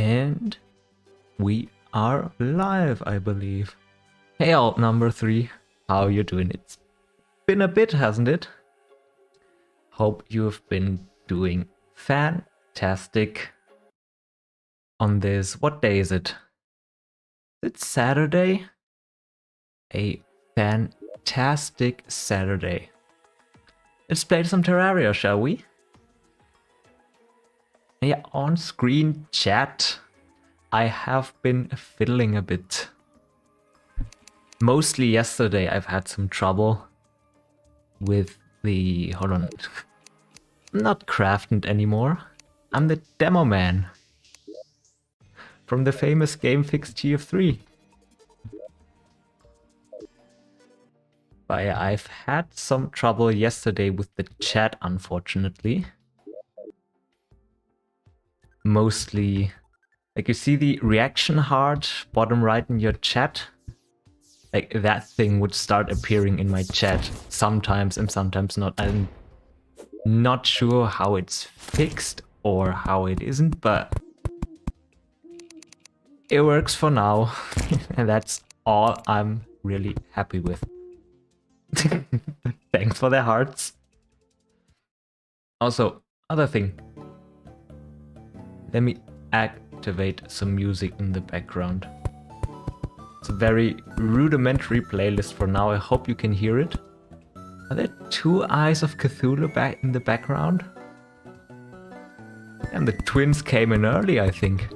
And we are live, I believe. Hey, alt number 3, how you doing? It's been a bit, hasn't it? Hope you've been doing fantastic on this. What day is it? It's Saturday. A fantastic Saturday. Let's play some Terraria, shall we? Yeah, on screen chat. I have been fiddling a bit. Mostly yesterday I've had some trouble with the... hold on. I'm not crafting anymore. I'm the DEMOMAN. From the famous game fix GF3. But yeah, I've had some trouble yesterday with the chat, unfortunately. Mostly, like you see the reaction heart bottom right in your chat? Like that thing would start appearing in my chat sometimes and sometimes not. I'm not sure how it's fixed or how it isn't, but it works for now. And that's all I'm really happy with. Thanks for the hearts. Also, other thing. Let me activate some music in the background. It's a very rudimentary playlist for now. I hope you can hear it. Are there 2 Eyes of Cthulhu back in the background? And the twins came in early, I think.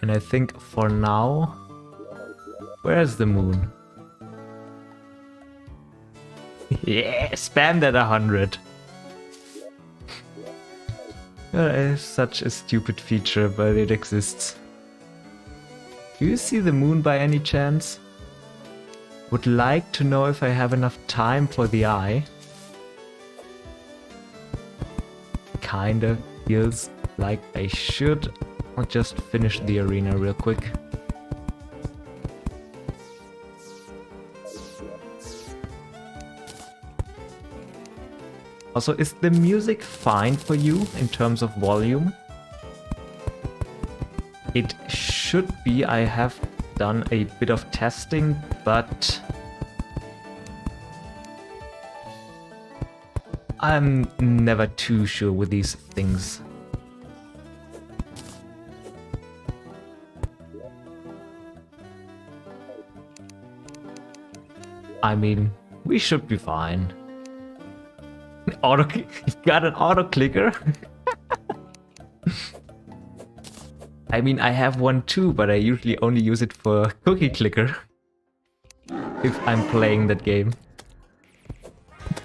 And I think for now... where's the moon? Yeah, spam that 100. It's such a stupid feature, but it exists. Do you see the moon by any chance? Would like to know if I have enough time for the eye. Kinda feels like I should. I'll just finish the arena real quick. Also, is the music fine for you in terms of volume? It should be. I have done a bit of testing, but I'm never too sure with these things. I mean, we should be fine. Got an auto clicker. I mean, I have one too, but I usually only use it for cookie clicker if I'm playing that game.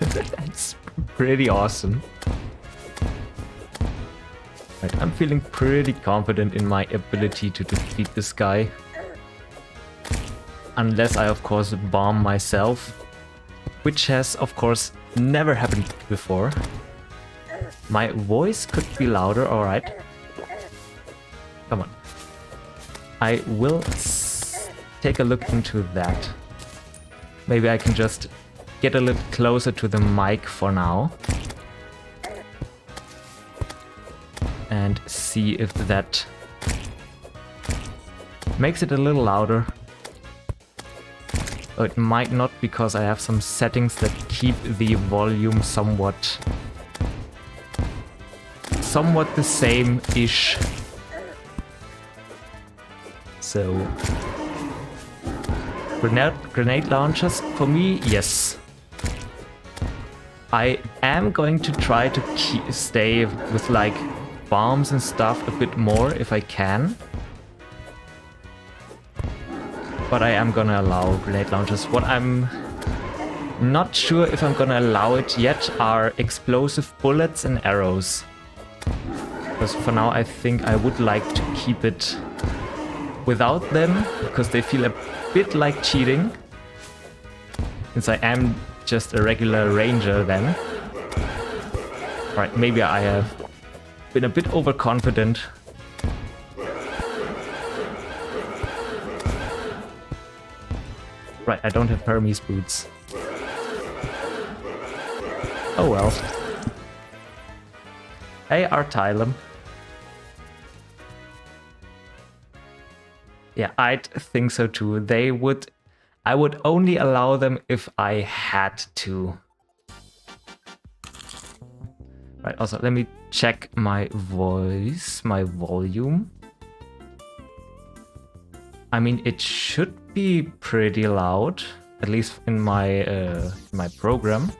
That's pretty awesome. Right, I'm feeling pretty confident in my ability to defeat this guy. Unless I, of course, bomb myself. Which has, of course, never happened before. My voice could be louder, alright. Come on. I will take a look into that. Maybe I can just get a little closer to the mic for now. And see if that makes it a little louder. It might not, because I have some settings that keep the volume somewhat the same-ish. So, grenade launchers, for me, yes. I am going to try to stay with like bombs and stuff a bit more if I can. But I am gonna allow grenade launchers. What I'm not sure if I'm gonna allow it yet are explosive bullets and arrows. Because for now I think I would like to keep it without them, because they feel a bit like cheating. Since I am just a regular ranger then. Alright, maybe I have been a bit overconfident. Right, I don't have Hermes boots. Oh well. Hey, Artylum. Yeah, I'd think so too. I would only allow them if I had to. Right, also let me check my voice, my volume. I mean, it should be pretty loud, at least in my program.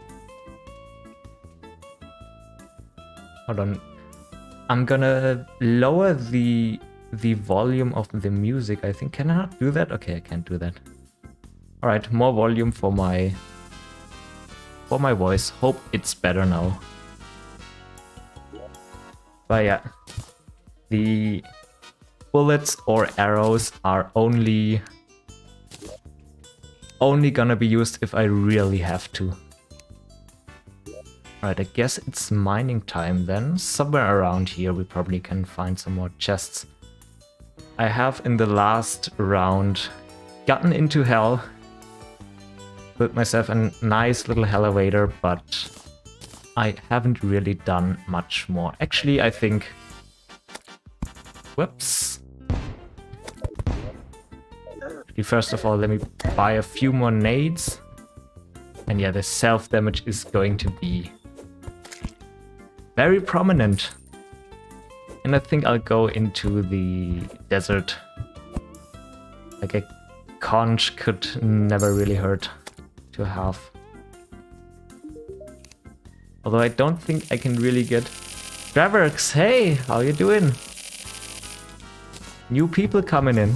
Hold on. I'm gonna lower the volume of the music. I think, can I not do that? Okay, I can't do that. All right, more volume for my voice. Hope it's better now. But yeah, the bullets or arrows are only gonna be used if I really have to. Alright, I guess it's mining time then. Somewhere around here we probably can find some more chests. I have in the last round gotten into hell, built myself a nice little elevator, but I haven't really done much more. Actually, I think... Whoops. First of all, let me buy a few more nades. And yeah, the self-damage is going to be very prominent. And I think I'll go into the desert. Like a conch could never really hurt to have. Although I don't think I can really get... Traverx, hey, how you doing? New people coming in.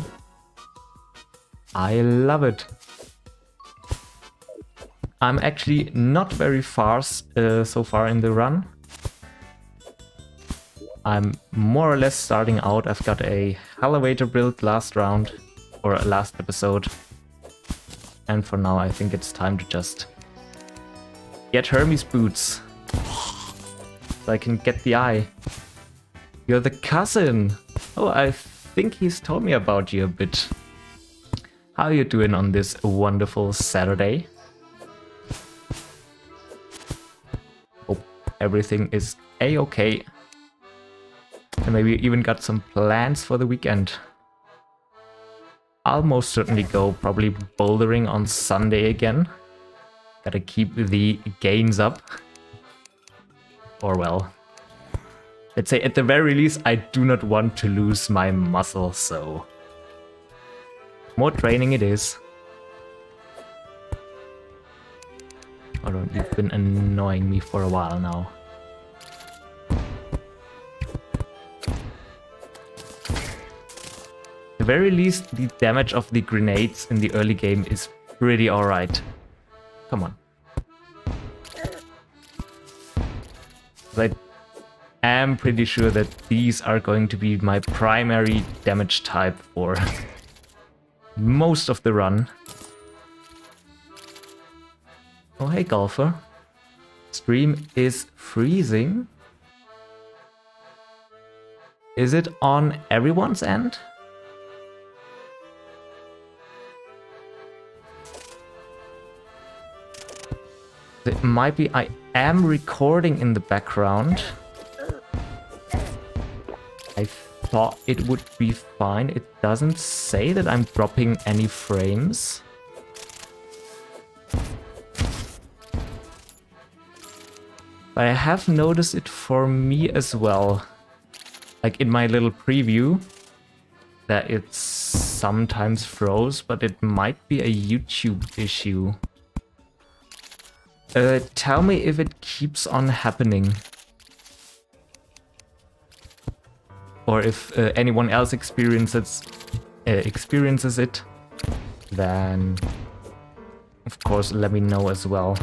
I love it. I'm actually not very far so far in the run. I'm more or less starting out. I've got a elevator build last round, or last episode. And for now I think it's time to just get Hermes boots. So I can get the eye. You're the cousin! Oh, I think he's told me about you a bit. How are you doing on this wonderful Saturday? Hope everything is a-okay. And maybe you even got some plans for the weekend. I'll most certainly go probably bouldering on Sunday again. Gotta keep the gains up. Or well, let's say at the very least I do not want to lose my muscle, so... More training it is. Hold on, you've been annoying me for a while now. At the very least, the damage of the grenades in the early game is pretty alright. Come on. I am pretty sure that these are going to be my primary damage type for most of the run. Oh hey golfer. Stream is freezing. Is it on everyone's end? It might be. I am recording in the background. I thought it would be fine. It doesn't say that I'm dropping any frames. But I have noticed it for me as well. Like in my little preview, that it sometimes froze, but it might be a YouTube issue. Tell me if it keeps on happening. Or if anyone else experiences it, then of course let me know as well.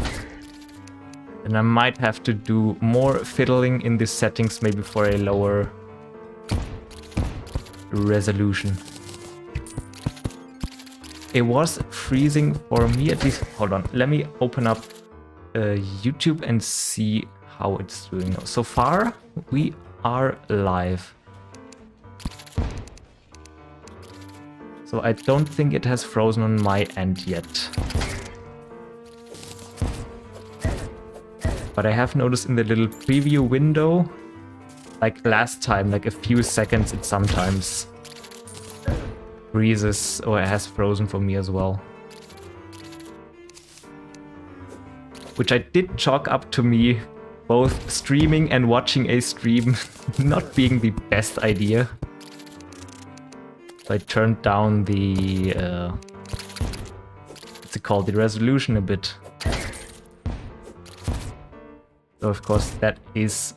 And I might have to do more fiddling in the settings, maybe for a lower resolution. It was freezing for me at least. Hold on, let me open up YouTube and see how it's doing. So far, we are live. So I don't think it has frozen on my end yet. But I have noticed in the little preview window like last time, like a few seconds, it sometimes freezes or has frozen for me as well. Which I did chalk up to me both streaming and watching a stream not being the best idea. So I turned down the what's it called, the resolution a bit. So of course that is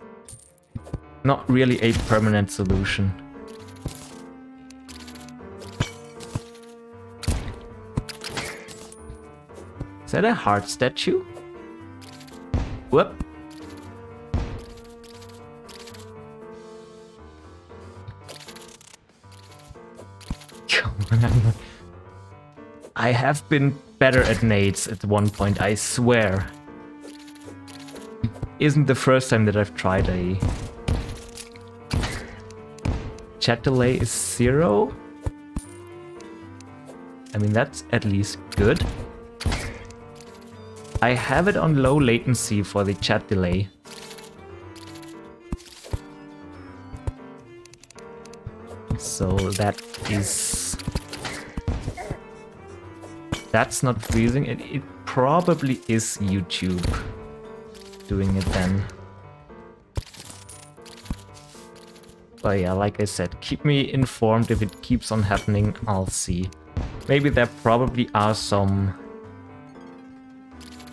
not really a permanent solution. Is that a heart statue? Whoop. Come on. I have been better at nades at one point, I swear. Isn't the first time that I've tried a chat delay is 0. I mean, that's at least good. I have it on low latency for the chat delay. So that is... That's not freezing. It probably is YouTube doing it then. But yeah, like I said, keep me informed if it keeps on happening, I'll see. Maybe there probably are some...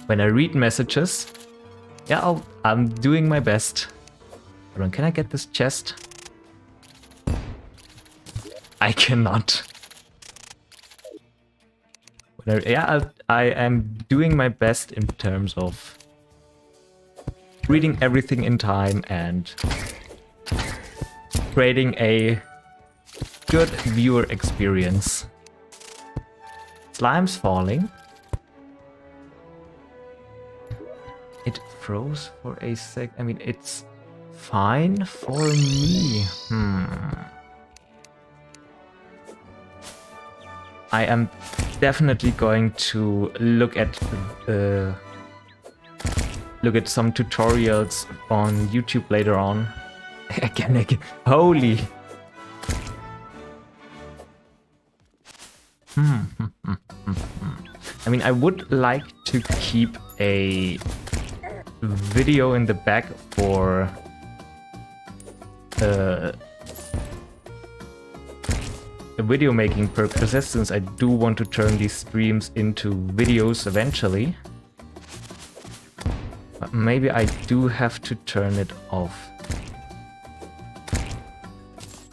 When I read messages, yeah, I'm doing my best. Hold on, can I get this chest? I cannot. I am doing my best in terms of reading everything in time and creating a good viewer experience. Slime's falling. It froze for a sec. I mean, it's fine for me. I am definitely going to look at some tutorials on YouTube later on. Again. Holy. I mean, I would like to keep a video in the back for video making purposes, since I do want to turn these streams into videos eventually. But maybe I do have to turn it off.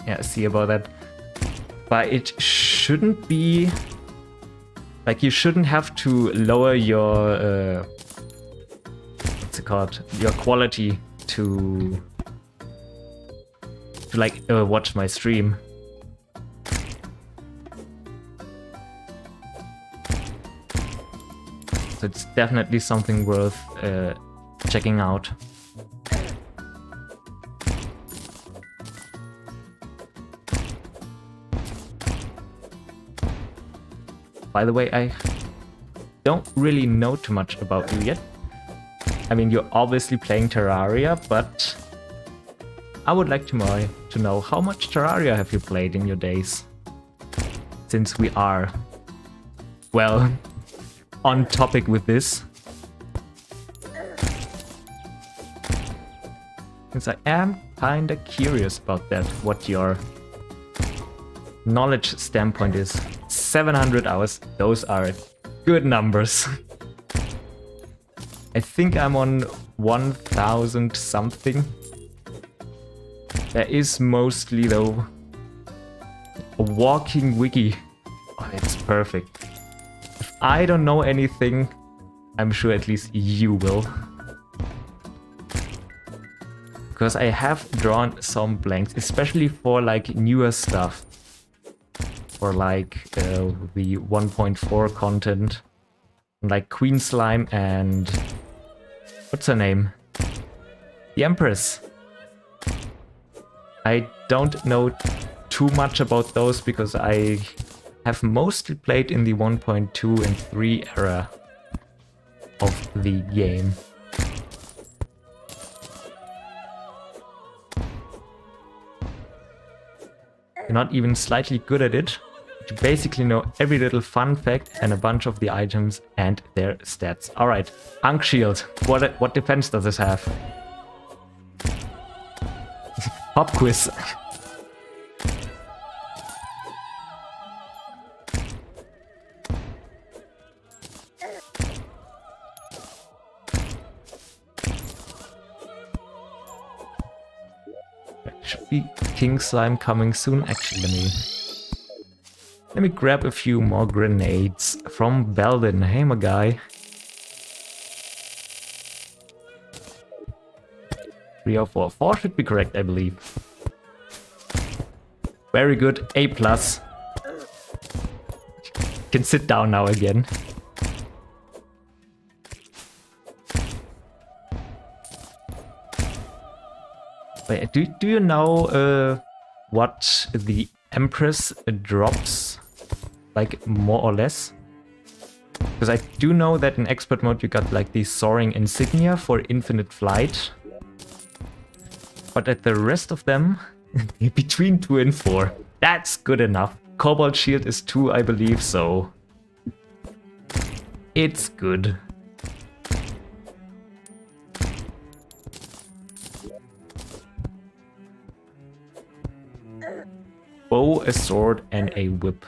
Yeah, see about that. But it shouldn't be... Like, you shouldn't have to lower your... what's it called? Your quality to like, watch my stream. So it's definitely something worth checking out. By the way, I don't really know too much about you yet. I mean, you're obviously playing Terraria, but I would like to know how much Terraria have you played in your days? Since we are, well, on topic with this. Since I am kinda curious about that, what your knowledge standpoint is. 700 hours, those are good numbers. I think I'm on 1000 something. There is mostly, though, a walking wiki. Oh, it's perfect. If I don't know anything, I'm sure at least you will. Because I have drawn some blanks, especially for like newer stuff. For like the 1.4 content. Like Queen Slime and... what's her name? The Empress. I don't know too much about those because I have mostly played in the 1.2 and 3 era of the game. you're not even slightly good at it, you basically know every little fun fact and a bunch of the items and their stats. Alright, Ankh Shield. What defense does this have? Pop quiz. Should be King Slime coming soon. Actually, let me grab a few more grenades from Belden. Hey, my guy. 3 or 4. 4 should be correct, I believe. Very good. A+. Can sit down now again. Wait, do you know what the Empress drops? Like, more or less? Because I do know that in expert mode you got like the soaring insignia for infinite flight. But at the rest of them, between 2 and 4. That's good enough. Cobalt Shield is 2, I believe, so it's good. Bow, a sword, and a whip.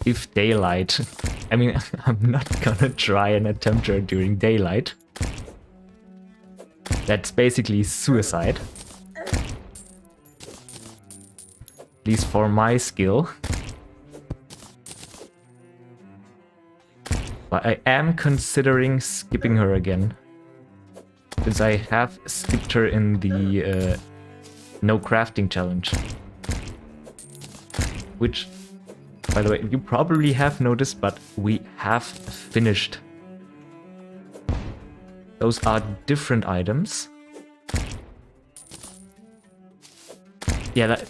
If daylight. I mean, I'm not gonna try and attempt her during daylight. That's basically suicide. At least for my skill. But I am considering skipping her again. Since I have skipped her in the no crafting challenge. Which, by the way, you probably have noticed, but we have finished. Those are different items. Yeah,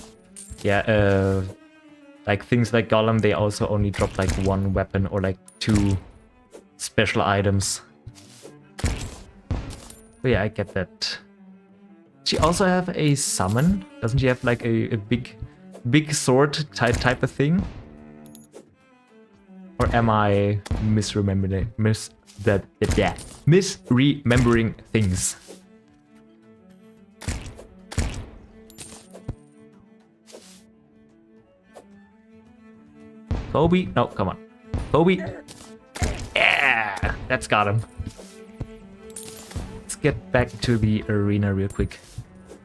like things like Golem, they also only drop like 1 weapon or like 2 special items. But yeah, I get that. She also have a summon? Doesn't she have like a big sword type of thing? Or am I misremembering things? Kobe? No, come on. Kobe? Yeah! That's got him. Let's get back to the arena real quick.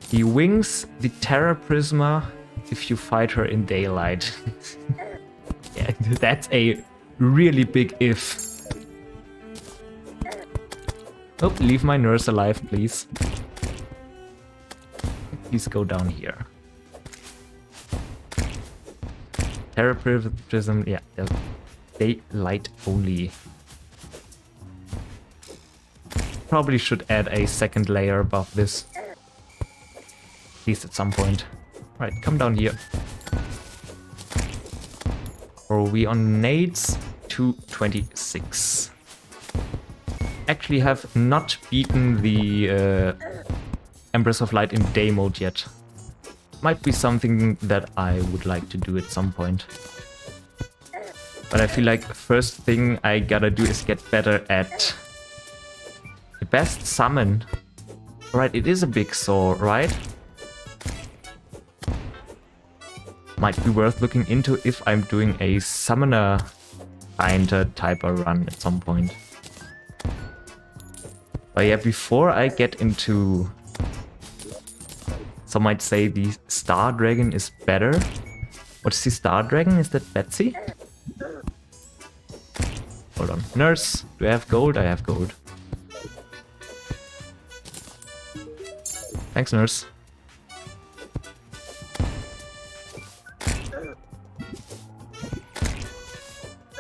He wings the Terra Prisma if you fight her in daylight. Yeah, that's a really big if. Oh, leave my nurse alive, please. Please go down here. Terra Prism, yeah, daylight only. Probably should add a second layer above this. At least at some point. Right, come down here. Or are we on nades? 226. Actually have not beaten the Empress of Light in day mode yet. Might be something that I would like to do at some point. But I feel like first thing I gotta do is get better at the best summon. Right, it is a big saw, right? Might be worth looking into if I'm doing a summoner kinda type of run at some point. But yeah, before I get into... Some might say the Star Dragon is better. What's the Star Dragon? Is that Betsy? Hold on. Nurse, do I have gold? I have gold. Thanks, nurse.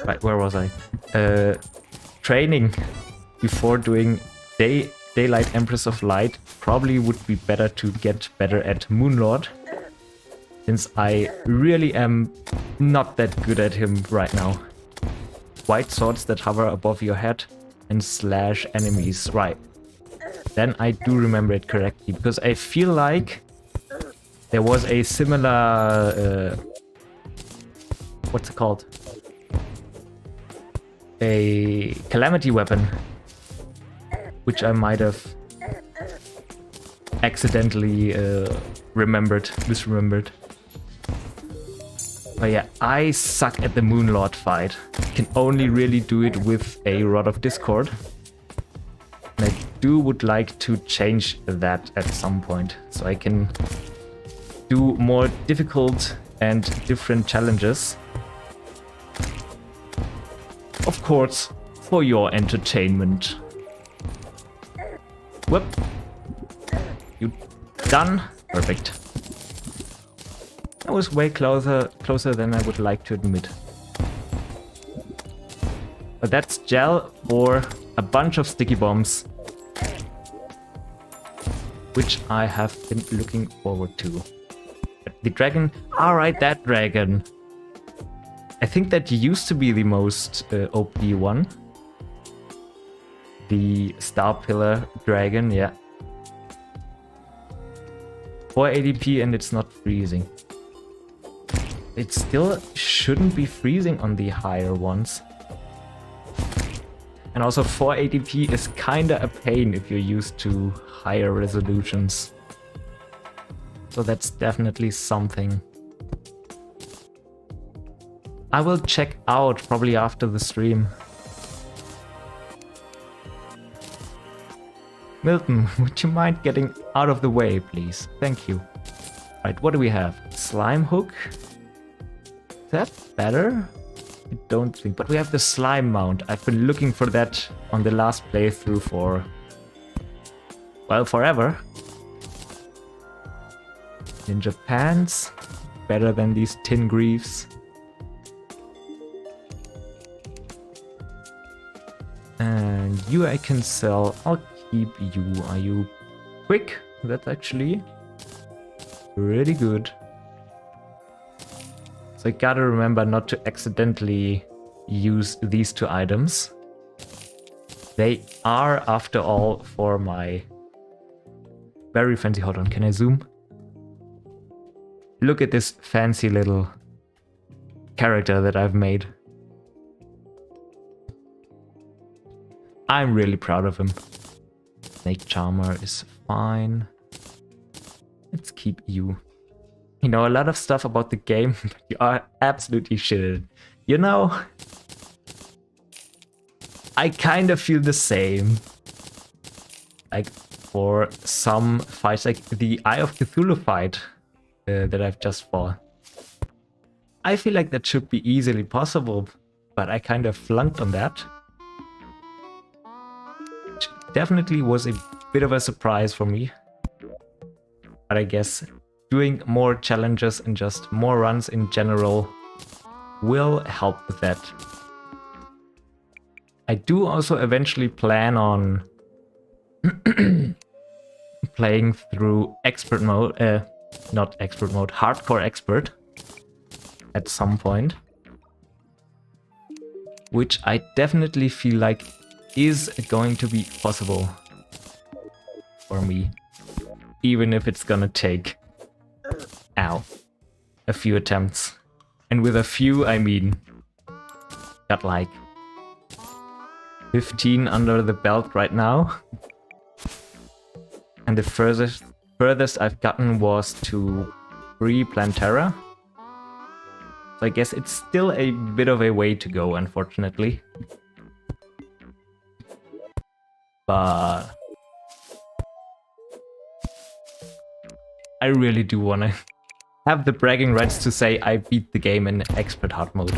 Right, where was I? Training before doing Daylight Empress of Light probably would be better to get better at Moonlord, since I really am not that good at him right now. White swords that hover above your head and slash enemies, right. Then I do remember it correctly, because I feel like there was a similar... what's it called? A calamity weapon, which I might have accidentally misremembered. But yeah, I suck at the Moonlord fight. Can only really do it with a Rod of Discord. And I would like to change that at some point, so I can do more difficult and different challenges. Of course, for your entertainment. Whoop. You done? Perfect. That was way closer than I would like to admit. But that's gel or a bunch of sticky bombs, which I have been looking forward to. The dragon, alright, that dragon. I think that used to be the most OP one. The Star Pillar dragon, yeah. 4 ADP and it's not freezing. It still shouldn't be freezing on the higher ones. And also 4 ADP is kinda a pain if you're used to higher resolutions. So that's definitely something. I will check out probably after the stream. Milton, would you mind getting out of the way, please? Thank you. Right, what do we have? Slime hook? Is that better? I don't think, but we have the slime mount. I've been looking for that on the last playthrough for, well, forever. Ninja pants, better than these tin greaves. And you I can sell. I'll keep you. Are you quick? That's actually pretty good. So I gotta remember not to accidentally use these two items. They are, after all, for my very fancy... Hold on, can I zoom? Look at this fancy little character that I've made. I'm really proud of him. Snake Charmer is fine. Let's keep you. You know a lot of stuff about the game, but you are absolutely shit at it. You know, I kind of feel the same. Like for some fights, like the Eye of Cthulhu fight that I've just fought. I feel like that should be easily possible, but I kind of flunked on that. Which definitely was a bit of a surprise for me. But I guess doing more challenges and just more runs in general will help with that. I do also eventually plan on playing through expert mode, not expert mode, hardcore expert at some point. Which I definitely feel like is going to be possible for me. Even if it's gonna take, ow, a few attempts. And with a few, I mean, got like 15 under the belt right now. And the furthest I've gotten was to pre-Plantera. So I guess it's still a bit of a way to go, unfortunately. But I really do want to have the bragging rights to say I beat the game in expert hard mode.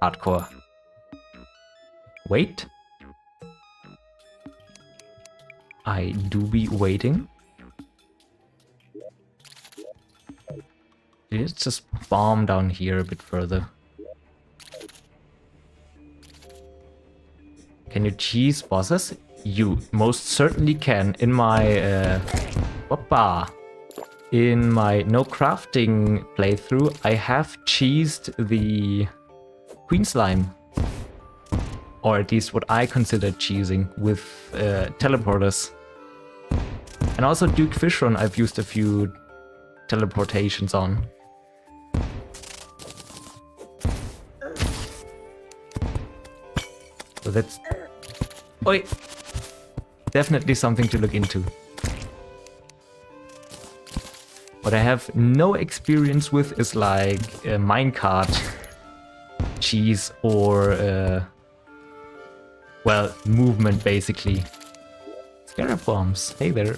Hardcore. Wait. I do be waiting. Let's just bomb down here a bit further. Can you cheese bosses? You most certainly can. In my in my no crafting playthrough, I have cheesed the Queen Slime. Or at least what I consider cheesing with teleporters. And also Duke Fishron I've used a few teleportations on. So that's... Oi! Definitely something to look into. What I have no experience with is like minecart cheese or well, movement basically. Scarab bombs, hey there.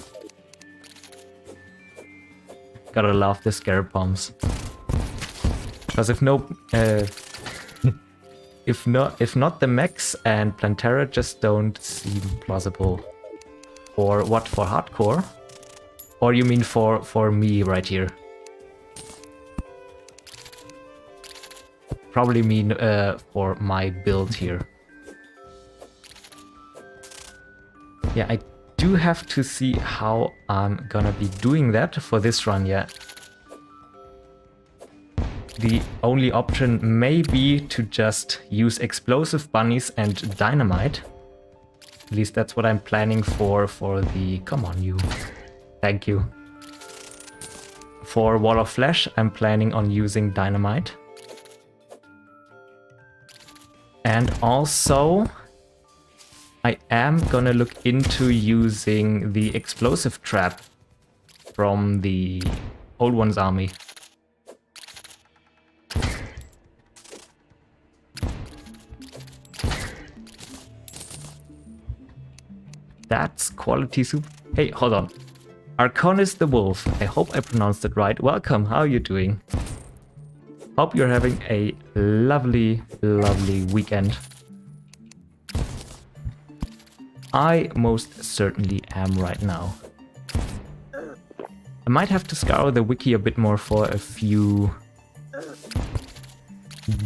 Gotta love the scarab bombs. Because if no, if not the mechs and Plantera just don't seem plausible. Or what, for hardcore? Or you mean for me right here? Probably mean for my build here. Yeah, I do have to see how I'm gonna be doing that for this run, yeah. The only option may be to just use explosive bunnies and dynamite. At least that's what I'm planning for the... Come on, you. Thank you. For Wall of Flesh, I'm planning on using dynamite. And also, I am gonna look into using the explosive trap from the Old One's army. That's quality soup. Hey, hold on. Arconis the Wolf. I hope I pronounced it right. Welcome, how are you doing? Hope you're having a lovely, lovely weekend. I most certainly am right now. I might have to scour the wiki a bit more for a few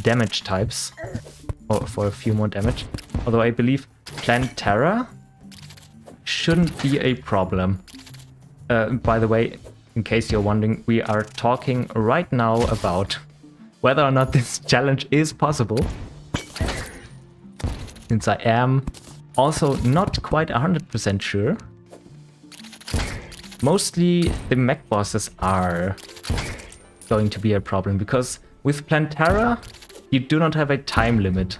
damage types. Or for a few more damage. Although I believe Plantera shouldn't be a problem. By the way, in case you're wondering, we are talking right now about whether or not this challenge is possible. Since I am also not quite 100% sure. Mostly the mech bosses are going to be a problem, because with Plantera you do not have a time limit,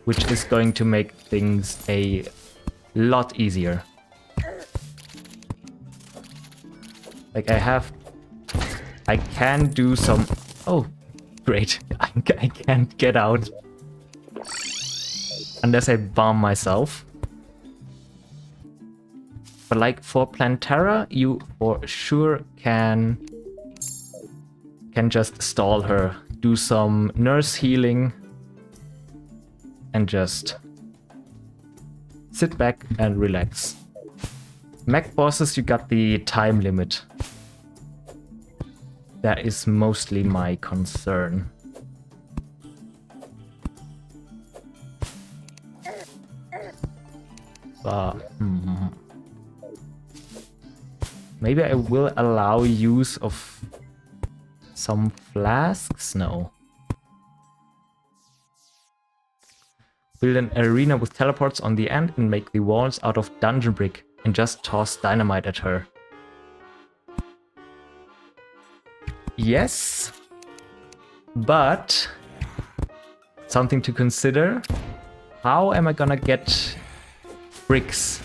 which is going to make things a lot easier. Like I can do some... Oh, great. I can't get out. Unless I bomb myself. But like for Plantera, you for sure can just stall her. Do some nurse healing. And just sit back and relax. Mech bosses, you got the time limit. That is mostly my concern. Maybe I will allow use of some flasks? No. Build an arena with teleports on the end and make the walls out of dungeon brick and just toss dynamite at her. Yes, but something to consider. How am I gonna get bricks?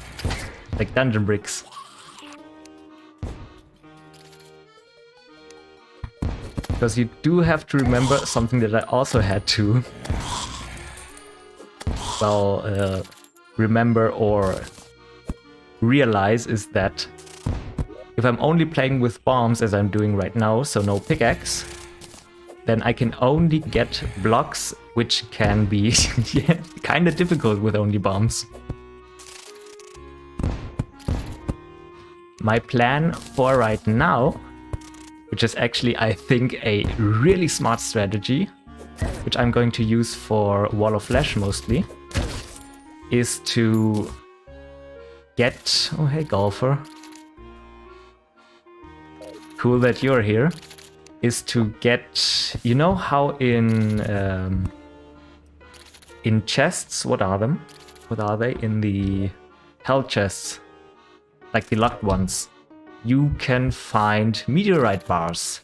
Like dungeon bricks. Because you do have to remember something that I also had to, well, remember or realize, is that if I'm only playing with bombs as I'm doing right now, so no pickaxe, then I can only get blocks, which can be yeah, kind of difficult with only bombs. My plan for right now, which is actually, I think, a really smart strategy, which I'm going to use for Wall of Flesh mostly, is to get... Oh, hey, Golfer. Cool that you're here. Is to get... You know how in chests, what are them? What are they? In the hell chests. Like the locked ones. you can find meteorite bars,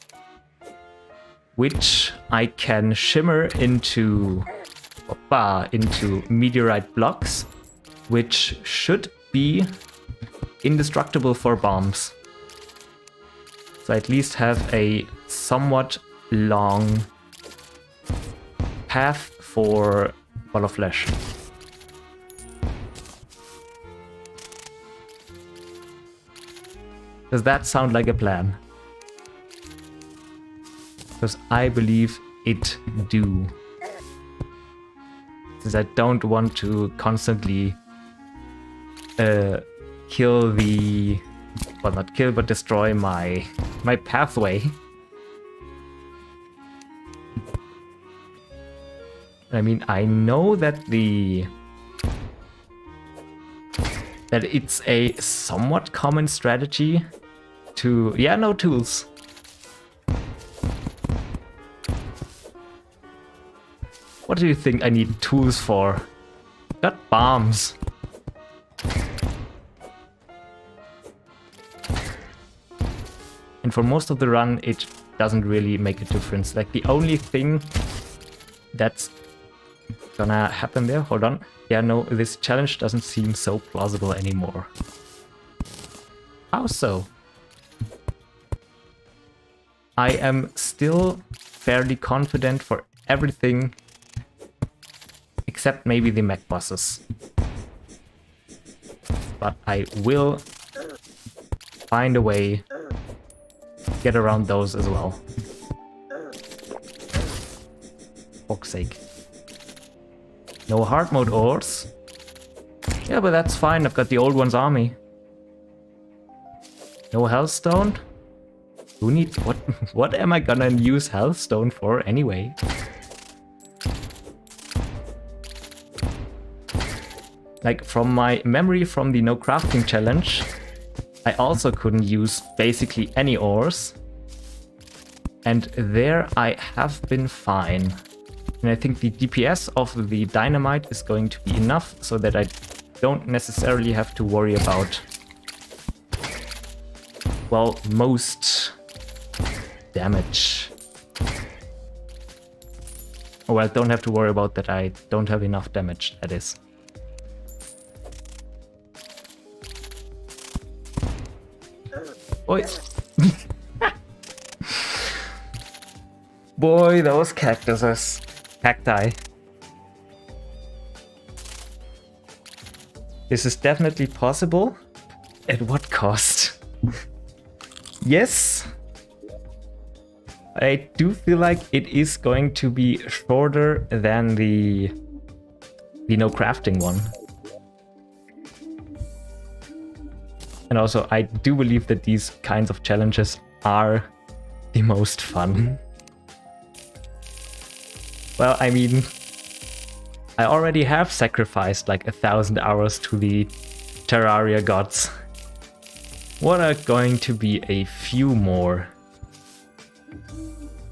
which I can shimmer into meteorite blocks, which should be indestructible for bombs. So I at least have a somewhat long path for ball of flesh. Does that sound like a plan? Because I believe it do. Since I don't want to constantly kill the... well, not kill, but destroy my pathway. I mean, I know that that it's a somewhat common strategy to... yeah, no tools. What do you think I need tools for? Got bombs. And for most of the run, it doesn't really make a difference. Like, the only thing that's gonna happen there... hold on. Yeah, no, this challenge doesn't seem so plausible anymore. How so? I am still fairly confident for everything except maybe the mech bosses. But I will find a way to get around those as well. For fuck's sake. No hard mode ores. Yeah, but that's fine. I've got the old one's army. No hellstone? Who needs... what am I gonna use hellstone for anyway? Like, from my memory from the no crafting challenge, I also couldn't use basically any ores. And there I have been fine. And I think the DPS of the dynamite is going to be enough so that I don't necessarily have to worry about, well, most damage. Oh, well, don't have to worry about that. I don't have enough damage, that is. Boy. Boy, those cactuses. Cacti. This is definitely possible. At what cost? Yes. I do feel like it is going to be shorter than the no crafting one. And also, I do believe that these kinds of challenges are the most fun. Well, I mean, I already have sacrificed like 1,000 hours to the Terraria gods. What are going to be a few more?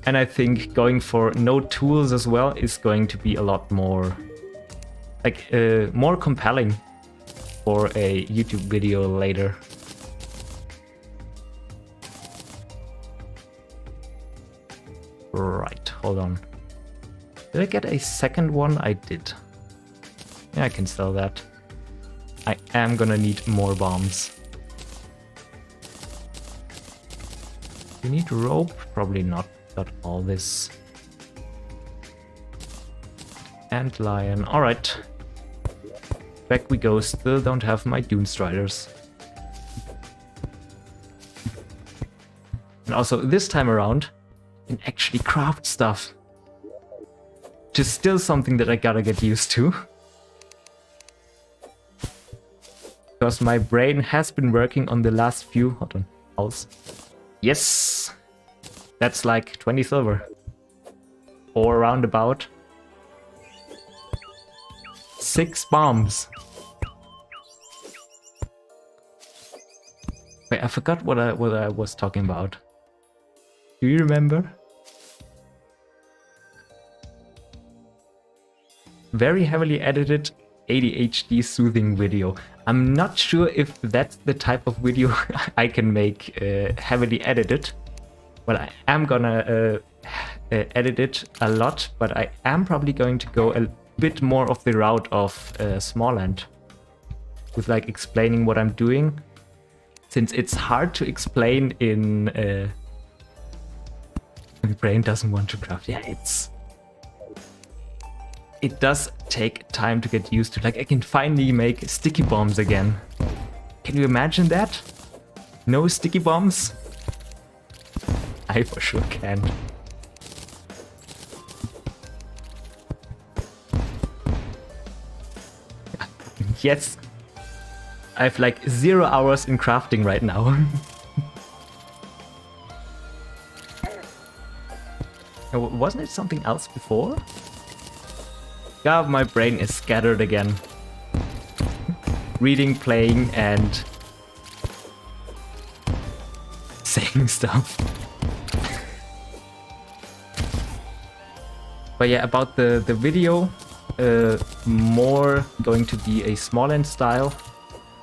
And I think going for no tools as well is going to be a lot more, like, more compelling for a YouTube video later. Right, hold on. Did I get a second one? I did. Yeah, I can sell that. I am gonna need more bombs. You need rope? Probably not. Got all this. And lion. Alright. Back we go. Still don't have my Dune Striders. And also, this time around, I can actually craft stuff. Which is still something that I gotta get used to. Because my brain has been working on the last few... hold on. Pulse. Yes! That's like 20 silver. Or roundabout. 6 bombs. Wait, I forgot what I was talking about. Do you remember? Very heavily edited ADHD soothing video. I'm not sure if that's the type of video I can make heavily edited. Well, I am gonna edit it a lot, but I am probably going to go a bit more of the route of Smallland, with like explaining what I'm doing, since it's hard to explain in my brain doesn't want to craft. Yeah, it does take time to get used to. Like, I can finally make sticky bombs again. Can you imagine that? No sticky bombs? I for sure can. Yes. I have like 0 hours in crafting right now. Wasn't it something else before? God, my brain is scattered again. Reading, playing, and saying stuff. But yeah, about the video, more going to be a Smallland style,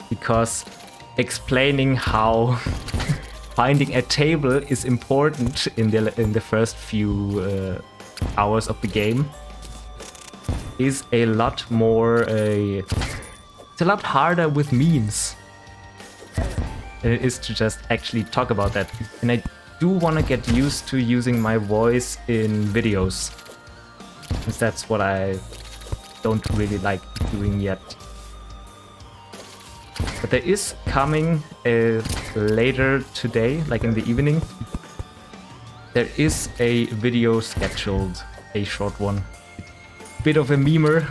because explaining how finding a table is important in the first few hours of the game is a lot more it's a lot harder with memes than it is to just actually talk about that. And I do want to get used to using my voice in videos, since that's what I don't really like doing yet. But there is coming later today, like in the evening, there is a video scheduled, a short one. Bit of a memer,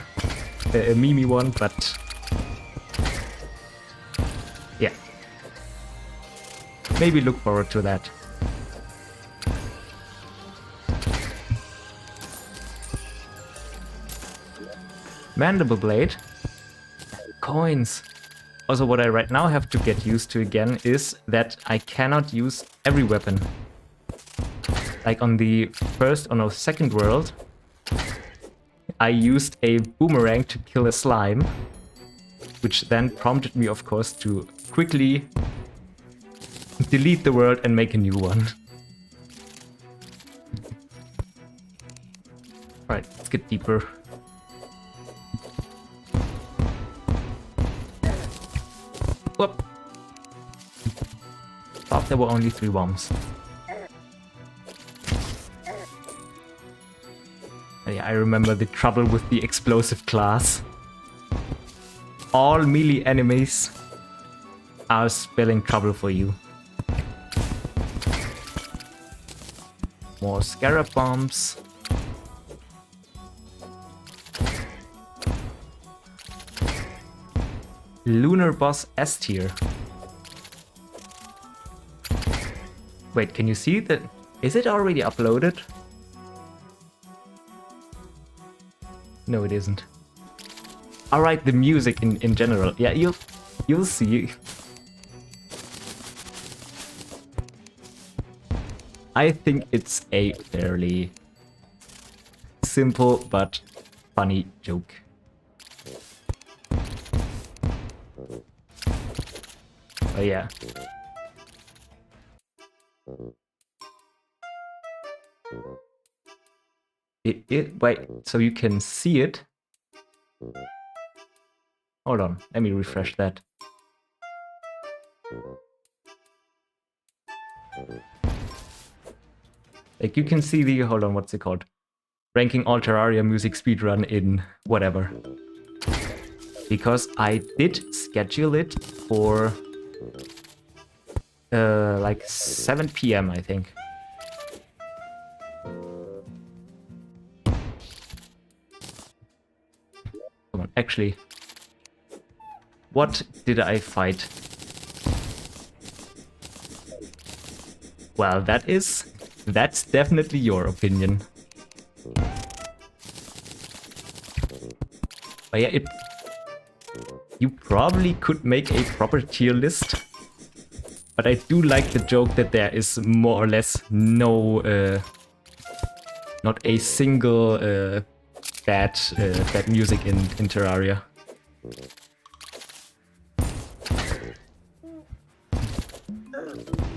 a memey one, but yeah. Maybe look forward to that. Mandible blade. Coins. Also, what I right now have to get used to again is that I cannot use every weapon. Like on the second world, I used a boomerang to kill a slime, which then prompted me, of course, to quickly delete the world and make a new one. Alright, let's get deeper. Whoop! Thought there were only 3 bombs. Yeah, I remember the trouble with the explosive class. All melee enemies are spelling trouble for you. More scarab bombs. Lunar boss S tier. Wait, can you see that? Is it already uploaded? No, it isn't. Alright, the music in general. Yeah, you'll see. I think it's a fairly simple but funny joke. But yeah. Wait, so you can see it? Hold on, let me refresh that. Like, you can see the, hold on, what's it called? Ranking all Terraria music speedrun in whatever. Because I did schedule it for like 7 PM, I think. Come on, actually, what did I fight? Well, that's definitely your opinion. But yeah, you probably could make a proper tier list. But I do like the joke that there is more or less no, not a single bad music in Terraria.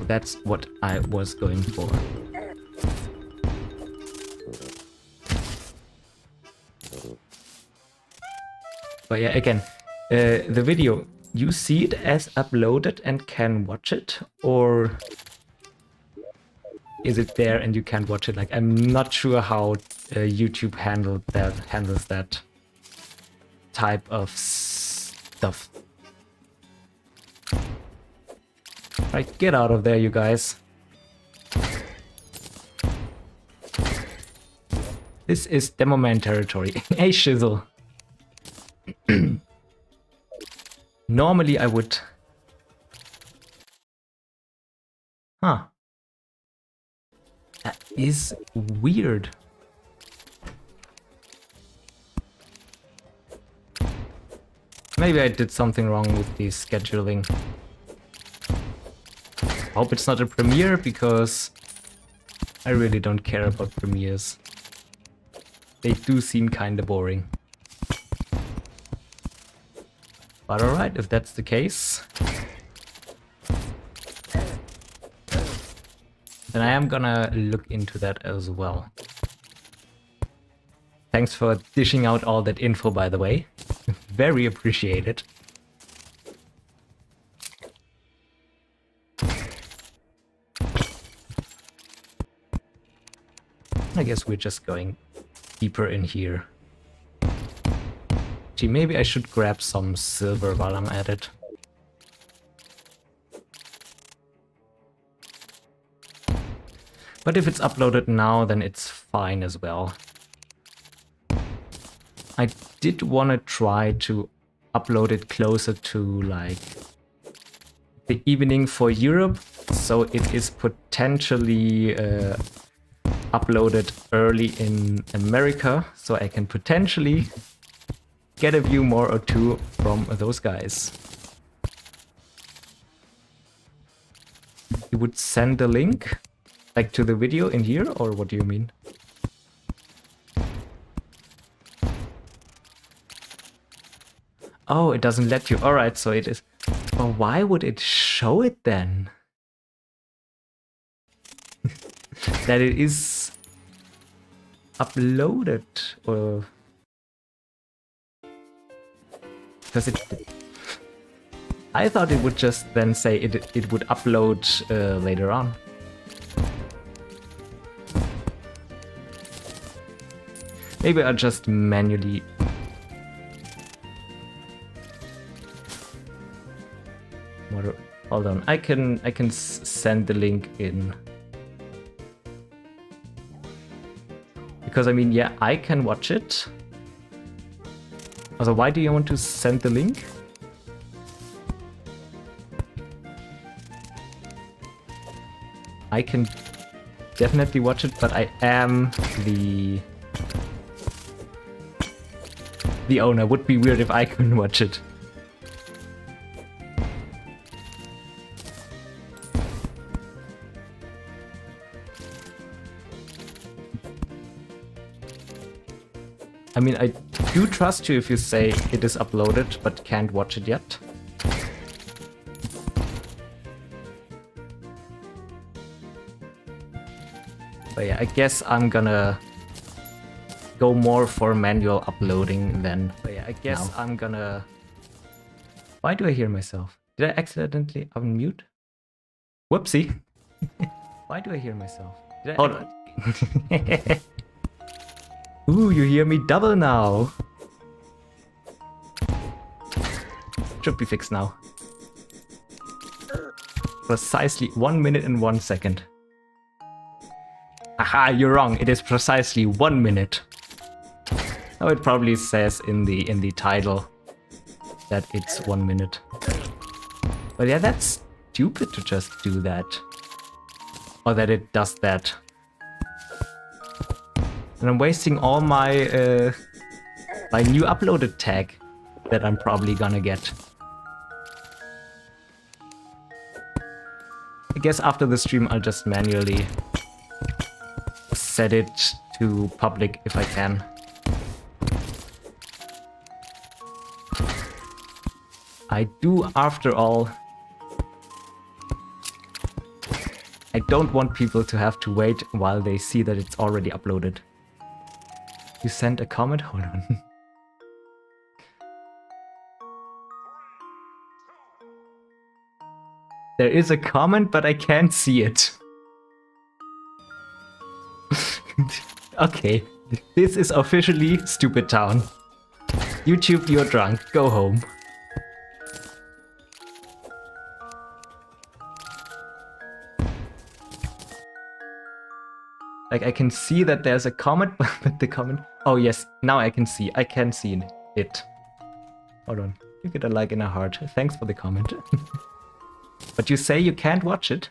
That's what I was going for. But yeah, again, the video, you see it as uploaded and can watch it, or is it there and you can't watch it? Like, I'm not sure how YouTube handles that type of stuff. Right, get out of there, you guys. This is DEMOMAN territory. Hey, Shizzle. Normally I would... Huh. That is weird. Maybe I did something wrong with the scheduling. Hope it's not a premiere, because I really don't care about premieres. They do seem kinda boring. But alright, if that's the case, then I am gonna look into that as well. Thanks for dishing out all that info, by the way. Very appreciated. I guess we're just going deeper in here. Gee, maybe I should grab some silver while I'm at it. But if it's uploaded now, then it's fine as well. I did want to try to upload it closer to, like, the evening for Europe, so it is potentially uploaded early in America, so I can potentially get a view more or two from those guys. You would send the link, like, to the video in here, or what do you mean? Oh, it doesn't let you. Alright, so it is... Well, why would it show it then? That it is uploaded, or... Because it... I thought it would just then say it would upload later on. Maybe I'll just manually... Hold on, I can send the link in. Because I mean, yeah, I can watch it. Also, why do you want to send the link? I can definitely watch it, but I am the owner. Would be weird if I couldn't watch it. I mean, I do trust you if you say it is uploaded, but can't watch it yet. But yeah, I guess I'm gonna go more for manual uploading then. But yeah, I guess now I'm gonna... Why do I hear myself? Did I accidentally unmute? Whoopsie. Why do I hear myself? Did I... Hold on. Ooh, you hear me double now. Should be fixed now. Precisely 1 minute and 1 second. Aha, you're wrong. It is precisely 1 minute. Oh, it probably says in the title that it's 1 minute. But yeah, that's stupid to just do that. Or that it does that. And I'm wasting all my my new uploaded tag that I'm probably gonna get. I guess after the stream I'll just manually set it to public if I can. I do, after all. I don't want people to have to wait while they see that it's already uploaded. You sent a comment? Hold on. There is a comment, but I can't see it. Okay, this is officially Stupid Town. YouTube, you're drunk. Go home. Like, I can see that there's a comment, but the comment... Oh, yes, now I can see. I can see it. Hold on. You get a like and a heart. Thanks for the comment. But you say you can't watch it?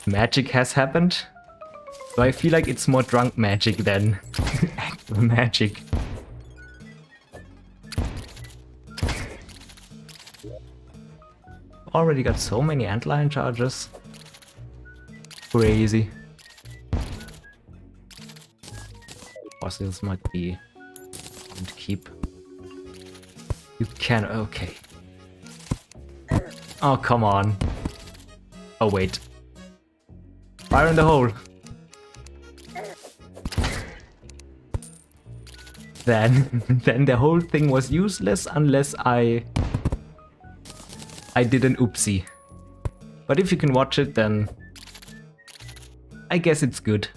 Magic has happened. So I feel like it's more drunk magic than actual magic. Already got so many antlion charges. Crazy. Fossils might be to keep. You can. Okay. Oh, come on. Oh, wait. Fire in the hole. Then the whole thing was useless unless I did an oopsie. But if you can watch it, then I guess it's good.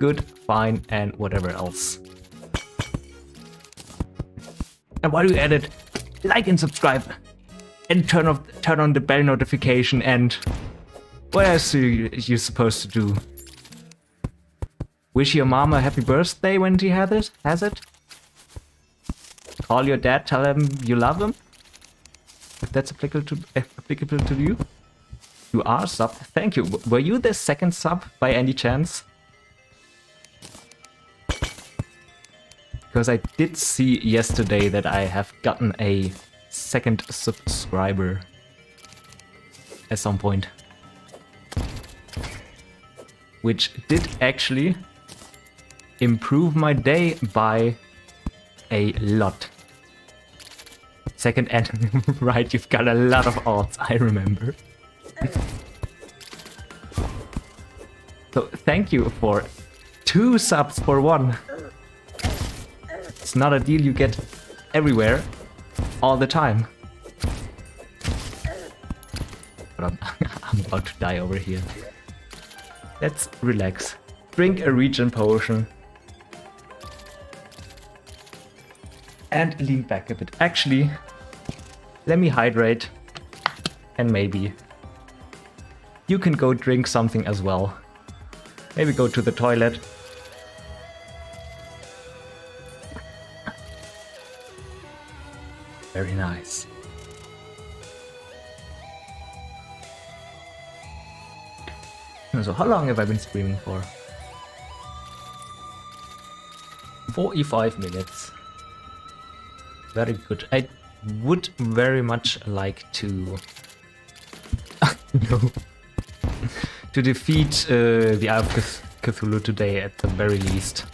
Good, fine, and whatever else. And while you at it, like and subscribe, and turn on the bell notification, and what else are you supposed to do? Wish your mom a happy birthday when she has it? Call your dad, tell him you love him? If that's applicable to you? You are sub. Thank you. Were you the second sub by any chance? Because I did see yesterday that I have gotten a second subscriber at some point. Which did actually improve my day by a lot. Second and right, you've got a lot of odds, I remember. So thank you for 2 subs for 1. It's not a deal you get everywhere all the time. But I'm about to die over here. Let's relax. Drink a regen potion. And lean back a bit. Actually, let me hydrate. And maybe you can go drink something as well. Maybe go to the toilet. Very nice. So how long have I been streaming for? 45 minutes. Very good. I would very much like to no. To defeat the Eye of Cthulhu today at the very least.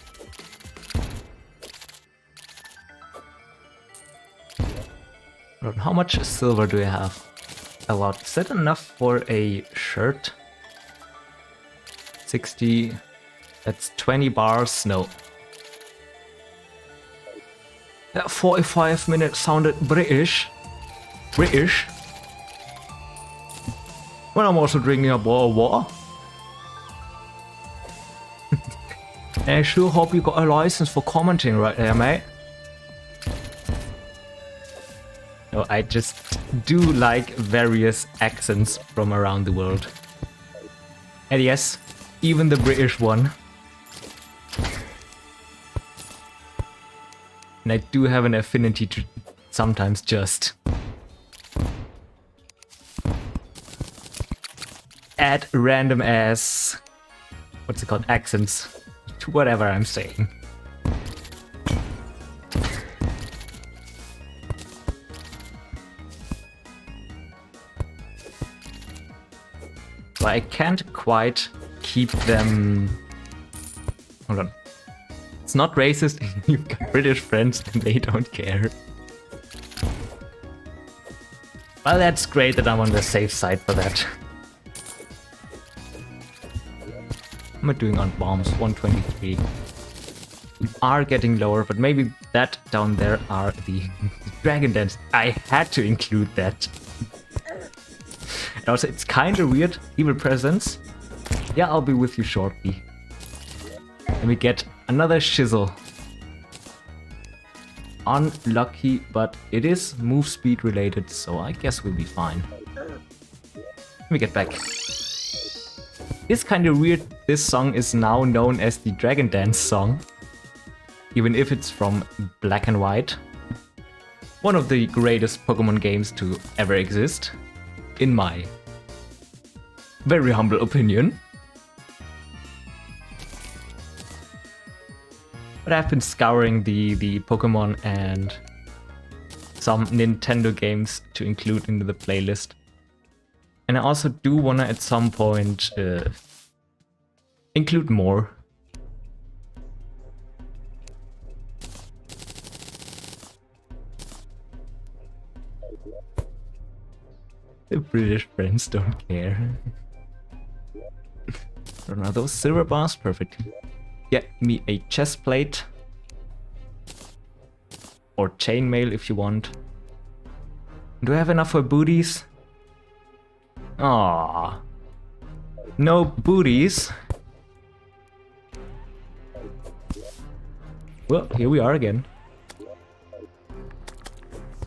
How much silver do I have? A lot. Is that enough for a shirt? 60. That's 20 bars. No. 45 minutes sounded British. British. Well, I'm also drinking a bottle of water. And I sure hope you got a license for commenting right there, mate. No, I just do like various accents from around the world. And yes, even the British one. And I do have an affinity to sometimes just add random ass, what's it called, accents to whatever I'm saying. So I can't quite keep them... Hold on. It's not racist. You've got British friends and they don't care. Well, that's great that I'm on the safe side for that. What am I doing on bombs? 123. We are getting lower, but maybe that down there are the dragon dens. I had to include that. And also, it's kind of weird. Evil presence. Yeah, I'll be with you shortly. Let me get another shizzle. Unlucky, but it is move speed related, so I guess we'll be fine. Let me get back. It's kind of weird. This song is now known as the Dragon Dance song. Even if it's from Black and White. One of the greatest Pokemon games to ever exist. In my very humble opinion. But I've been scouring the Pokemon and some Nintendo games to include into the playlist. And I also do wanna at some point include more. The British friends don't care. Don't know, those silver bars? Perfect. Get me a chest plate. Or chainmail if you want. Do I have enough for booties? Aww. No booties. Well, here we are again.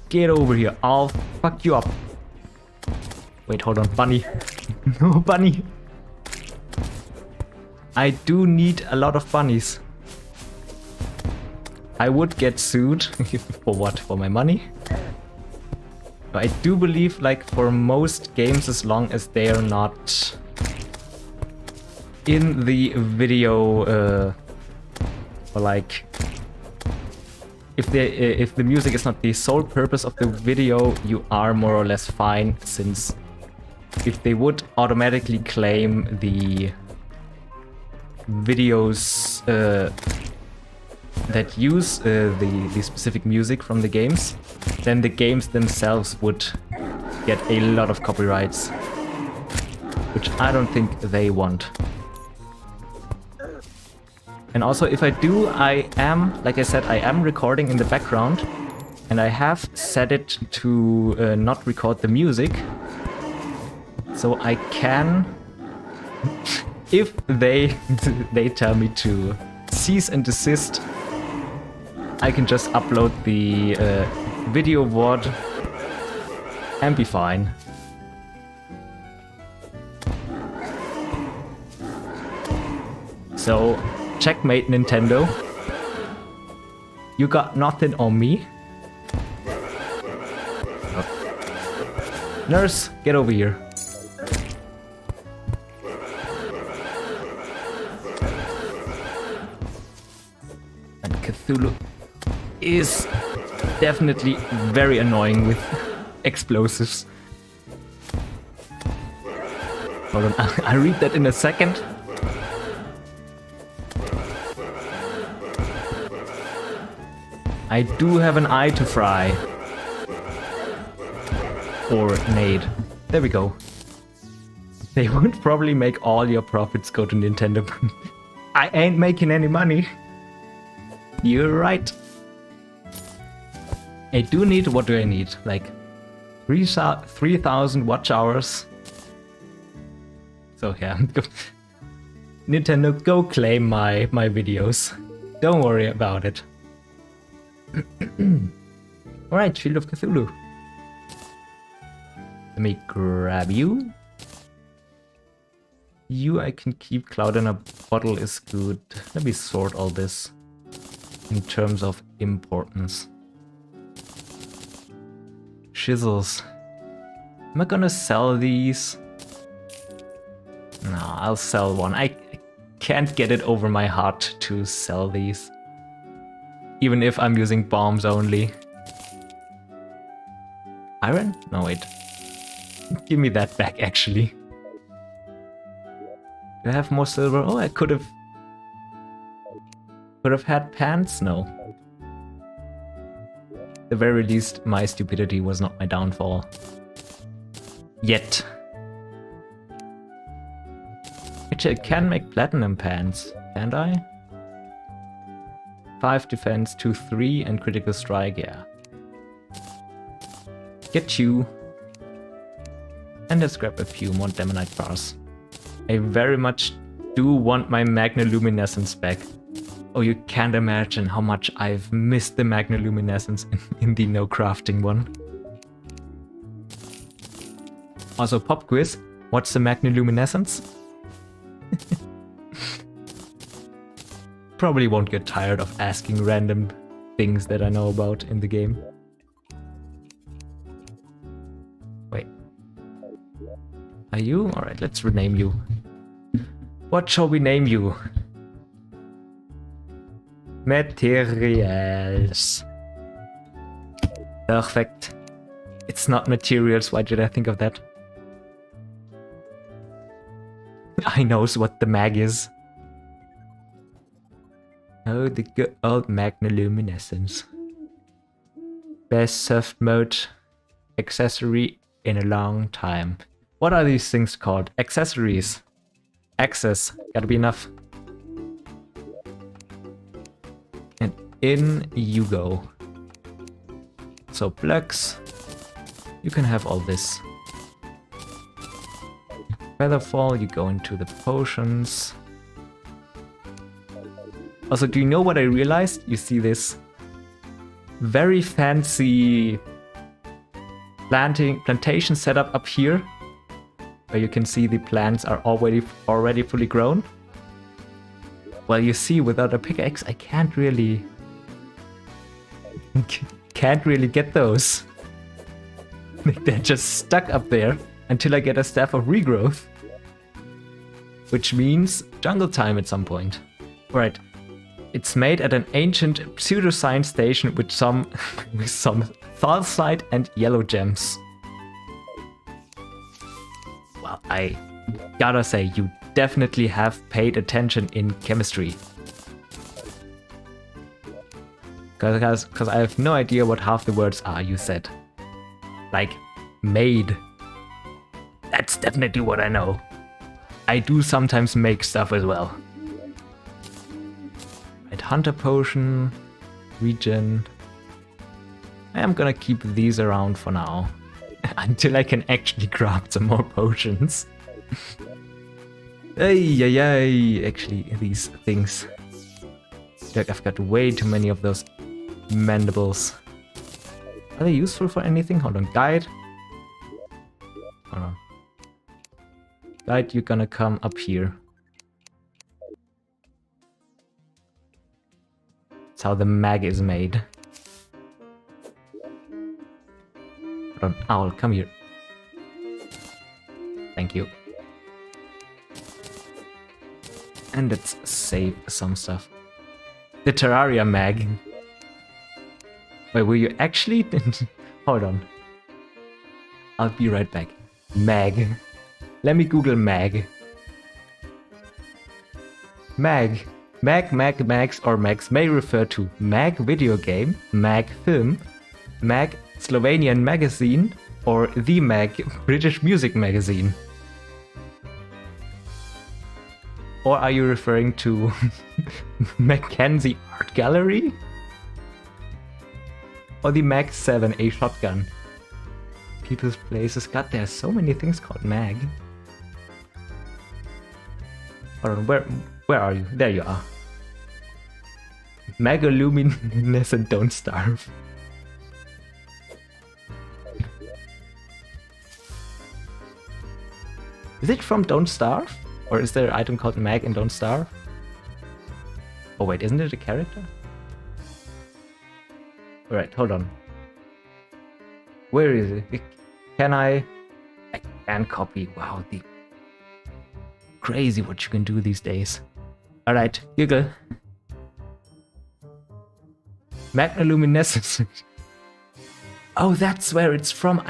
Get over here, I'll fuck you up. Wait, hold on, bunny. No, bunny. I do need a lot of bunnies. I would get sued. For what? For my money? But I do believe, like, for most games, as long as they are not in the video, or like, if the music is not the sole purpose of the video, you are more or less fine, since if they would automatically claim the videos that use the specific music from the games, then the games themselves would get a lot of copyrights, which I don't think they want. And also, if I do, I am, like I said, I am recording in the background, and I have set it to not record the music, so I can, if they tell me to cease and desist, I can just upload the video VOD and be fine. So, checkmate, Nintendo. You got nothing on me. Nurse, get over here. And Cthulhu is definitely very annoying with explosives. Hold on, I'll read that in a second. I do have an eye to fry. Or nade. There we go. They would probably make all your profits go to Nintendo. I ain't making any money. You're right. I do need, what do I need? Like 3,000 watch hours. So yeah, Nintendo, go claim my videos. Don't worry about it. Alright, Shield of Cthulhu. Let me grab you. You I can keep. Cloud in a bottle is good. Let me sort all this in terms of importance. Chisels. Am I gonna sell these? No, I'll sell one. I can't get it over my heart to sell these. Even if I'm using bombs only. Iron? No, wait. Give me that back, actually. Do I have more silver? Oh, I could have had pants? No. At the very least, my stupidity was not my downfall. Yet. Actually, I can make platinum pants, can't I? 5 defense, 2-3, and critical strike, yeah. Get you. And let's grab a few more Demonite bars. I very much do want my Magnoluminescence back. Oh, you can't imagine how much I've missed the Magnoluminescence in the no crafting one. Also, pop quiz, what's the Magnoluminescence? Probably won't get tired of asking random things that I know about in the game. Wait. Are you? Alright, let's rename you. What shall we name you? Materials. Perfect. It's not materials, why did I think of that? I knows what the mag is. Oh, the good old Magnoluminescence. Best soft mode accessory in a long time. What are these things called? Accessories. Access. Gotta be enough. And in you go. So plugs. You can have all this. Featherfall, you go into the potions. Also, do you know what I realized? You see this very fancy plantation setup up here, where you can see the plants are already fully grown. Well, you see, without a pickaxe, I can't really get those. They're just stuck up there until I get a staff of regrowth, which means jungle time at some point. Right. It's made at an ancient pseudoscience station with some thalcite and yellow gems. Well, I gotta say, you definitely have paid attention in chemistry. Because I have no idea what half the words are you said. Like, made. That's definitely what I know. I do sometimes make stuff as well. Hunter potion, regen. I am gonna keep these around for now. Until I can actually craft some more potions. Ay. Actually, these things. Like, I've got way too many of those mandibles. Are they useful for anything? Hold on, guide. Hold on. Guide, you're gonna come up here. That's how the mag is made. Hold on, owl, come here. Thank you. And let's save some stuff. The Terraria mag. Wait, were you actually? Hold on. I'll be right back. Mag. Let me Google mag. Mag. Mags or mags may refer to mag video game, mag film, mag Slovenian magazine, or the mag British music magazine. Or are you referring to Mackenzie Art Gallery? Or the Mag 7, a shotgun? People's Places. God, there's so many things called mag. Hold on, where are you? There you are. Magnoluminescent Don't Starve. Is it from Don't Starve? Or is there an item called Mag in Don't Starve? Oh wait, isn't it a character? Alright, hold on. Where is it? Can I can copy. Wow, the crazy what you can do these days. Alright, Google. Magnoluminescence. Oh, that's where it's from.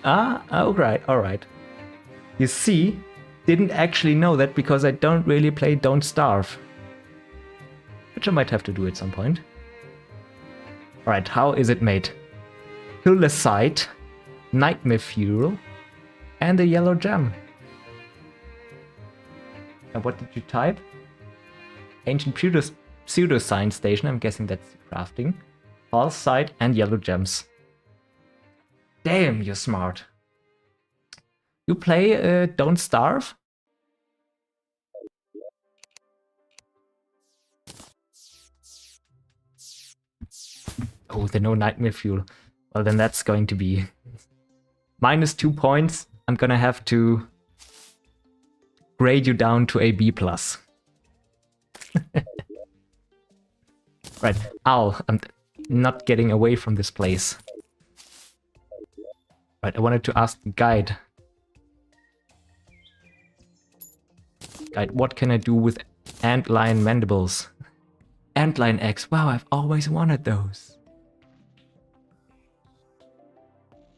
Alright. You see, didn't actually know that because I don't really play Don't Starve. Which I might have to do at some point. Alright, how is it made? Hillicite, Nightmare Fuel, and a yellow gem. And what did you type? Ancient pseudoscience station, I'm guessing that's crafting. False site and yellow gems. Damn, you're smart. You play Don't Starve? Oh, the no nightmare fuel. Well, then that's going to be -2 points. I'm gonna have to grade you down to a B+. Right. Ow, I'm not getting away from this place. Right, I wanted to ask the guide. Guide, what can I do with antlion mandibles? Antlion eggs. Wow, I've always wanted those.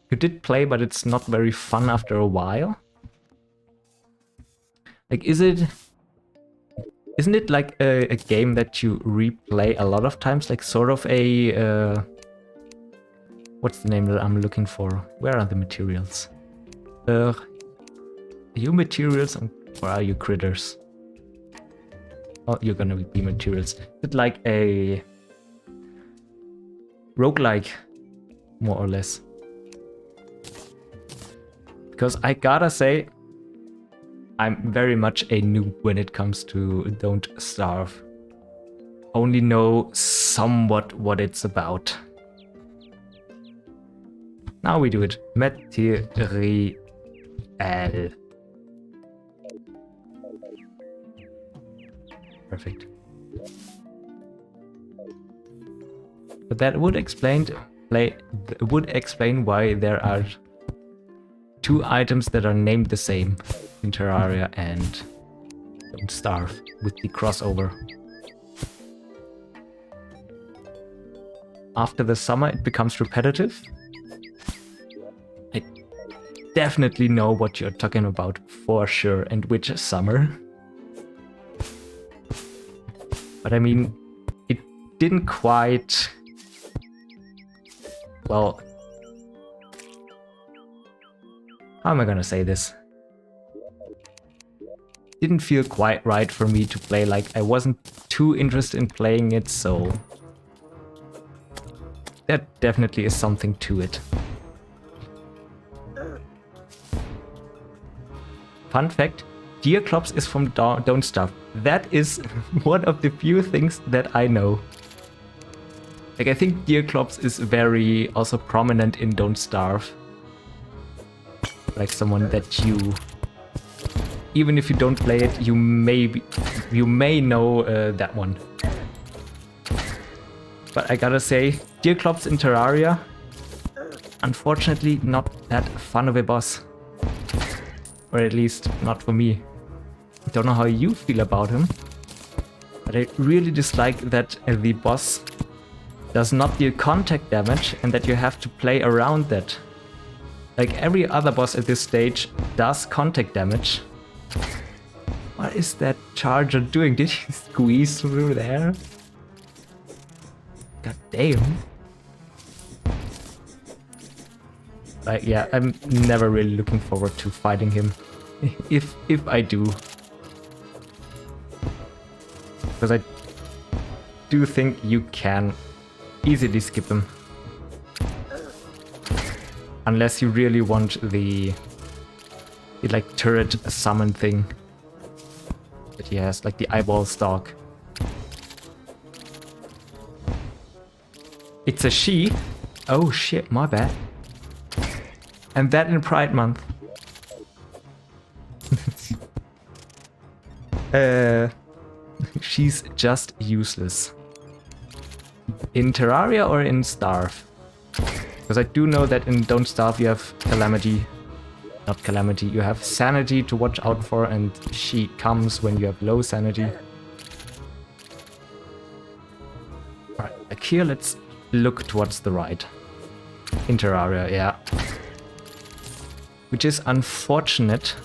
You did play, but it's not very fun after a while. Like, isn't it like a game that you replay a lot of times? Like sort of a, what's the name that I'm looking for? Where are the materials? Are you materials or are you critters? Oh, you're gonna be materials. Is it like a roguelike, more or less? Because I gotta say, I'm very much a noob when it comes to Don't Starve. Only know somewhat what it's about. Now we do it. Material. Perfect. But that would explain why there are 2 items that are named the same in Terraria and Don't Starve with the crossover. After the summer it becomes repetitive. I definitely know what you're talking about for sure and which summer. But I mean, it didn't quite... Well... How am I gonna say this? Didn't feel quite right for me to play, like I wasn't too interested in playing it, so... That definitely is something to it. Fun fact, Deerclops is from Don't Starve. That is one of the few things that I know. Like, I think Deerclops is very also prominent in Don't Starve. Like someone that you, even if you don't play it, you may know that one. But I gotta say, Deerclops in Terraria, unfortunately not that fun of a boss. Or at least not for me. I don't know how you feel about him, but I really dislike that the boss does not deal contact damage and that you have to play around that. Like every other boss at this stage does contact damage. What is that charger doing? Did he squeeze through there? God damn. Like, yeah, I'm never really looking forward to fighting him. If I do. Because I do think you can easily skip him. Unless you really want the like turret summon thing that he has, like the eyeball stalk. It's a she. Oh shit, my bad. And that in Pride Month. She's just useless. In Terraria or in Starve? Because I do know that in Don't Starve you have Calamity. Not Calamity, you have Sanity to watch out for, and she comes when you have low Sanity. Alright, like here let's look towards the right. In Terraria, yeah. Which is unfortunate.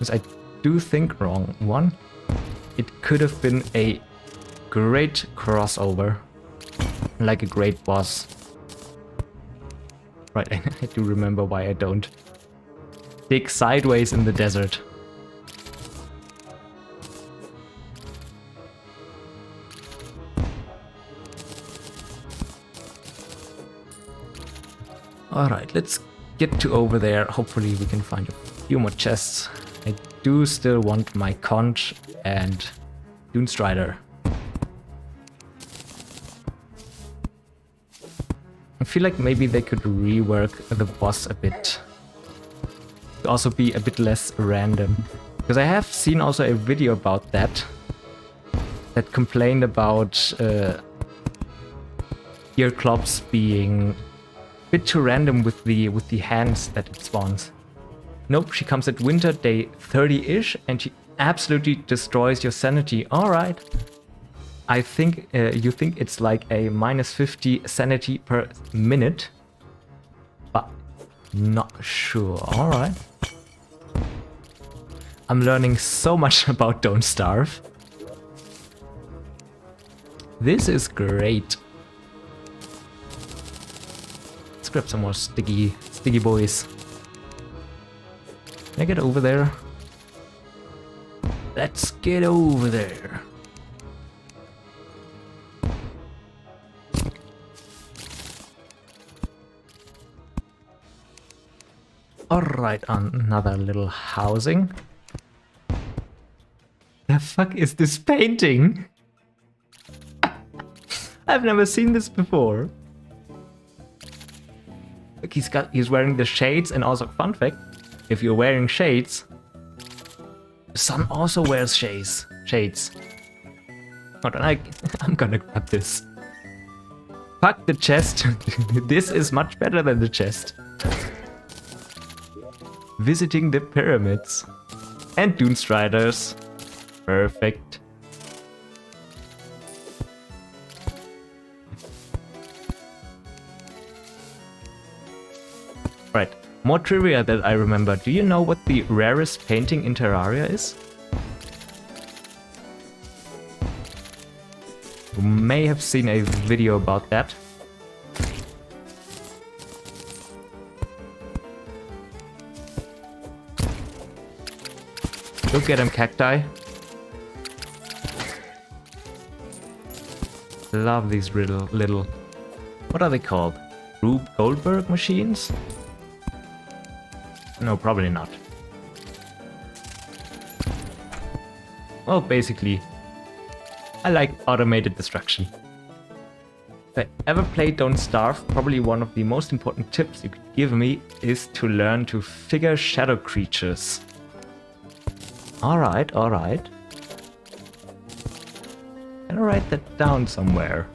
Because I do think wrong one. It could have been a great crossover. Like a great boss. Right, I do remember why I don't dig sideways in the desert. Alright, let's get to over there. Hopefully we can find a few more chests. I do still want my conch and Dune Strider. I feel like maybe they could rework the boss a bit. To also be a bit less random. Because I have seen also a video about that. That complained about Earclops being bit too random with the hands that it spawns. Nope, she comes at winter day 30-ish and she absolutely destroys your sanity. Alright. I think you think it's like a minus 50 sanity per minute. But not sure. Alright. I'm learning so much about Don't Starve. This is great. Grab some more sticky boys. Can I get over there? Let's get over there. Alright, another little housing. The fuck is this painting? I've never seen this before. Look, he's wearing the shades, and also fun fact, if you're wearing shades, the sun also wears shades. Hold on, I'm gonna grab this. Fuck the chest. This is much better than the chest. Visiting the pyramids. And Dune Striders. Perfect. Right, more trivia that I remember. Do you know what the rarest painting in Terraria is? You may have seen a video about that. Look at them, cacti. Love these little... What are they called? Rube Goldberg machines? No, probably not. Well, basically, I like automated destruction. If I ever play Don't Starve, probably one of the most important tips you could give me is to learn to figure shadow creatures. Alright. Can I write that down somewhere?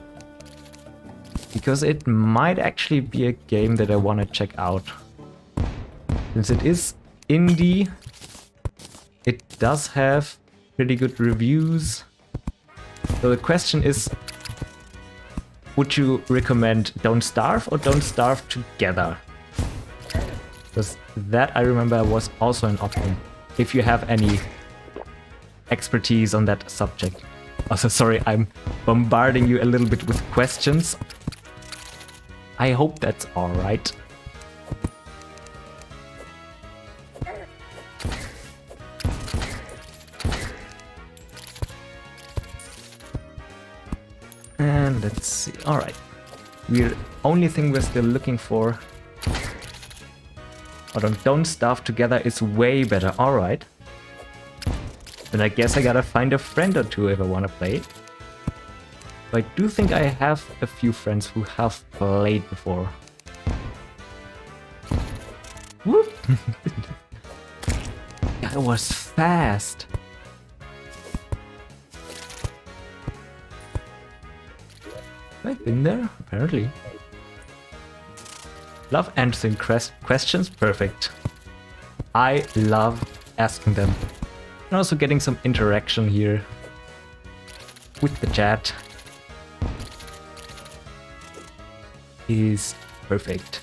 Because it might actually be a game that I want to check out. Since it is indie, it does have pretty good reviews. So the question is, would you recommend Don't Starve or Don't Starve together? Because that, I remember, was also an option. If you have any expertise on that subject. Also, sorry, I'm bombarding you a little bit with questions. I hope that's alright. And let's see. Alright. The only thing we're still looking for. Hold on, Don't Starve together is way better. Alright. Then I guess I gotta find a friend or two if I wanna play. But I do think I have a few friends who have played before. Whoop! That was fast! Have I been there? Apparently. Love answering questions. Perfect. I love asking them. And also getting some interaction here with the chat is perfect.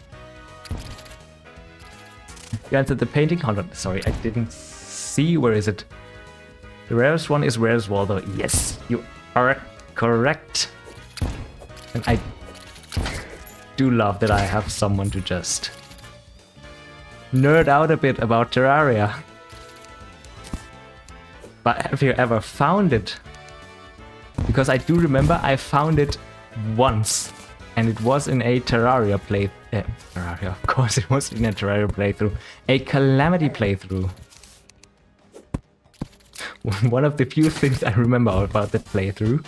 You answered the painting? Hold on, sorry, I didn't see. Where is it? The rarest one is Rarest Waldo. Yes, you are correct. And I do love that I have someone to just nerd out a bit about Terraria. But have you ever found it? Because I do remember I found it once. And it was in a Terraria Terraria, of course, it was in a Terraria playthrough. A Calamity playthrough. One of the few things I remember about that playthrough.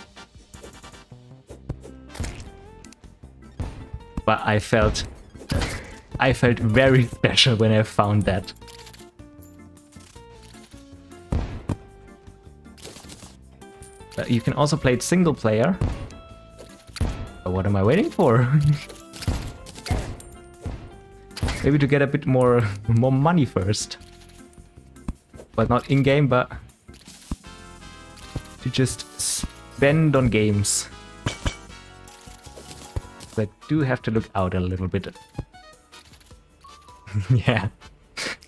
But I felt very special when I found that. But you can also play it single player. But what am I waiting for? Maybe to get a bit more money first. Well, not in game, but to just spend on games. So I do have to look out a little bit. Yeah.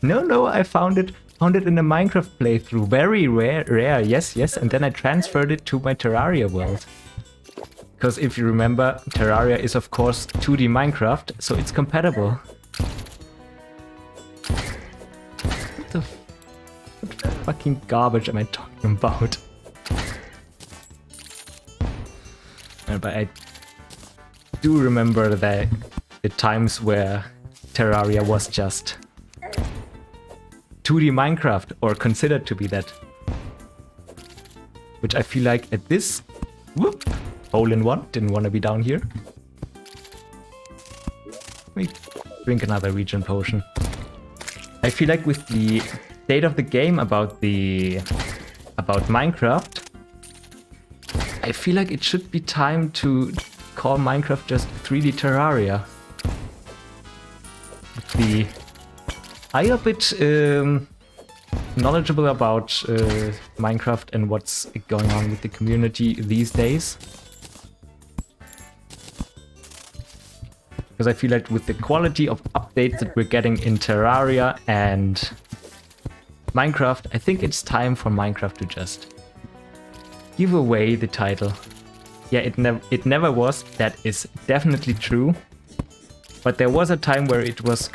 No, I found it in a Minecraft playthrough. Very rare, yes, and then I transferred it to my Terraria world. Because if you remember, Terraria is of course 2D Minecraft, so it's compatible. What fucking garbage am I talking about? But I do remember the times where Terraria was just 2D Minecraft, or considered to be that. Which I feel like at this... Whoop! Hole in one, didn't want to be down here. Let me drink another regen potion. I feel like with the state of the game about Minecraft, I feel like it should be time to call Minecraft just 3D Terraria. Are you a bit knowledgeable about Minecraft and what's going on with the community these days? Because I feel like with the quality of updates that we're getting in Terraria and Minecraft, I think it's time for Minecraft to just give away the title. Yeah, it never was. That is definitely true. But there was a time where it was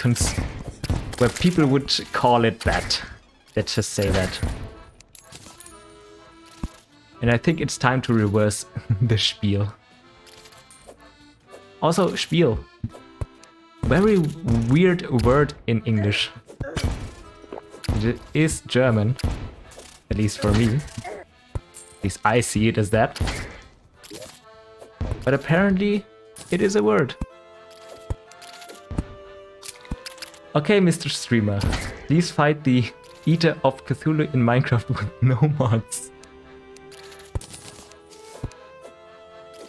where people would call it that. Let's just say that. And I think it's time to reverse the spiel. Also, spiel. Very weird word in English. It is German. At least for me. At least I see it as that. But apparently, it is a word. Okay, Mr. Streamer. Please fight the Eater of Cthulhu in Minecraft with no mods.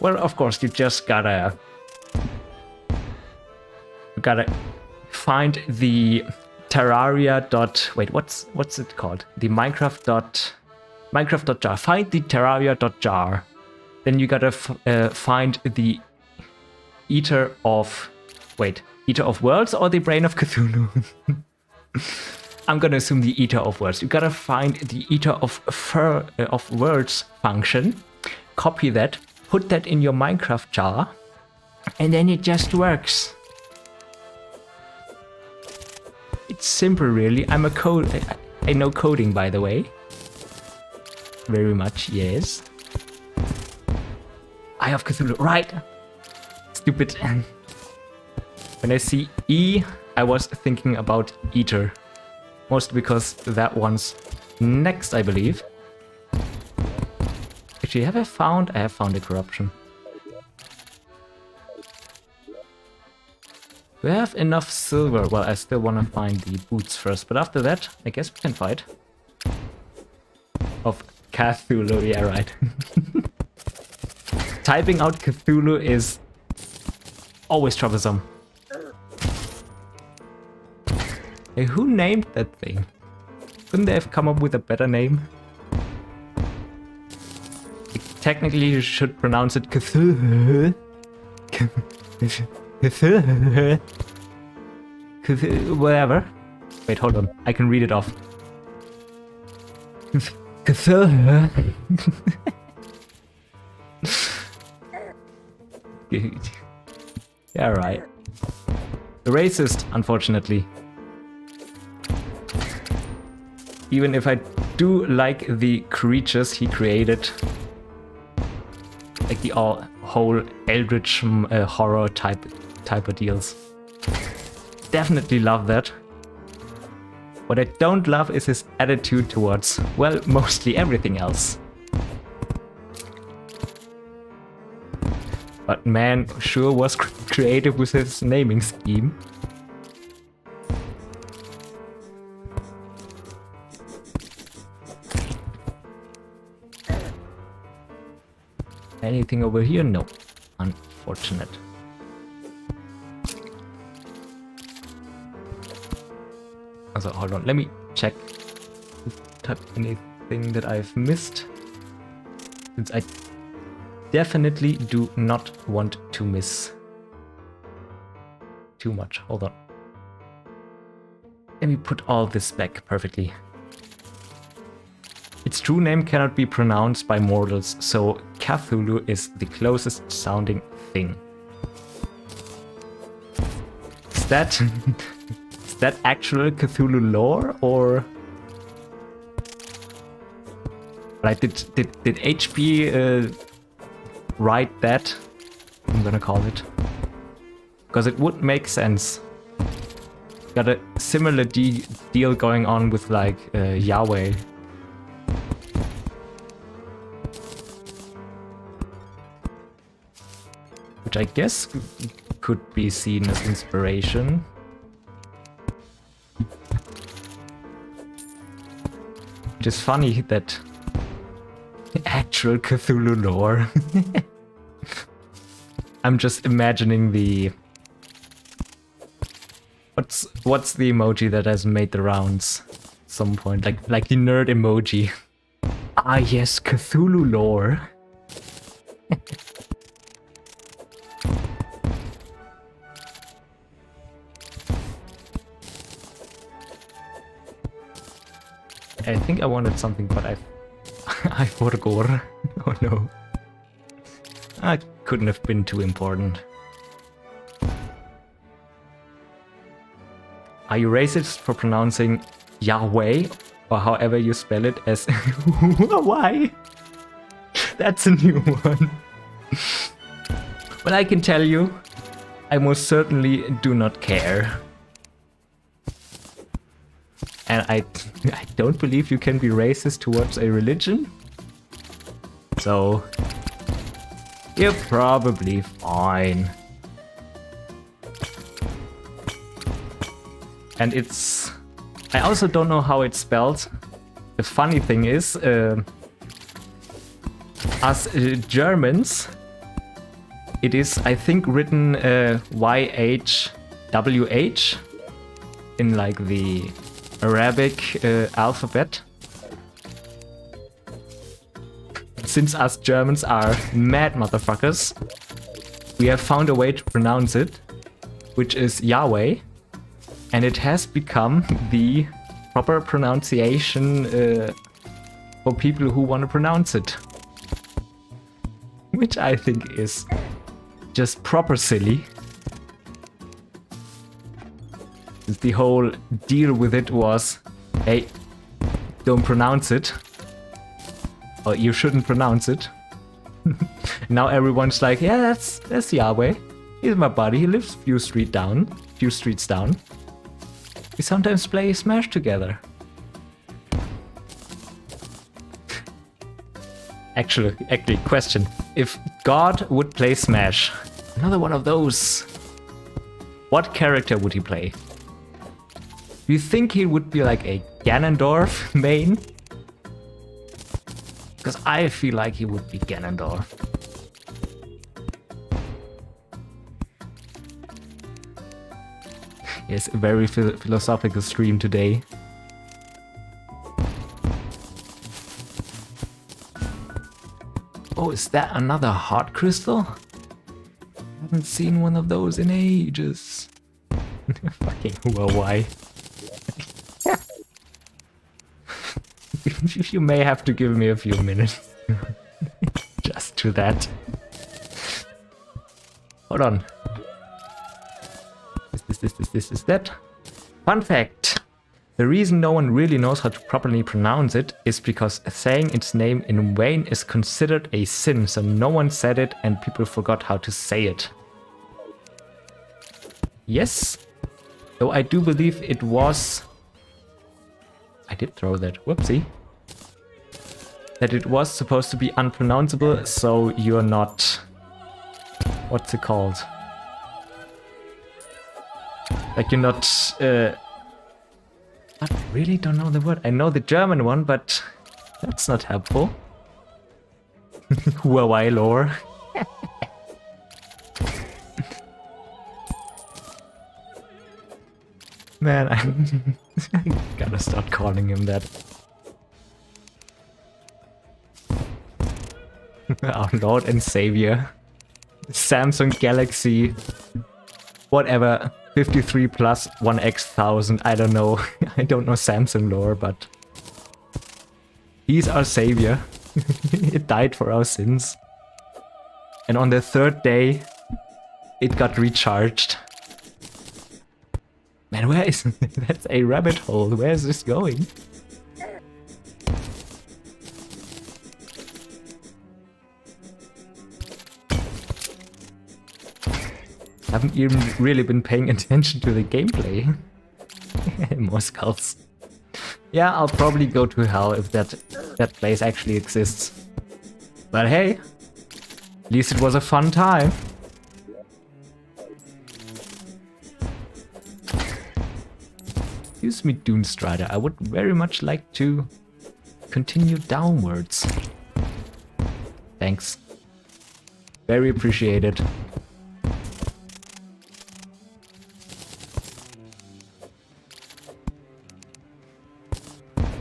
Well, of course, you just gotta find the Terraria wait, what's it called? The Minecraft.jar. Find the Terraria.jar. Then you gotta find the Eater of Worlds or the Brain of Cthulhu? I'm gonna assume the Eater of Worlds. You gotta find the Eater of Worlds function, copy that, put that in your Minecraft jar, and then it just works. It's simple, really. I know coding, by the way. Very much, yes. Eye of Cthulhu, right? Stupid. When I see E, I was thinking about Eater. Mostly because that one's next, I believe. Actually, I have found a corruption. Do I have enough silver? Well, I still want to find the boots first, but after that, I guess we can fight. Of Cthulhu, yeah, right. Typing out Cthulhu is always troublesome. Hey, who named that thing? Couldn't they have come up with a better name? Technically, you should pronounce it Cthulhu. Cthulhu. Whatever. Wait, hold on. I can read it off. Cthulhu. Good. Yeah, right. Racist, unfortunately. Even if I do like the creatures he created, like the whole eldritch horror type of deals. Definitely love that. What I don't love is his attitude towards, well, mostly everything else. But man sure was creative with his naming scheme. Anything over here? No. Unfortunate. Also, hold on, let me check if there's anything that I've missed. Since I definitely do not want to miss too much. Hold on. Let me put all this back perfectly. Its true name cannot be pronounced by mortals, so Cthulhu is the closest sounding thing. Is that is that actual Cthulhu lore, or like did HP write that? I'm gonna call it, because it would make sense. Got a similar deal going on with like Yahweh. Which I guess could be seen as inspiration. Which is funny that actual Cthulhu lore. I'm just imagining the... What's the emoji that has made the rounds at some point? Like the nerd emoji. Ah yes, Cthulhu lore. I think I wanted something, but I forgot. Oh no. I couldn't have been too important. Are you racist for pronouncing Yahweh, or however you spell it, as why? That's a new one. But I can tell you, I most certainly do not care. And I don't believe you can be racist towards a religion. So, you're probably fine. And it's... I also don't know how it's spelled. The funny thing is, as Germans, it is, I think, written YHWH in like the Arabic alphabet. Since us Germans are mad motherfuckers, we have found a way to pronounce it, which is Yahweh, and it has become the proper pronunciation for people who want to pronounce it. Which I think is just proper silly. The whole deal with it was, hey, don't pronounce it. Or you shouldn't pronounce it. Now everyone's like, yeah, that's Yahweh. He's my buddy, he lives a few streets down. We sometimes play Smash together. Actually, question. If God would play Smash, another one of those, what character would he play? Do you think he would be like a Ganondorf main? Because I feel like he would be Ganondorf. Yes, a very philosophical stream today. Oh, is that another heart crystal? I haven't seen one of those in ages. Fucking well, why? You may have to give me a few minutes. Just to that. Hold on. Is that? Fun fact. The reason no one really knows how to properly pronounce it is because saying its name in vain is considered a sin, so no one said it and people forgot how to say it. Yes, though I do believe it was... I did throw that, whoopsie. That it was supposed to be unpronounceable, so you're not... What's it called? Like you're not... I really don't know the word. I know the German one, but that's not helpful. Huawei lore. Man, I gotta start calling him that. Our Lord and Savior. Samsung Galaxy. Whatever. 53 plus 1x1000. I don't know. I don't know Samsung lore, but... He's our savior. He died for our sins. And on the third day, it got recharged. Man, where is... That's a rabbit hole. Where is this going? Haven't even really been paying attention to the gameplay. More skulls. Yeah, I'll probably go to hell if that place actually exists. But hey, at least it was a fun time. Excuse me, Dune Strider. I would very much like to continue downwards. Thanks. Very appreciated.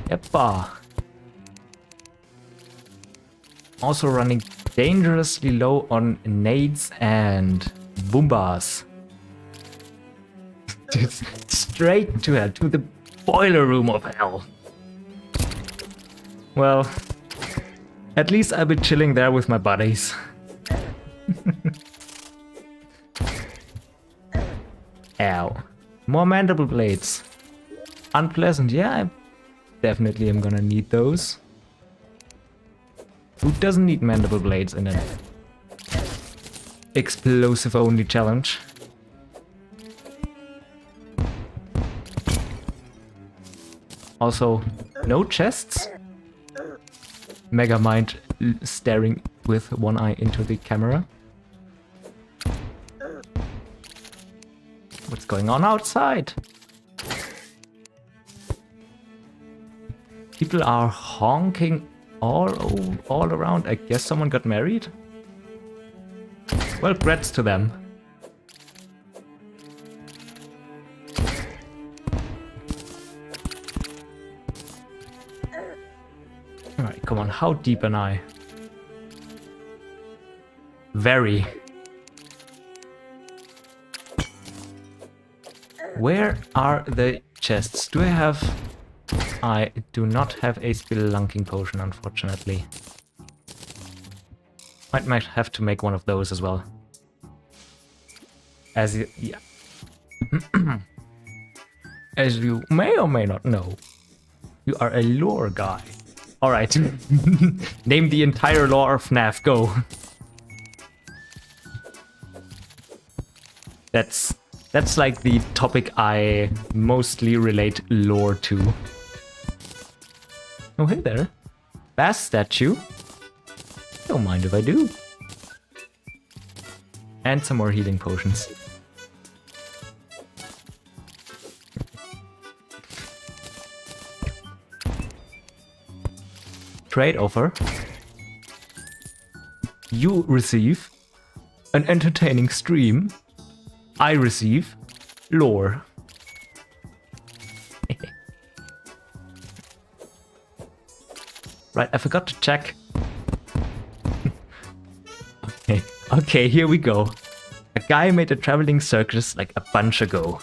Yeppa. Also running dangerously low on nades and boombas. Straight to hell, to the boiler room of hell. Well, at least I'll be chilling there with my buddies. Ow. More mandible blades. Unpleasant, yeah, I definitely am gonna need those. Who doesn't need mandible blades in an explosive only challenge? Also, no chests. Megamind staring with one eye into the camera. What's going on outside? People are honking all around. I guess someone got married? Well, congrats to them. Alright, come on, how deep am I? Very. Where are the chests? Do I have... I do not have a spelunking potion, unfortunately. Might have to make one of those as well. As you, yeah. As you may or may not know, you are a lore guy. Alright. Name the entire lore of FNAF, go. That's like the topic I mostly relate lore to. Oh, hey there. Bass statue. Don't mind if I do. And some more healing potions. Trade offer. You receive an entertaining stream. I receive lore. Right, I forgot to check. Okay, here we go. A guy made a traveling circus like a bunch ago.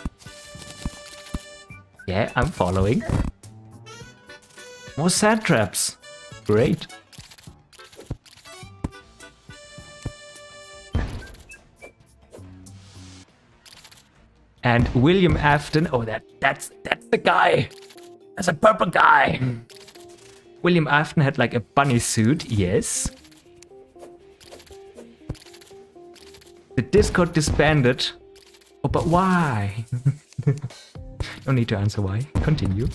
Yeah, I'm following. More sand traps. Great. And William Afton. Oh, that's the guy. That's a purple guy. William Afton had like a bunny suit. Yes. The Discord disbanded. Oh, but why? No need to answer why. Continue.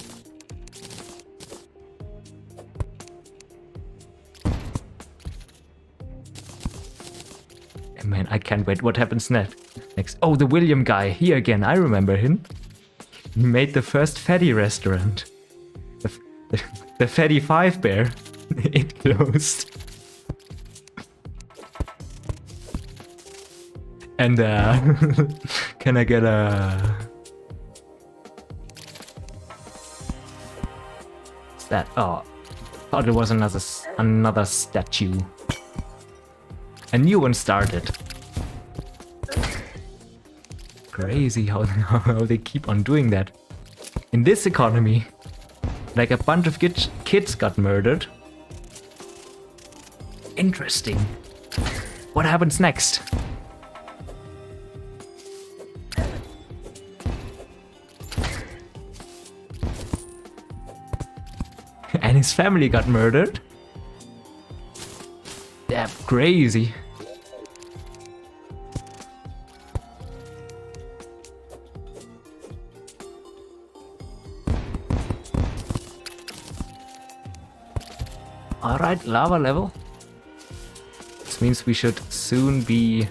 Man, I can't wait. What happens next? Oh, the William guy. Here again. I remember him. He made the first fatty restaurant. The Fatty Five Bear. It closed. And can I get a... What's that? Oh, thought it was another statue. A new one started. Crazy how they keep on doing that. In this economy, like a bunch of kids got murdered. Interesting. What happens next? And his family got murdered. Damn, crazy. Alright, lava level. This means we should soon be...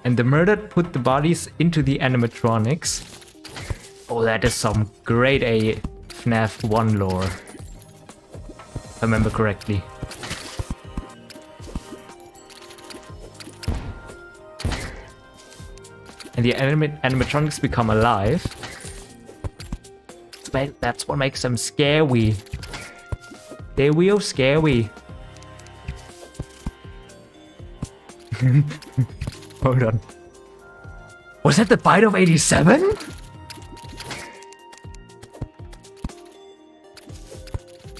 And the murdered put the bodies into the animatronics. Oh, that is some grade A FNAF 1 lore. If I remember correctly. And the animatronics become alive. That's what makes them scary. They're real scary. Hold on. Was that the bite of 87?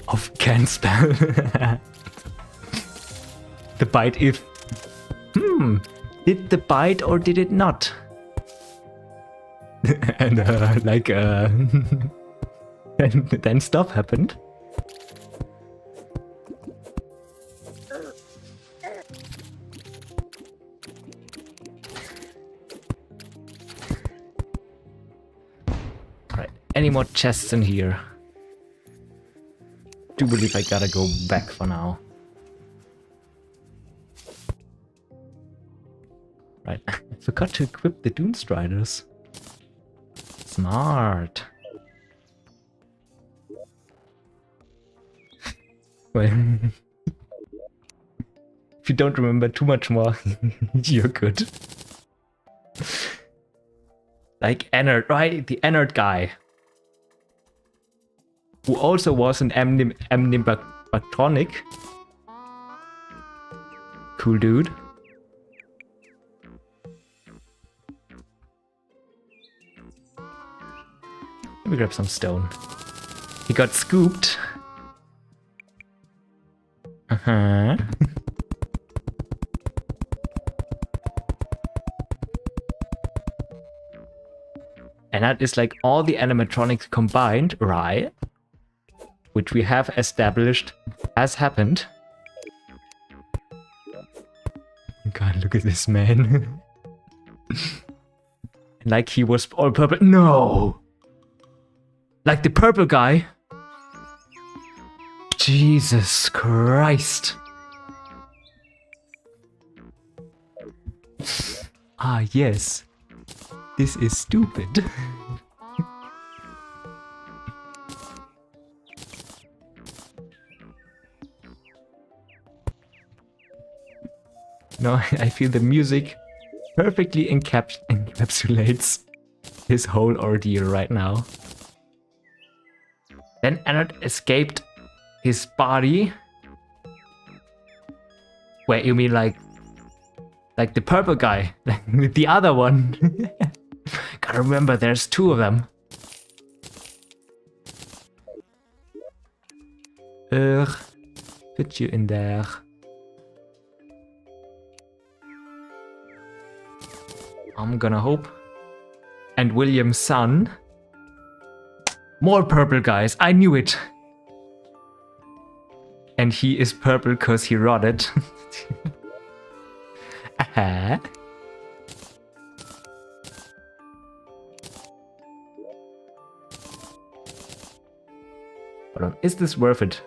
Of can spell. The bite if... Did the bite or did it not? And then stuff happened. Alright, any more chests in here? I do believe I gotta go back for now. Right, I forgot to equip the Dune Striders. Smart. Well, if you don't remember too much more, you're good. Like Ennard, right? The Ennard guy. Who also was an animatronic. Cool dude. Let me grab some stone. He got scooped. Uh-huh. And that is like all the animatronics combined, right? Which we have established has happened. God, look at this man. Like he was all purple. No! Like the purple guy. Jesus Christ. Ah, yes. This is stupid. No, I feel the music perfectly encapsulates his whole ordeal right now. Then Ennard escaped his body. Wait, you mean like the purple guy? Like the other one? Gotta remember, there's two of them. Put you in there. I'm gonna hope. And William's son. More purple, guys. I knew it. And he is purple because he rotted. Hold on. Is this worth it?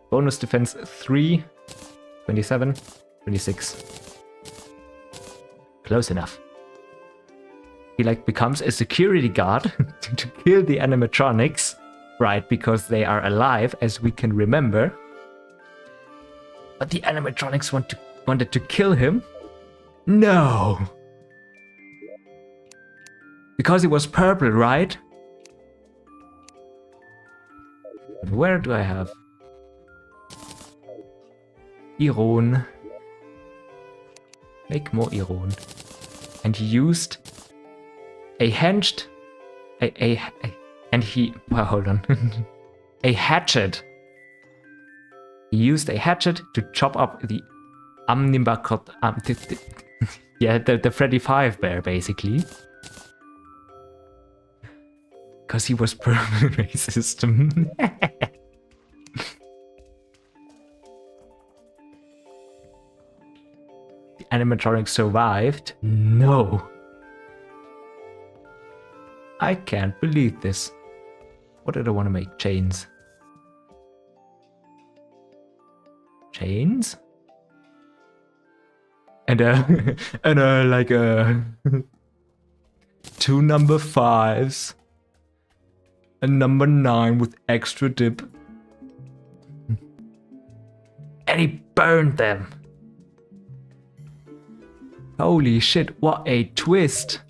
Bonus defense 3, 27, 26. Close enough. He like becomes a security guard to kill the animatronics, right? Because they are alive, as we can remember. But the animatronics wanted to kill him? No! Because he was purple, right? But where do I have? Iron. Make more Iron. And he used a hinged... and he... Well, hold on. A hatchet. He used a hatchet to chop up the Omnibacot... yeah, the Freddy 5 bear, basically. Because he was purple racist. The animatronic survived? No. I can't believe this. What did I want to make? Chains. Chains? And like 2 number 5s. A number 9 with extra dip. And he burned them. Holy shit, what a twist.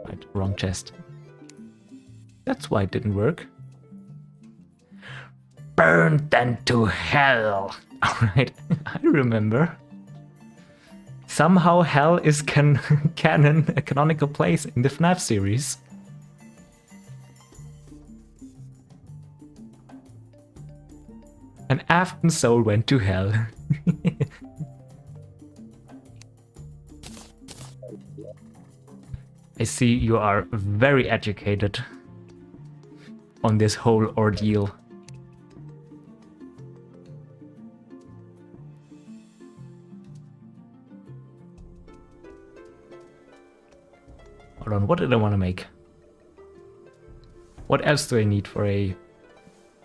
Right, wrong chest. That's why it didn't work. Burned them to hell. Alright, I remember. Somehow hell is canon, a canonical place in the FNAF series. And Afton's soul went to hell. I see you are very educated on this whole ordeal. Hold on, what did I want to make? What else do I need for a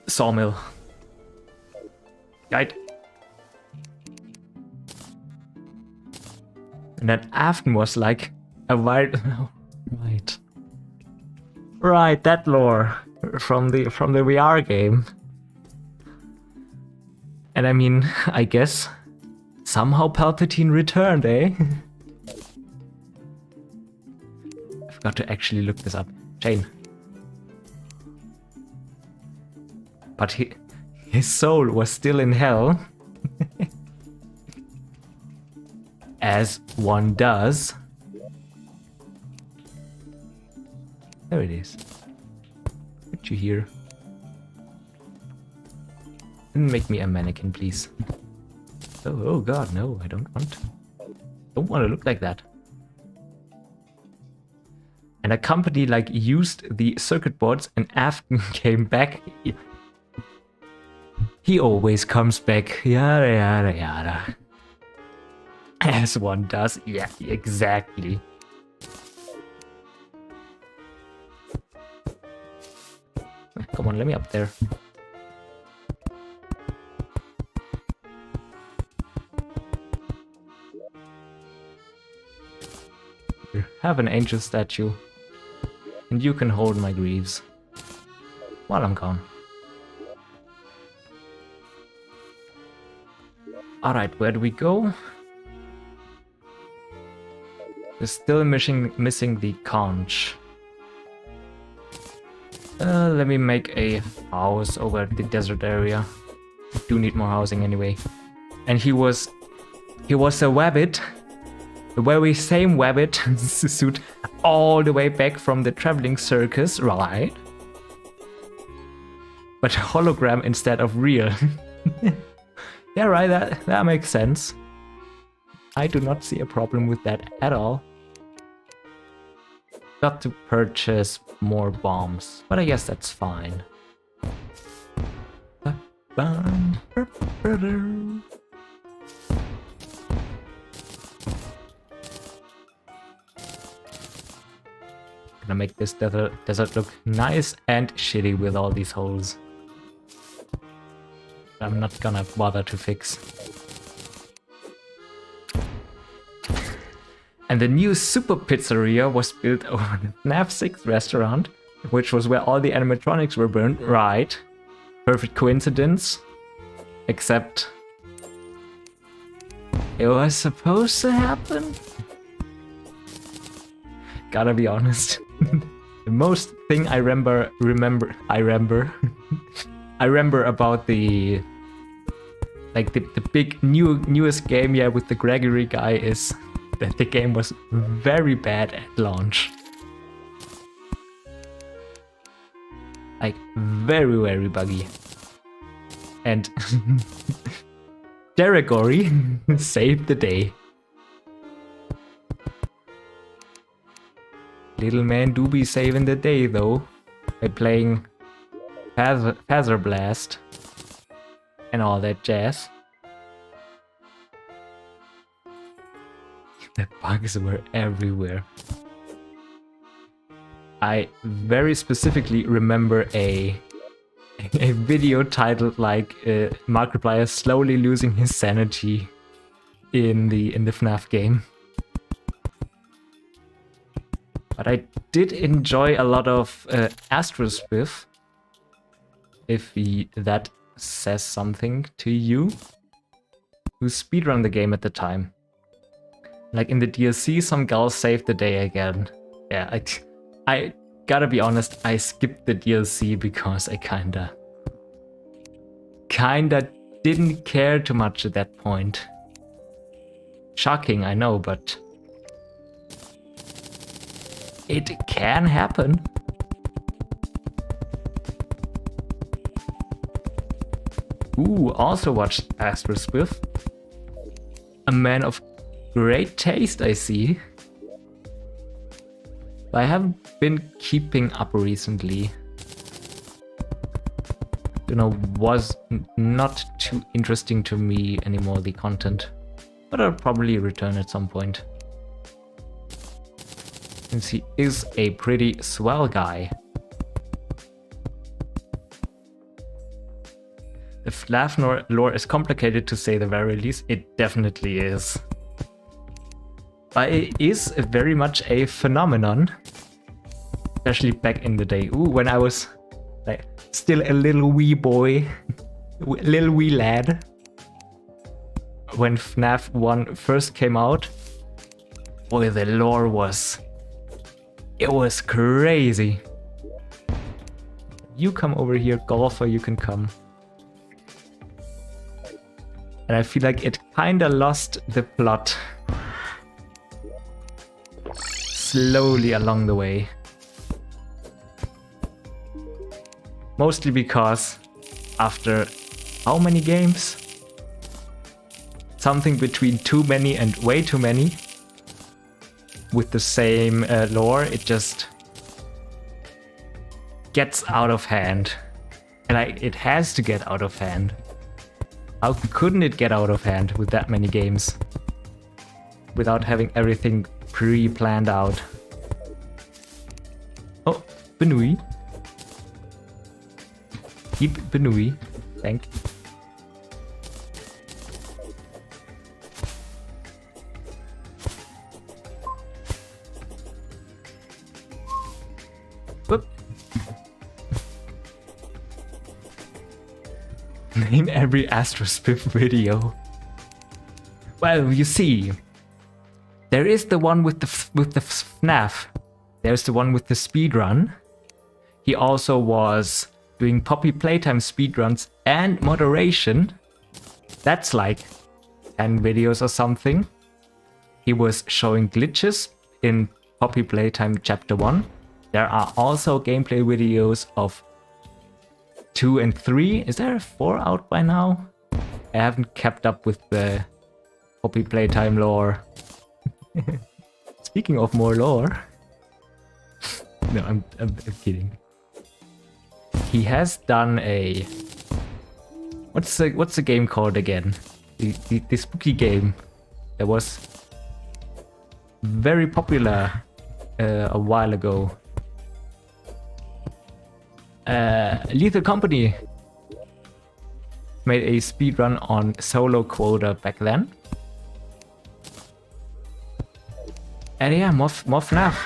sawmill? Guide. And then Afton was like a wild... right. Right, that lore from the VR game. And I mean, I guess somehow Palpatine returned, eh? I've got to actually look this up. Chain. But his soul was still in hell. As one does. There it is. Put you here. And make me a mannequin, please. Oh god, no, I don't want. Don't want to look like that. And a company like used the circuit boards and Afton came back. He always comes back. Yada yada yada. As one does. Yeah, exactly. Come on, let me up there. Here, have an angel statue. And you can hold my greaves. While I'm gone. Alright, where do we go? We're still missing the conch. Let me make a house over at the desert area. I do need more housing anyway. And he was a wabbit. The very same wabbit suit all the way back from the traveling circus, right? but hologram instead of real. Yeah, right, that makes sense. I do not see a problem with that at all. Got to purchase more bombs, but I guess that's fine. Gonna make this desert look nice and shitty with all these holes. I'm not gonna bother to fix. And the new Super Pizzeria was built over the FNAF 6 restaurant, which was where all the animatronics were burned. Right. Perfect coincidence. Except it was supposed to happen? Gotta be honest. The most thing I remember about the big newest game with the Gregory guy is that the game was very bad at launch. Like very buggy. And Derrigory saved the day. Little man do be saving the day though, by playing Feather Blast and all that jazz. The bugs were everywhere. I very specifically remember a video titled like Markiplier slowly losing his sanity in the FNAF game. But I did enjoy a lot of Astrospiff, if that says something to you, who speedrun the game at the time. Like in the DLC, some gal saved the day again. Yeah, I gotta be honest, I skipped the DLC because I kinda didn't care too much at that point. Shocking, I know, but it can happen. Ooh, also watched Astrospiff. A man of great taste, I see. But I haven't been keeping up recently. You know, was not too interesting to me anymore, the content. But I'll probably return at some point. Since he is a pretty swell guy. The FNAF lore is complicated to say the very least. It definitely is. But it is very much a phenomenon. Especially back in the day. Ooh, when I was like still a little wee boy. Little wee lad. When FNAF 1 first came out. Boy, the lore was... It was crazy. You come over here, golfer, you can come. And I feel like it kinda lost the plot. Slowly along the way. Mostly because after how many games? Something between too many and way too many. With the same lore, it just gets out of hand. And it has to get out of hand. How couldn't it get out of hand with that many games? Without having everything pre-planned out. Oh, Benui. Keep Benui. Thank you. Whoop. Name every Astrospiff video. Well, you see, there is the one with the FNAF. There's the one with the speedrun. He also was doing Poppy Playtime speedruns and moderation. That's like 10 videos or something. He was showing glitches in Poppy Playtime Chapter 1. There are also gameplay videos of 2 and 3. Is there a 4 out by now? I haven't kept up with the Poppy Playtime lore. Speaking of more lore. No, I'm kidding. He has done a... What's the game called again? The spooky game that was very popular a while ago. Lethal Company made a speedrun on Solo Quota back then. And yeah, more FNAF.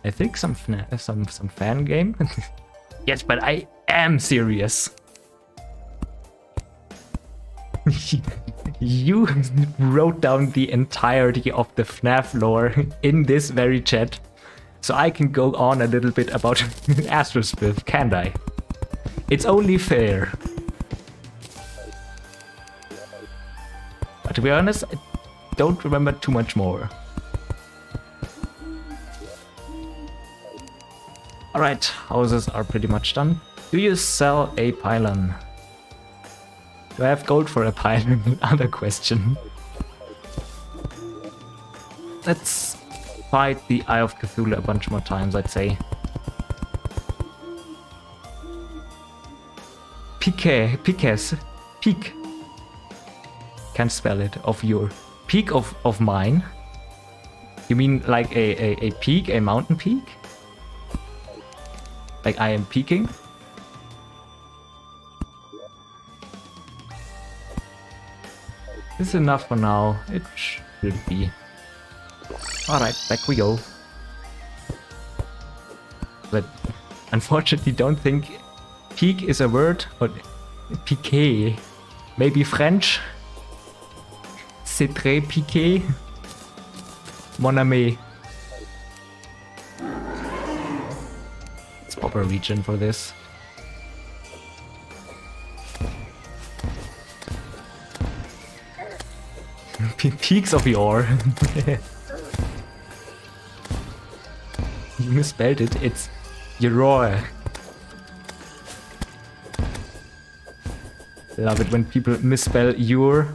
I think some FNAF, some fan game. Yes, but I am serious. You wrote down the entirety of the FNAF lore in this very chat, so I can go on a little bit about Astrospiff, can't I? It's only fair. But to be honest, I don't remember too much more. Alright, houses are pretty much done. Do you sell a pylon? Do I have gold for a pylon? Other question. Let's fight the Eye of Cthulhu a bunch more times, I'd say. Peak. Can't spell it. Of your peak of mine. You mean like a peak, a mountain peak? Like I am peaking? This is enough for now. It should be. Alright, back we go. But unfortunately don't think peak is a word, or piqué. Maybe French? C'est très piqué. Mon ami. It's proper region for this. Peaks of yore. You misspelled it. It's Yoroy. Love it when people misspell your,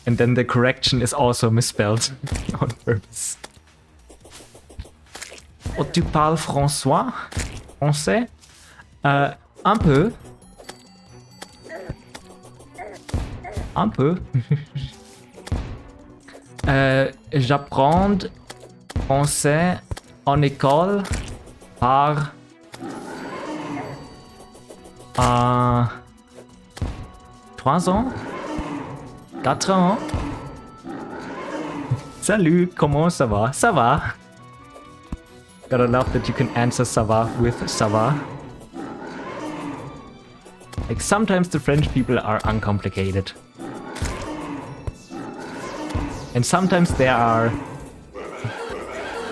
and then the correction is also misspelled on purpose. Oh, tu parles François? Français? Un peu. Un peu. J'apprends français en école par 3 ans? 4 ans? Salut, comment ça va? Ça va. Gotta love that you can answer ça va with ça va. Like sometimes the French people are uncomplicated. And sometimes there are...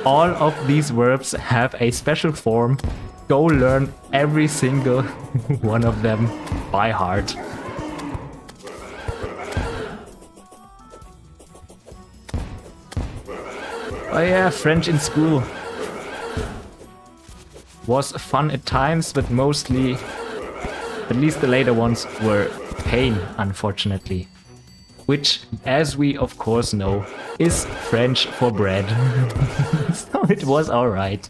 All of these verbs have a special form. Go learn every single one of them by heart. Oh yeah, French in school. Was fun at times, but mostly, at least the later ones, were pain, unfortunately. Which, as we of course know, is French for bread. So it was alright.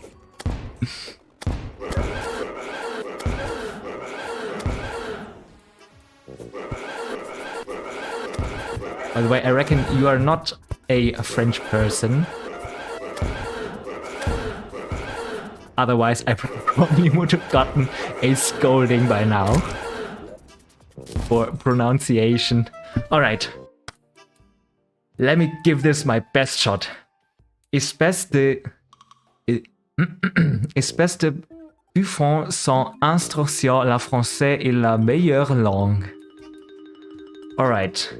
By the way, I reckon you are not a French person. Otherwise, I probably would have gotten a scolding by now. For pronunciation. Alright. Let me give this my best shot. Espèce de buffon sans instruction, la français est la meilleure langue. Alright.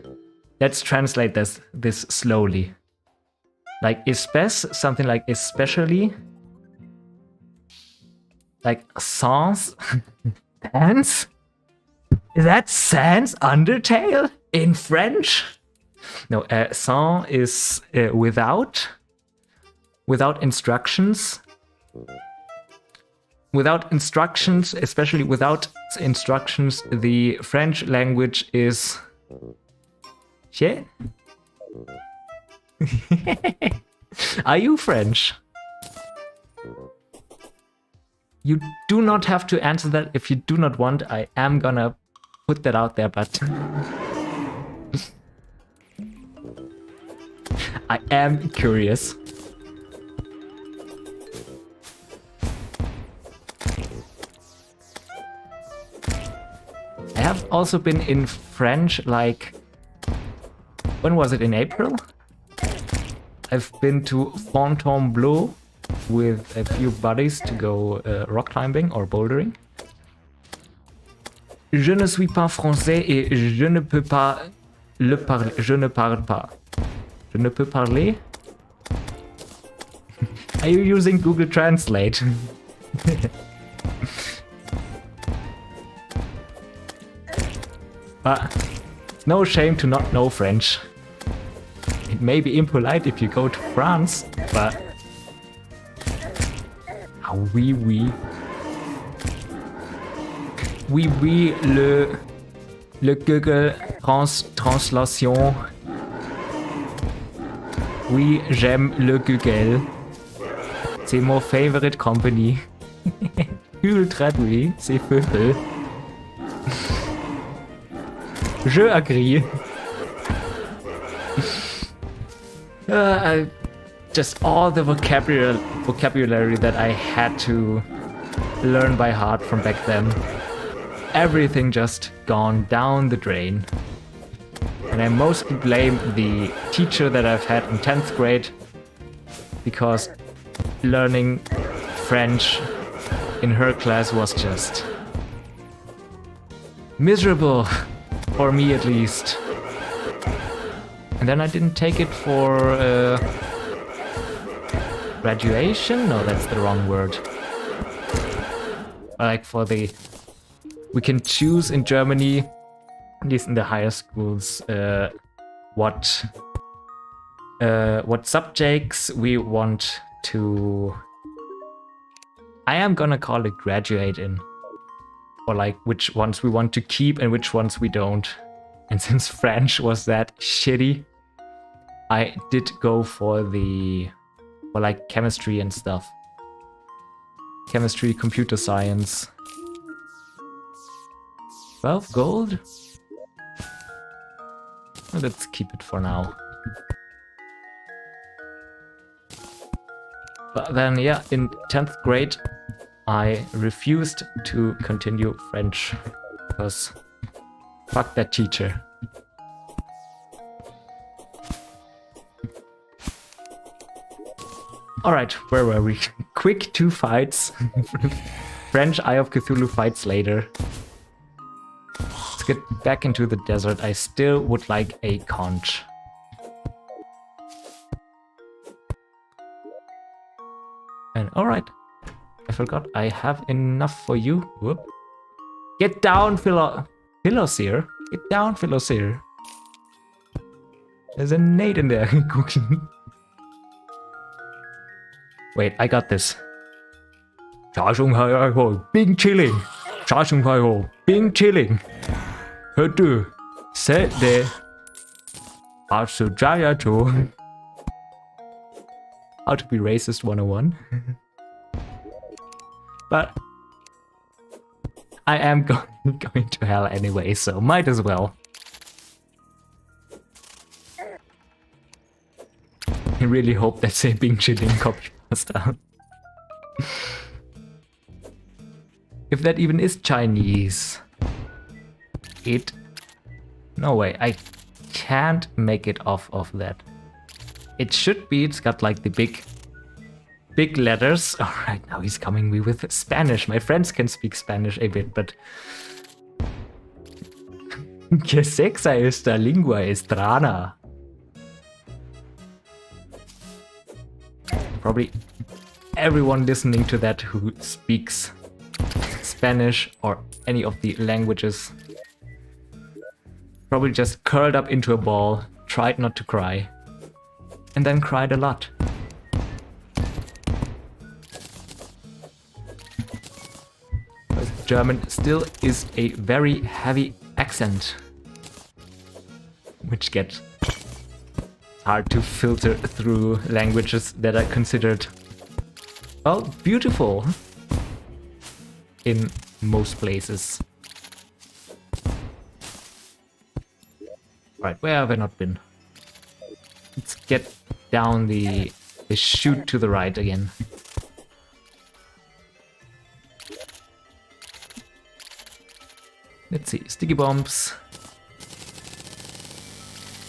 Let's translate this slowly. Like espèce, something like especially. Like sans? Sans? Is that sans Undertale in French? No, sans is without instructions. without instructions, especially without instructions, the French language is... Shit? Are you French? You do not have to answer that if you do not want. I am gonna put that out there, but... I am curious. I have also been in French, like... When was it? In April? I've been to Fontainebleau with a few buddies to go rock climbing or bouldering. Je ne suis pas français et je ne peux pas le parler. Je ne parle pas. Je ne peux parler? Are you using Google Translate? But no shame to not know French. It may be impolite if you go to France, but... Ah oui, oui. Oui, oui, le Google Translation. Oui, j'aime le Google. C'est mon favorite company. Google traduit, c'est feu. Je agree. Just all the vocabulary that I had to learn by heart from back then. Everything just gone down the drain. And I mostly blame the teacher that I've had in 10th grade, because learning French in her class was just miserable, for me at least. And then I didn't take it for graduation? No, that's the wrong word. Like for the... We can choose in Germany, at least in the higher schools, what subjects we want to... I am gonna call it graduate in. Or like which ones we want to keep and which ones we don't. And since French was that shitty, I did go for like chemistry and stuff. Chemistry, computer science. 12 gold? Let's keep it for now. But then, yeah, in 10th grade, I refused to continue French because fuck that teacher. Alright, where were we? Quick 2 fights. French Eye of Cthulhu fights later. Let's get back into the desert. I still would like a conch. And alright. I forgot I have enough for you. Whoop. Get down, Philosir. Get down, Philosir. There's a nade in there cooking. Wait, I got this. Bing chilling. Bing chilling. Hördu. Set de. Arsujayato. How to be racist 101. But I am going to hell anyway, so might as well. I really hope that same Bing chilling copy passed out. If that even is Chinese. No way, I can't make it off of that. It should be, it's got like the big letters. Alright, now he's coming me with Spanish. My friends can speak Spanish a bit, but... Que sexa esta lingua estrana. Probably everyone listening to that who speaks Spanish or any of the languages probably just curled up into a ball, tried not to cry, and then cried a lot. German still is a very heavy accent, which gets hard to filter through languages that are considered, well, beautiful in most places. Right, where have I not been? Let's get down the chute to the right again. Let's see, sticky bombs.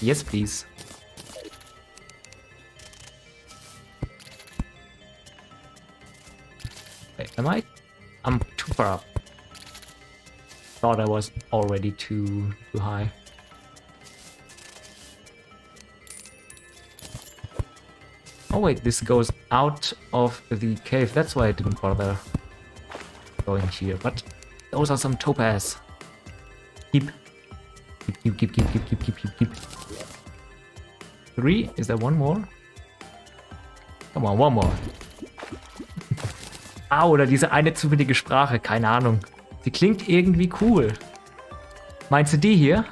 Yes, please. Wait, am I? I'm too far up. Thought I was already too high. Oh wait, this goes out of the cave. That's why I didn't bother going here. But those are some topaz. Keep. 3? Is there one more? Come on, one more. Ah, oder diese eine zufällige Sprache, keine Ahnung. Sie klingt irgendwie cool. Meinst du die hier?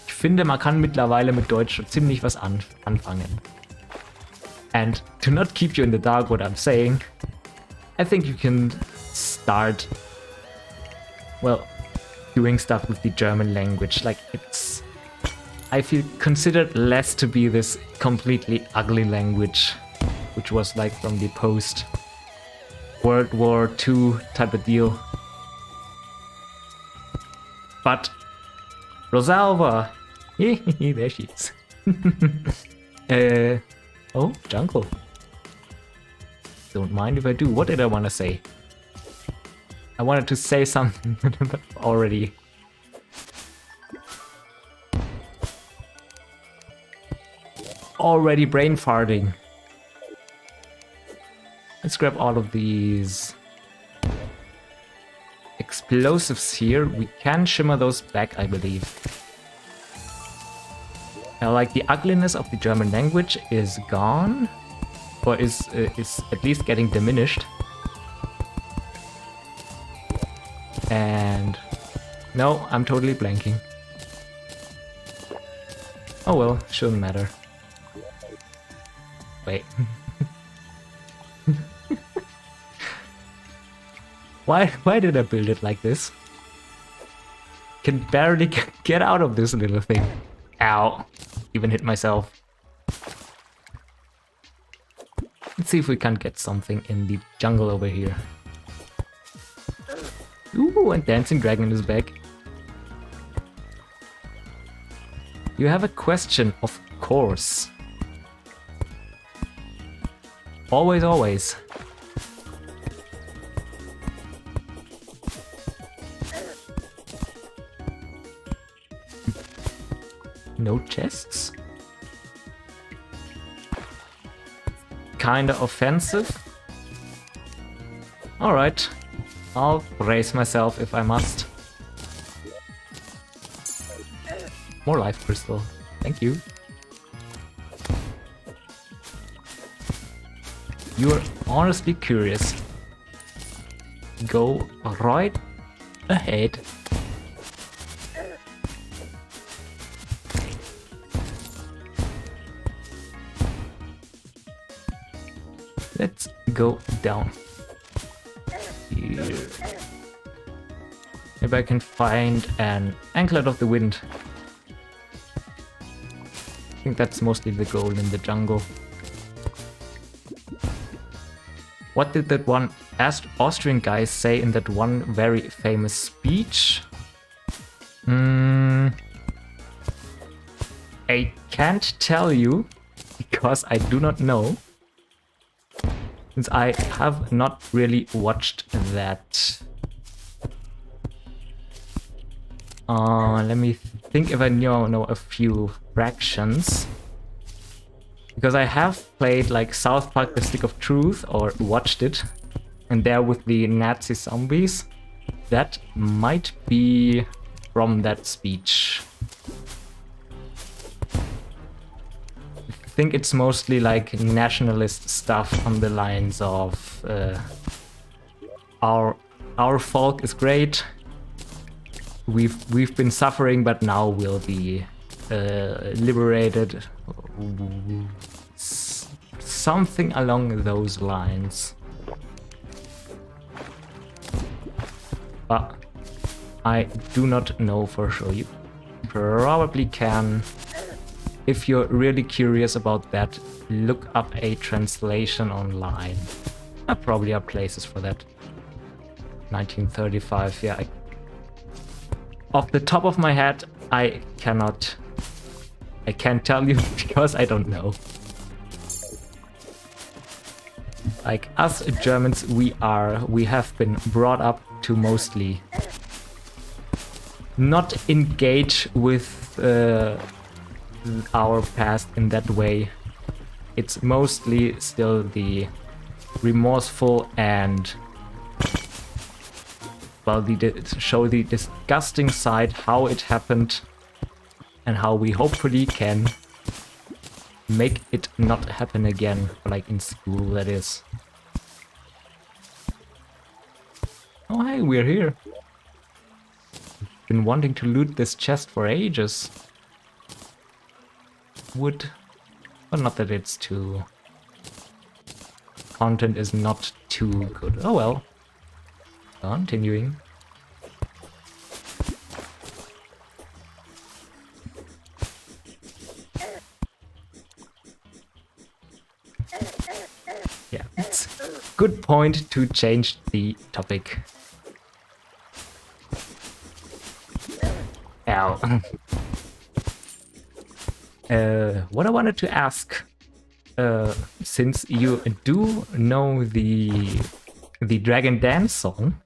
Ich finde, man kann mittlerweile mit Deutsch ziemlich was anfangen. And to not keep you in the dark what I'm saying, I think you can start, well, doing stuff with the German language. Like, it's, I feel, considered less to be this completely ugly language, which was like from the post World War II type of deal. But Rosalva, there she is. Oh, jungle. Don't mind if I do. What did I want to say? I wanted to say something already. Already brain farting. Let's grab all of these explosives here. We can shimmer those back, I believe. Like, the ugliness of the German language is gone, or is at least getting diminished. And no, I'm totally blanking. Oh well, shouldn't matter. Wait. Why did I build it like this? Can barely get out of this little thing. Ow. Even hit myself. Let's see if we can get something in the jungle over here. Ooh, and Dancing Dragon is back. You have a question, of course. Always, always. No chests? Kinda offensive. Alright. I'll brace myself if I must. More life crystal. Thank you. You're honestly curious. Go right ahead. Let's go down here. Maybe I can find an Anklet of the Wind. I think that's mostly the goal in the jungle. What did that one Austrian guy say in that one very famous speech? I can't tell you because I do not know. Since I have not really watched that. Let me think if I know a few fractions. Because I have played like South Park: The Stick of Truth, or watched it, and there with the Nazi zombies. That might be from that speech. I think it's mostly like nationalist stuff on the lines of our our folk is great. We've been suffering, but now we'll be liberated. Something along those lines. But I do not know for sure. You probably can, if you're really curious about that, look up a translation online. There probably are places for that. 1935, yeah. Off the top of my head, I can't tell you because I don't know. Like us Germans, we have been brought up to mostly not engage with our past in that way. It's mostly still the remorseful and, well, show the disgusting side, how it happened, and how we hopefully can make it not happen again, like in school, that is. Oh hey, we're here. Been wanting to loot this chest for ages. Wood, but not that it's too... Content is not too good. Oh well. Continuing. Yeah, it's a good point to change the topic. Ow. What I wanted to ask, since you do know the Dragon Dance song,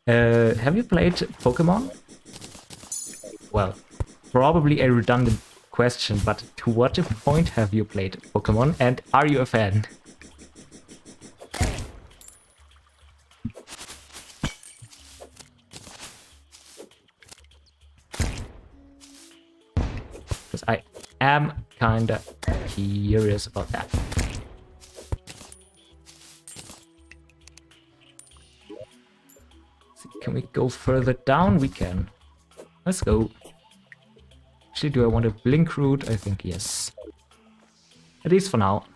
have you played Pokemon? Well, probably a redundant question, but to what point have you played Pokemon, and are you a fan? Because I am kinda curious about that. Can we go further down? We can. Let's go. Actually, do I want a blink route? I think yes. At least for now.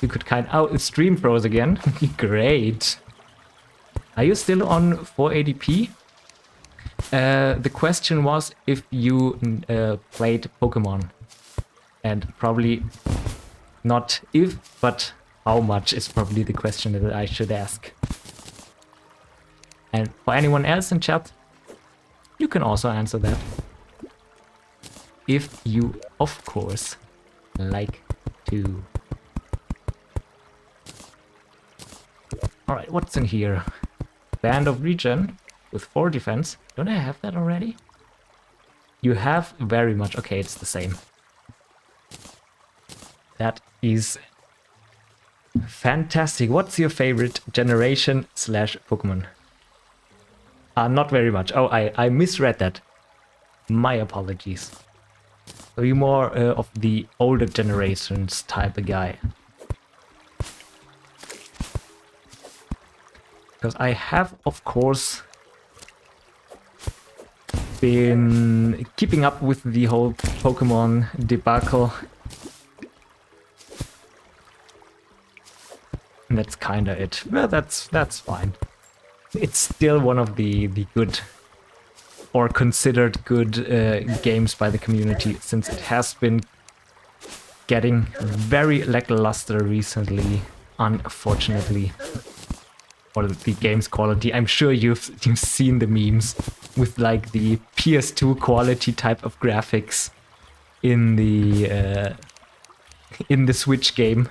We could oh, stream froze again. Great. Are you still on 480p? The question was if you played Pokemon. And probably not if, but how much is probably the question that I should ask. And for anyone else in chat, you can also answer that. If you, of course, like to. Alright, what's in here? Band of Regen with 4 defense. Don't I have that already? You have very much. Okay, it's the same. That is fantastic. What's your favorite generation / Pokemon? Not very much. Oh, I misread that. My apologies. Are you more of the older generations type of guy? Because I have, of course, been keeping up with the whole Pokemon debacle. And that's kinda it. Well, that's fine. It's still one of the good, or considered good, games by the community, since it has been getting very lackluster recently, unfortunately. Or the game's quality. I'm sure you've seen the memes with like the PS2 quality type of graphics in the Switch game,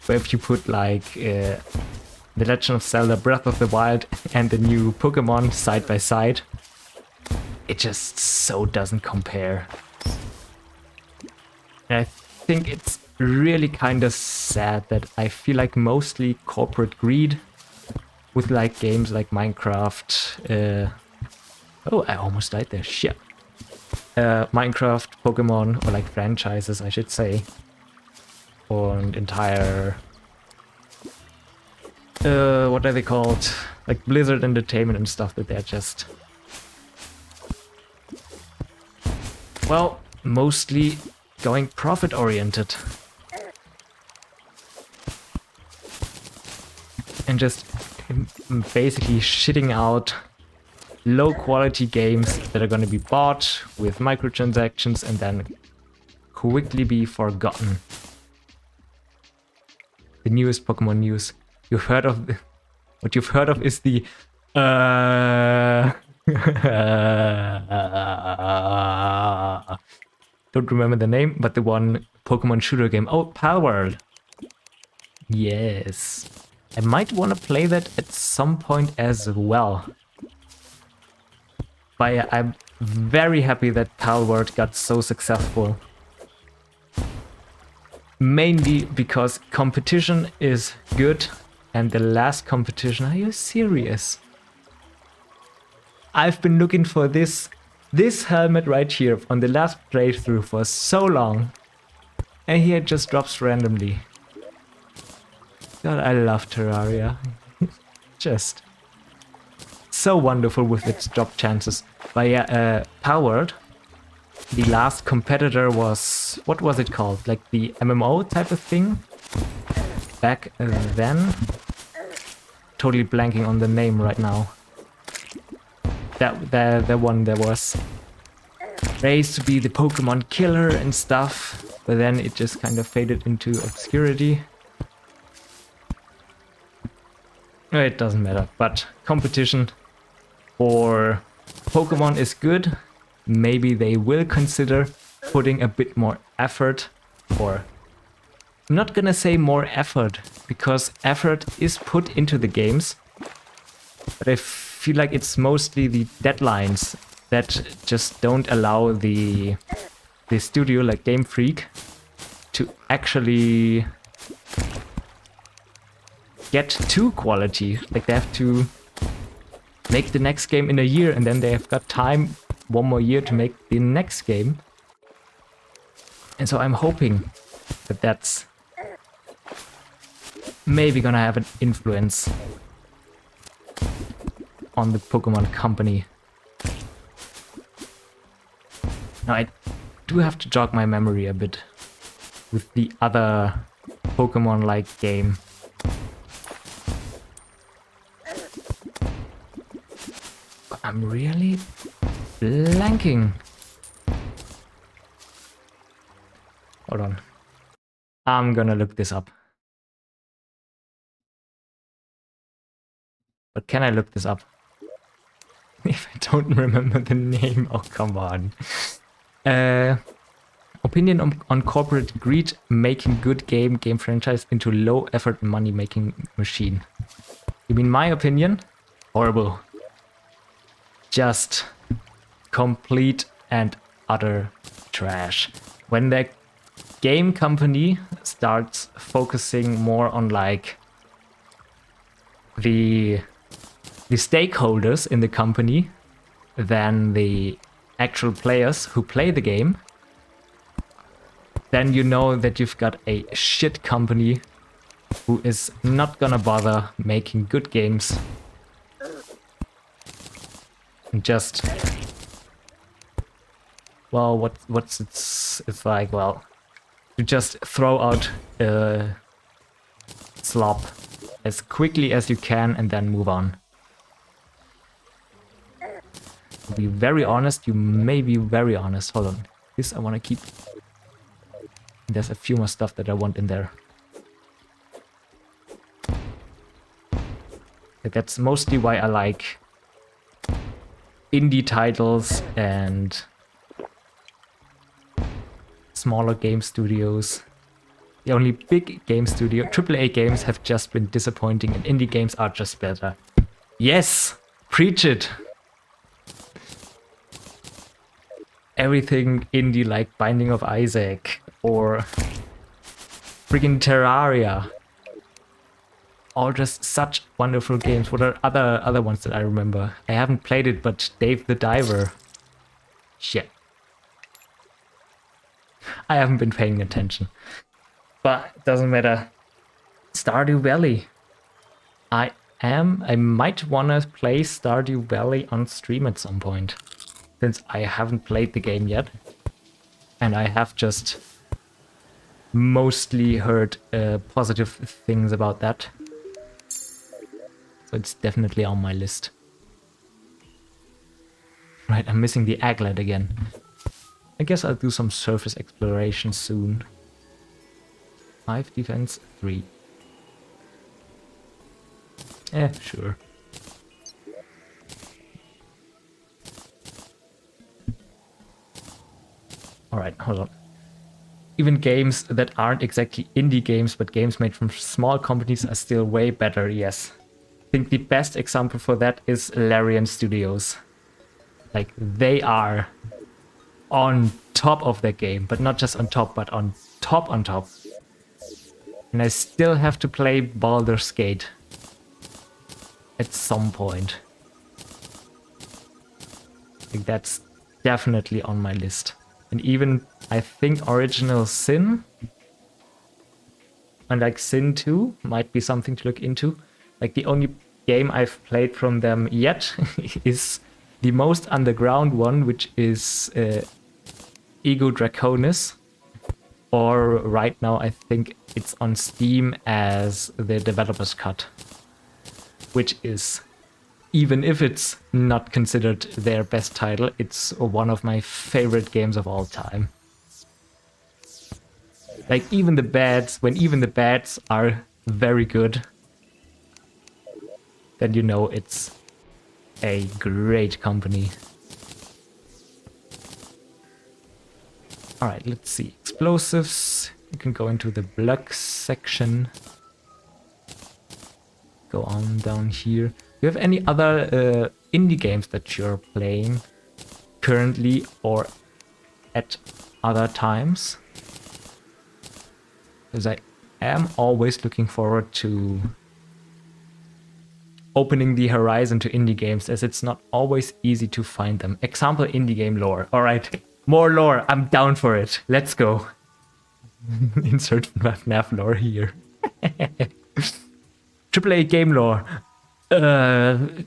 where if you put like The Legend of Zelda Breath of the Wild and the new Pokemon side by side, it just so doesn't compare. And I think it's really kind of sad that I feel like mostly corporate greed with like games like Minecraft. Oh, I almost died there. Shit. Minecraft, Pokemon, or like franchises, I should say, or an entire what are they called? Like Blizzard Entertainment and stuff, that they're just, well, mostly going profit oriented. And just basically shitting out low quality games that are gonna be bought with microtransactions and then quickly be forgotten. The newest Pokemon news. You've heard of the, what you've heard of is the don't remember the name, but the one Pokemon shooter game. Oh, Palworld. Yes. I might want to play that at some point as well. But yeah, I'm very happy that Palworld got so successful. Mainly because competition is good, and the last competition, are you serious? I've been looking for this helmet right here on the last playthrough for so long, and here it just drops randomly. God, I love Terraria. Just so wonderful with its drop chances. But yeah, Palworld, the last competitor was, what was it called? Like the MMO type of thing? Back then? Totally blanking on the name right now. The one that was raised to be the Pokemon killer and stuff, but then it just kind of faded into obscurity. It doesn't matter, but competition for Pokemon is good. Maybe they will consider putting a bit more effort, or I'm not gonna say more effort, because effort is put into the games, but I feel like it's mostly the deadlines that just don't allow the studio, like Game Freak, to actually get to quality. Like they have to make the next game in a year, and then they have got time, one more year, to make the next game. And so I'm hoping that that's maybe gonna have an influence on the Pokemon company. Now I do have to jog my memory a bit with the other Pokemon-like game. But I'm really blanking. Hold on. I'm gonna look this up. But can I look this up? If I don't remember the name, oh come on. Opinion on corporate greed making good game franchise into low effort money making machine. You mean my opinion? Horrible. Just complete and utter trash. When the game company starts focusing more on like the stakeholders in the company than the actual players who play the game, then you know that you've got a shit company who is not gonna bother making good games. And just, well, what's it's like, well, you just throw out slop as quickly as you can and then move on. To be very honest, you may be very honest. Hold on. This I want to keep. There's a few more stuff that I want in there. That's mostly why I like indie titles and smaller game studios. The only big game studio, AAA games, have just been disappointing, and indie games are just better. Yes! Preach it! Everything indie like Binding of Isaac or freaking Terraria. All just such wonderful games. What are other ones that I remember? I haven't played it, but Dave the Diver. Shit. I haven't been paying attention. But it doesn't matter. Stardew Valley. I might wanna play Stardew Valley on stream at some point, since I haven't played the game yet. And I have just mostly heard positive things about that. So it's definitely on my list. Right, I'm missing the aglet again. I guess I'll do some surface exploration soon. 5 defense, 3. Sure. Alright, hold on. Even games that aren't exactly indie games, but games made from small companies are still way better, yes. I think the best example for that is Larian Studios. Like, they are on top of their game, but not just on top, but on top on top. And I still have to play Baldur's Gate at some point. Like, that's definitely on my list. And even, I think, Original Sin and like Sin 2 might be something to look into. Like, the only game I've played from them yet is the most underground one, which is Ego Draconis. Or right now, I think it's on Steam as the developer's cut. Which is, even if it's not considered their best title, it's one of my favorite games of all time. Like, even the bads, when even the bads are very good, then you know it's a great company. Alright, let's see. Explosives. You can go into the block section. Go on down here. Do you have any other indie games that you're playing currently or at other times? Because I am always looking forward to opening the horizon to indie games, as it's not always easy to find them. Example, indie game lore. Alright, more lore. I'm down for it. Let's go. Insert FNAF lore here. AAA game lore. A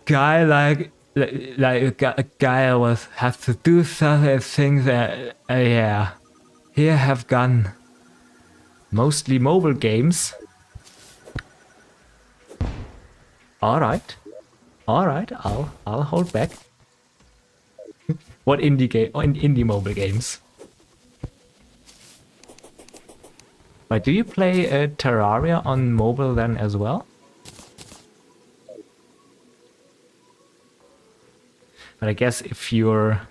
guy like a guy was have to do certain things that yeah. Here have gone mostly mobile games. Alright, I'll hold back. What indie game? Oh, indie mobile games. But do you play Terraria on mobile then as well? But I guess if you're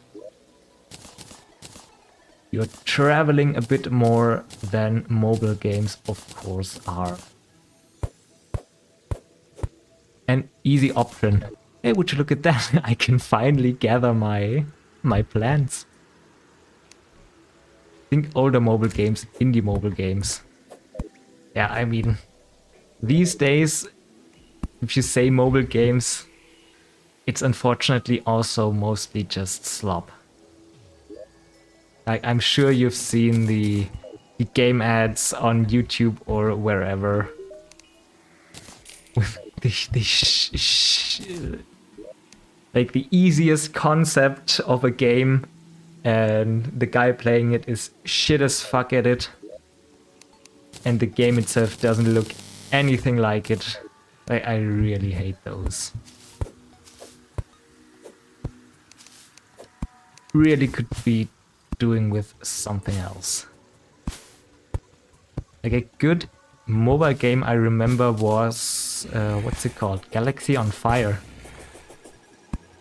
traveling a bit more, then mobile games of course are an easy option. Hey, would you look at that? I can finally gather my plants. Think older mobile games, indie mobile games. Yeah, I mean, these days, if you say mobile games, it's unfortunately also mostly just slop. Like, I'm sure you've seen the game ads on YouTube or wherever with like the easiest concept of a game, and the guy playing it is shit as fuck at it, and the game itself doesn't look anything like it. I really hate those. Really could be doing with something else. Like a good mobile game I remember was what's it called? Galaxy on Fire.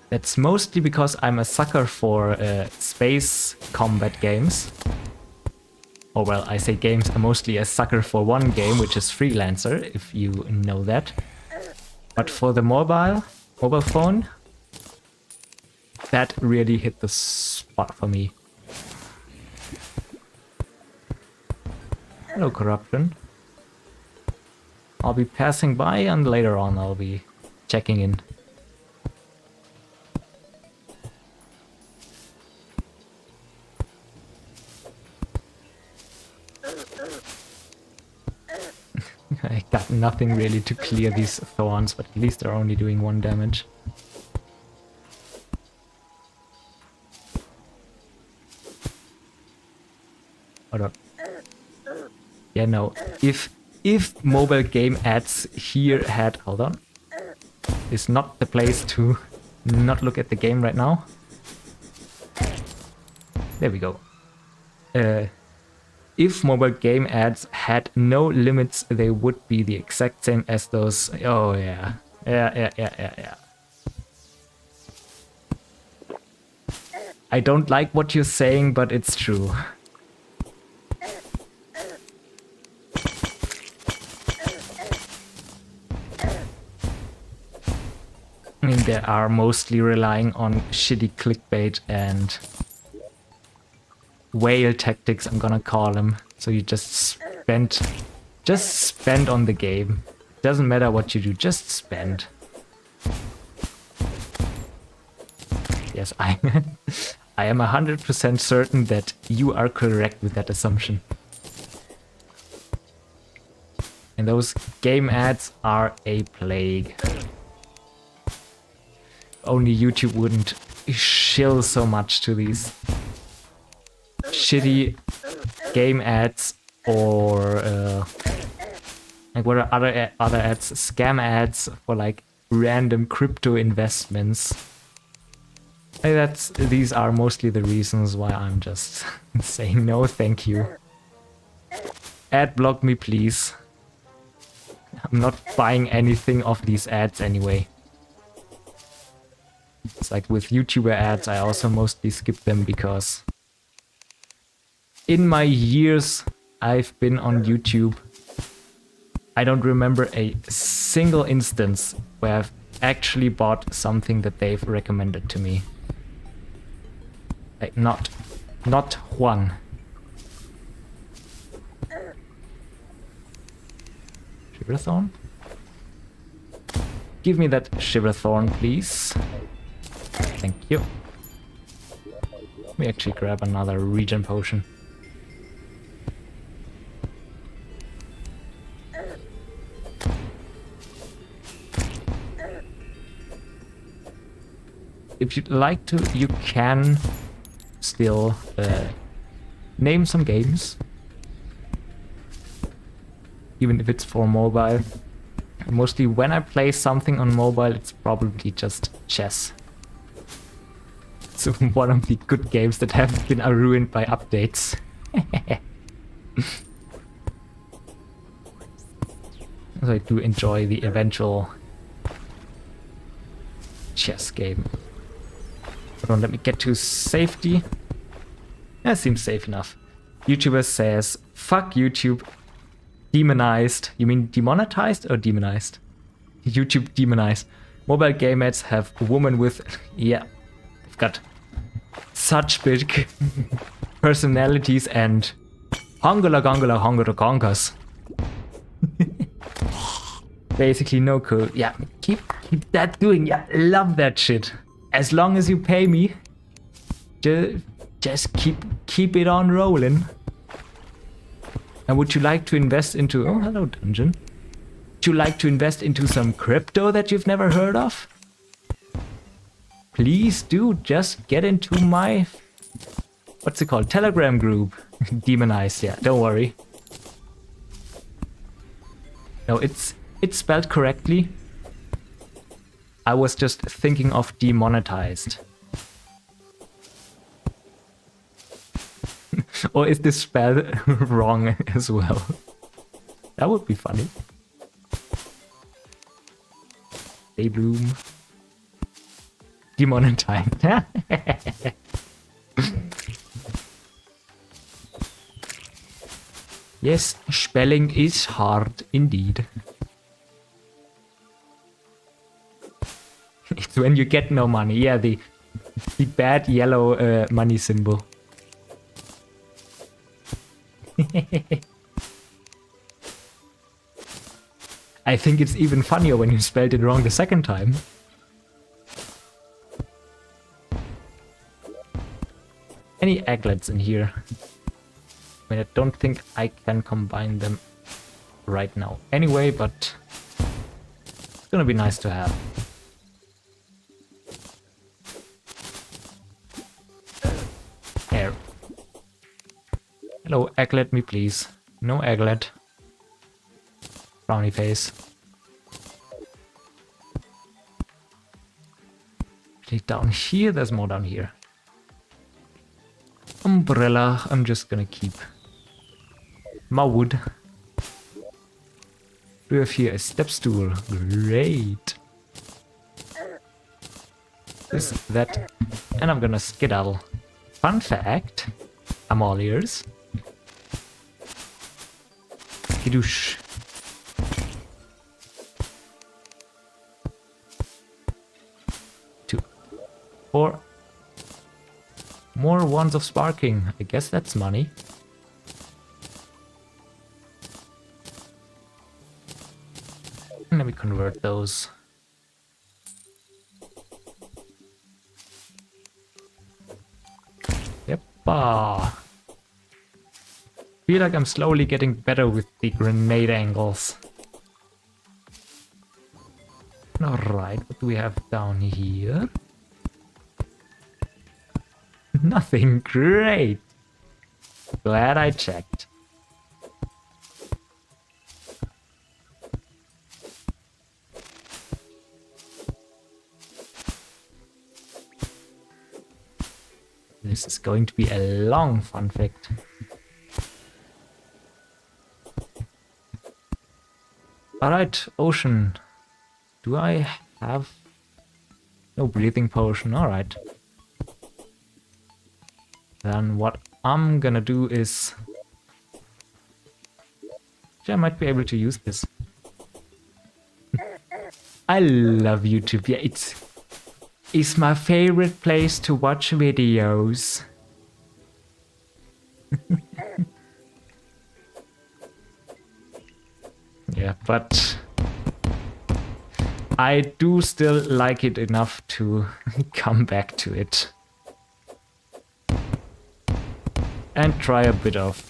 That's mostly because I'm a sucker for space combat games. Or well, I say games, I'm mostly a sucker for one game, which is Freelancer, if you know that. But for the mobile phone, that really hit the spot for me. Hello, Corruption. I'll be passing by and later on I'll be checking in. got nothing really to clear these thorns, but at least they're only doing 1 damage. Hold on. Yeah, no. If mobile game ads here had... Hold on. Is not the place to not look at the game right now. There we go. If mobile game ads had no limits, they would be the exact same as those. Oh yeah. Yeah. I don't like what you're saying, but it's true. I mean, they are mostly relying on shitty clickbait and whale tactics, I'm gonna call them. So you just spend on the game. Doesn't matter what you do, just spend. Yes, I am 100% certain that you are correct with that assumption. And those game ads are a plague. Only YouTube wouldn't shill so much to these shitty game ads, or like what are other ads? Scam ads for like random crypto investments. These are mostly the reasons why I'm just saying no, thank you. Ad block me, please. I'm not buying anything off these ads anyway. It's like with YouTuber ads, I also mostly skip them because in my years I've been on YouTube, I don't remember a single instance where I've actually bought something that they've recommended to me. Like not one. Shiverthorn? Give me that Shiverthorn, please. Thank you. Let me actually grab another regen potion. If you'd like to, you can still name some games. Even if it's for mobile. Mostly when I play something on mobile, it's probably just chess. It's one of the good games that have been ruined by updates. So I do enjoy the eventual chess game. Hold on, let me get to safety. That seems safe enough. YouTuber says, fuck YouTube. Demonized. You mean demonetized or demonized? YouTube demonized. Mobile game ads have a woman with... Yeah. They've got such big personalities and... Hongula gongula hongula gongas. Basically no code. Yeah, keep that doing. Yeah, love that shit. As long as you pay me, just keep it on rolling. And would you like to invest into... Oh, hello, Dungeon. Would you like to invest into some crypto that you've never heard of? Please do. Just get into my... What's it called? Telegram group. Demonized, yeah. Don't worry. No, it's spelled correctly. I was just thinking of demonetized. Or is this spelled wrong as well? That would be funny. Daybloom. Demonetized. Yes, spelling is hard indeed. It's when you get no money. Yeah, the bad yellow money symbol. I think it's even funnier when you spelled it wrong the second time. Any agglets in here? I mean, I don't think I can combine them. right now anyway, but it's gonna be nice to have. There. Hello, egglet me please. No egglet. Brownie face. Down here, there's more down here. Umbrella, I'm just gonna keep my wood. We have here a step stool. Great. This, that, and I'm gonna skedaddle. Fun fact, I'm all ears. Skidoosh. 4 more wands of sparking. I guess that's money. Let me convert those. Yep. Feel like I'm slowly getting better with the grenade angles. Alright, what do we have down here? Nothing. Great. Glad I checked. This is going to be a long fun fact. Alright, ocean. Do I have no breathing potion? Alright. Then what I'm gonna do is... I might be able to use this. I love YouTube. Yeah, it's my favorite place to watch videos. Yeah, but I do still like it enough to come back to it. And try a bit of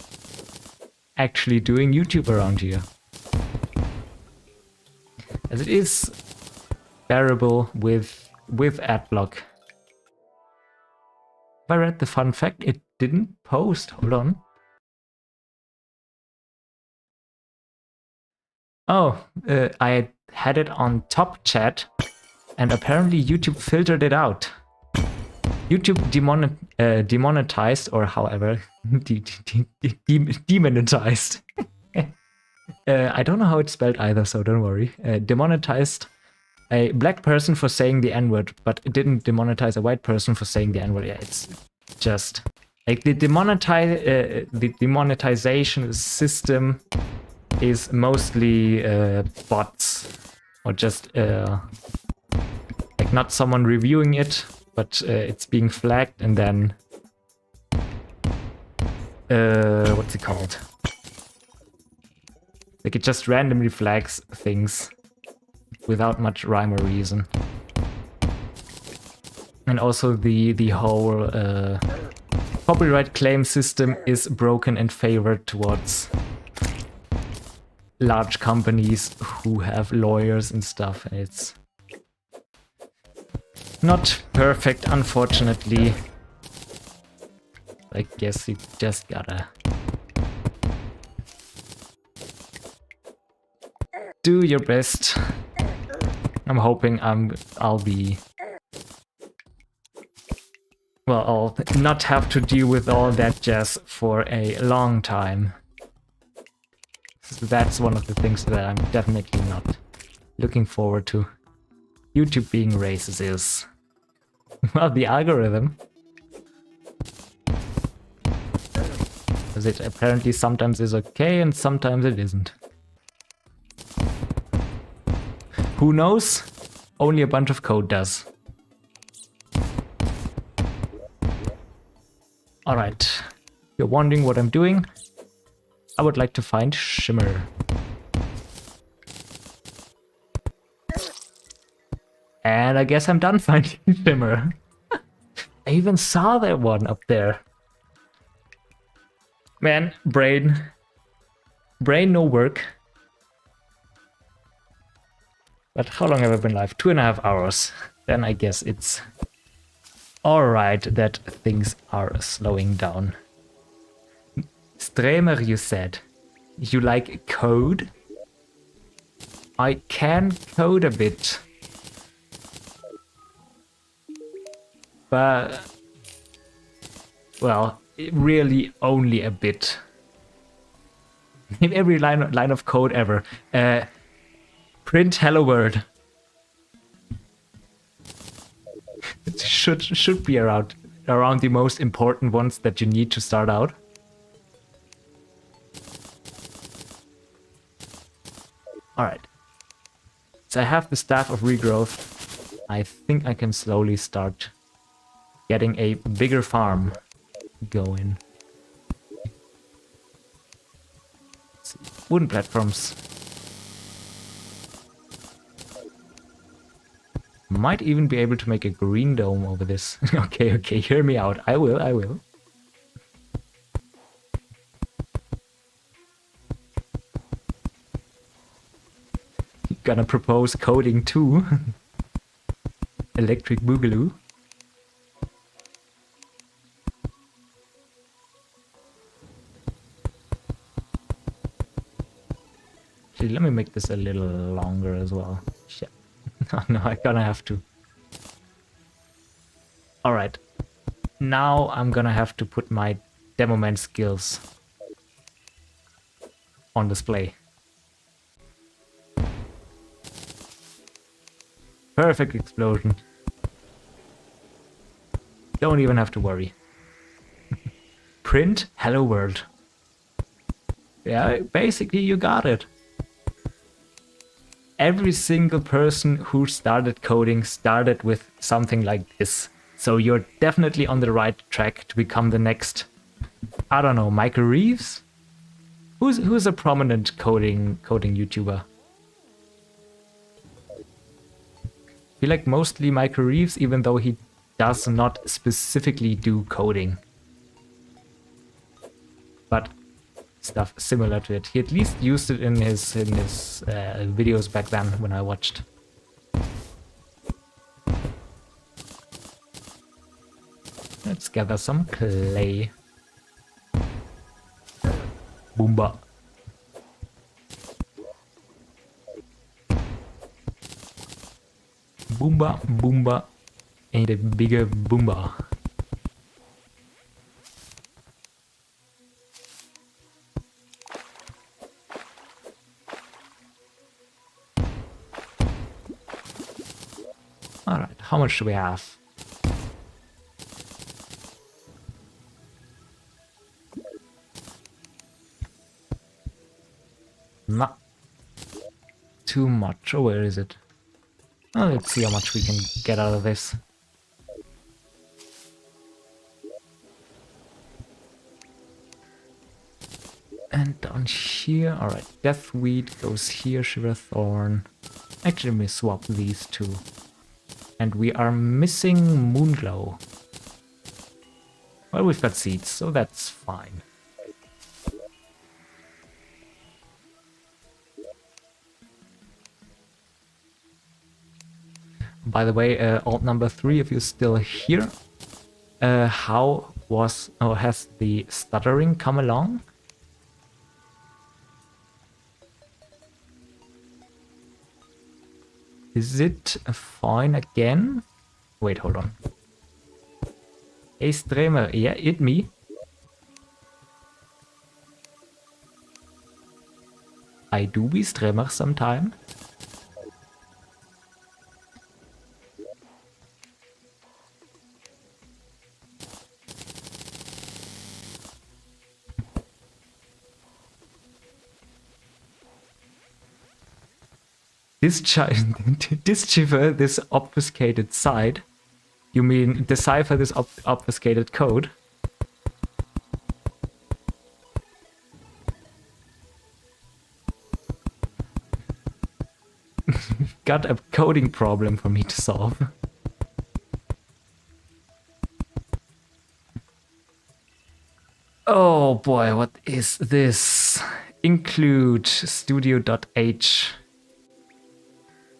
actually doing YouTube around here. As it is bearable with adblock. If I read the fun fact, it didn't post. Hold on. Oh, I had it on top chat, and apparently YouTube filtered it out. YouTube demonetized, or however, demonetized. I don't know how it's spelled either, so don't worry. Demonetized a black person for saying the N-word, but it didn't demonetize a white person for saying the N-word. Yeah, it's just like the demonetization system is mostly bots, or just like not someone reviewing it, but it's being flagged and then what's it called? Like it just randomly flags things without much rhyme or reason. And also the whole copyright claim system is broken and favored towards large companies who have lawyers and stuff. And it's not perfect, unfortunately. I guess you just gotta do your best. I'm hoping I'll be... well, I'll not have to deal with all that jazz for a long time. So that's one of the things that I'm definitely not looking forward to. YouTube being racist is... well, the algorithm. Because it apparently sometimes is okay and sometimes it isn't. Who knows? Only a bunch of code does. Alright. You're wondering what I'm doing? I would like to find Shimmer. And I guess I'm done finding Shimmer. I even saw that one up there. Man, brain no work. But how long have I been live? 2.5 hours. Then I guess it's alright that things are slowing down. Streamer, you said. You like code? I can code a bit. But, well, really only a bit. Name every line of code ever. Print hello world. It should be around the most important ones that you need to start out. Alright. So I have the Staff of Regrowth. I think I can slowly start getting a bigger farm going. Let's see. Wooden platforms. Might even be able to make a green dome over this. Okay, hear me out. I will. Gonna propose coding too. Electric Boogaloo. Actually, let me make this a little longer as well. Shit. No, I'm gonna have to. Alright. Now I'm gonna have to put my DEMOMAN skills on display. Perfect explosion. Don't even have to worry. Print hello world. Yeah, basically you got it. Every single person who started coding started with something like this. So you're definitely on the right track to become the next, I don't know, Michael Reeves? Who's a prominent coding YouTuber? I feel like mostly Michael Reeves, even though he does not specifically do coding. But stuff similar to it. He at least used it in his videos back then when I watched. Let's gather some clay. Boomba. Boomba, boomba, and a bigger boomba. Alright, how much do we have? Not too much. Oh, where is it? Oh, let's see how much we can get out of this. And down here, alright, Deathweed goes here, Shiverthorn. Actually, let me swap these two. And we are missing Moonglow. Well, we've got seeds, so that's fine. By the way, alt number 3, if you're still here, how was or has the stuttering come along? Is it fine again? Wait, hold on. Hey, streamer, yeah, it me. I do be streamer sometime. Decipher this obfuscated site. You mean decipher this obfuscated code? Got a coding problem for me to solve. Oh boy, what is this? Include studio.h.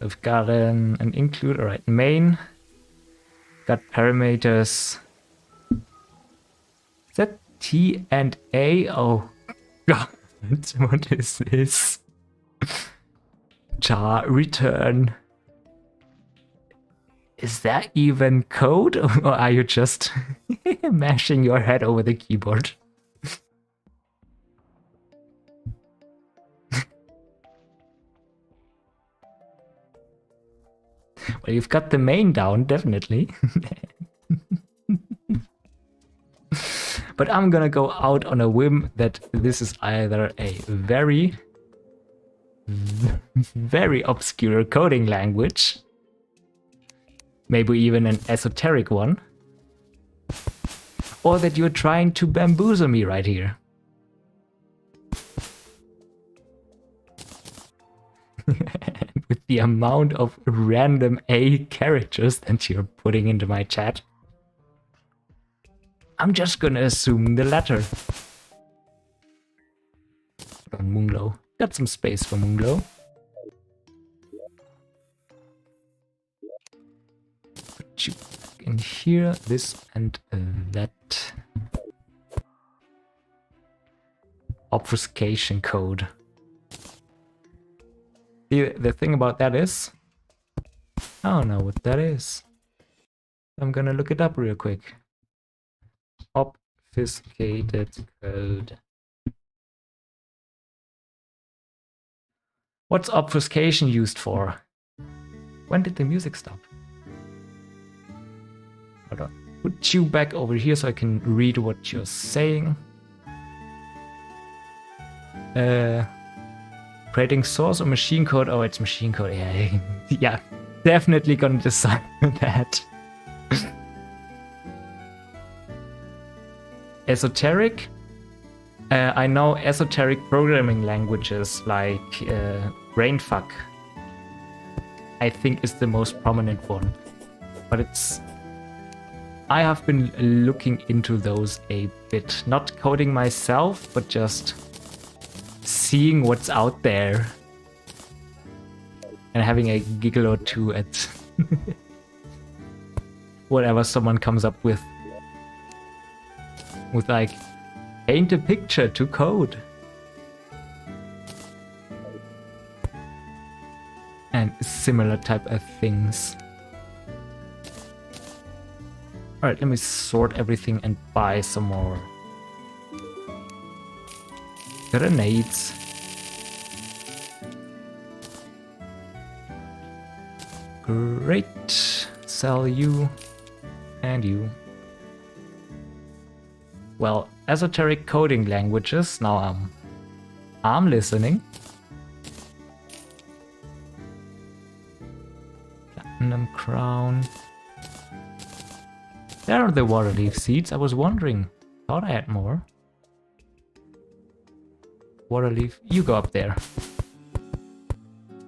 I've got an include, alright, main. Got parameters. Is that T and A? Oh god, what is this? Char return. Is that even code, or are you just mashing your head over the keyboard? Well, you've got the main down, definitely. But I'm gonna go out on a whim that this is either a very obscure coding language, maybe even an esoteric one, or that you're trying to bamboozle me right here. With the amount of random A characters that you're putting into my chat, I'm just gonna assume the latter. On Moonglow. Got some space for Moonglow. Put you back in here, this and that. Obfuscation code. The thing about that is, I don't know what that is. I'm gonna look it up real quick. Obfuscated code. What's obfuscation used for? When did the music stop? Hold on. Put you back over here so I can read what you're saying. Creating source or machine code? Oh, it's machine code. Yeah, yeah, definitely gonna decide that. Esoteric? I know esoteric programming languages like brainfuck, I think, is the most prominent one. But it's... I have been looking into those a bit. Not coding myself, but just seeing what's out there. And having a giggle or two at whatever someone comes up with. With like, paint a picture to code. And similar type of things. Alright, let me sort everything and buy some more grenades. Great. Sell you. And you. Well, esoteric coding languages. Now I'm listening. Platinum crown. There are the water leaf seeds. I was wondering. Thought I had more. Water leaf, you go up there.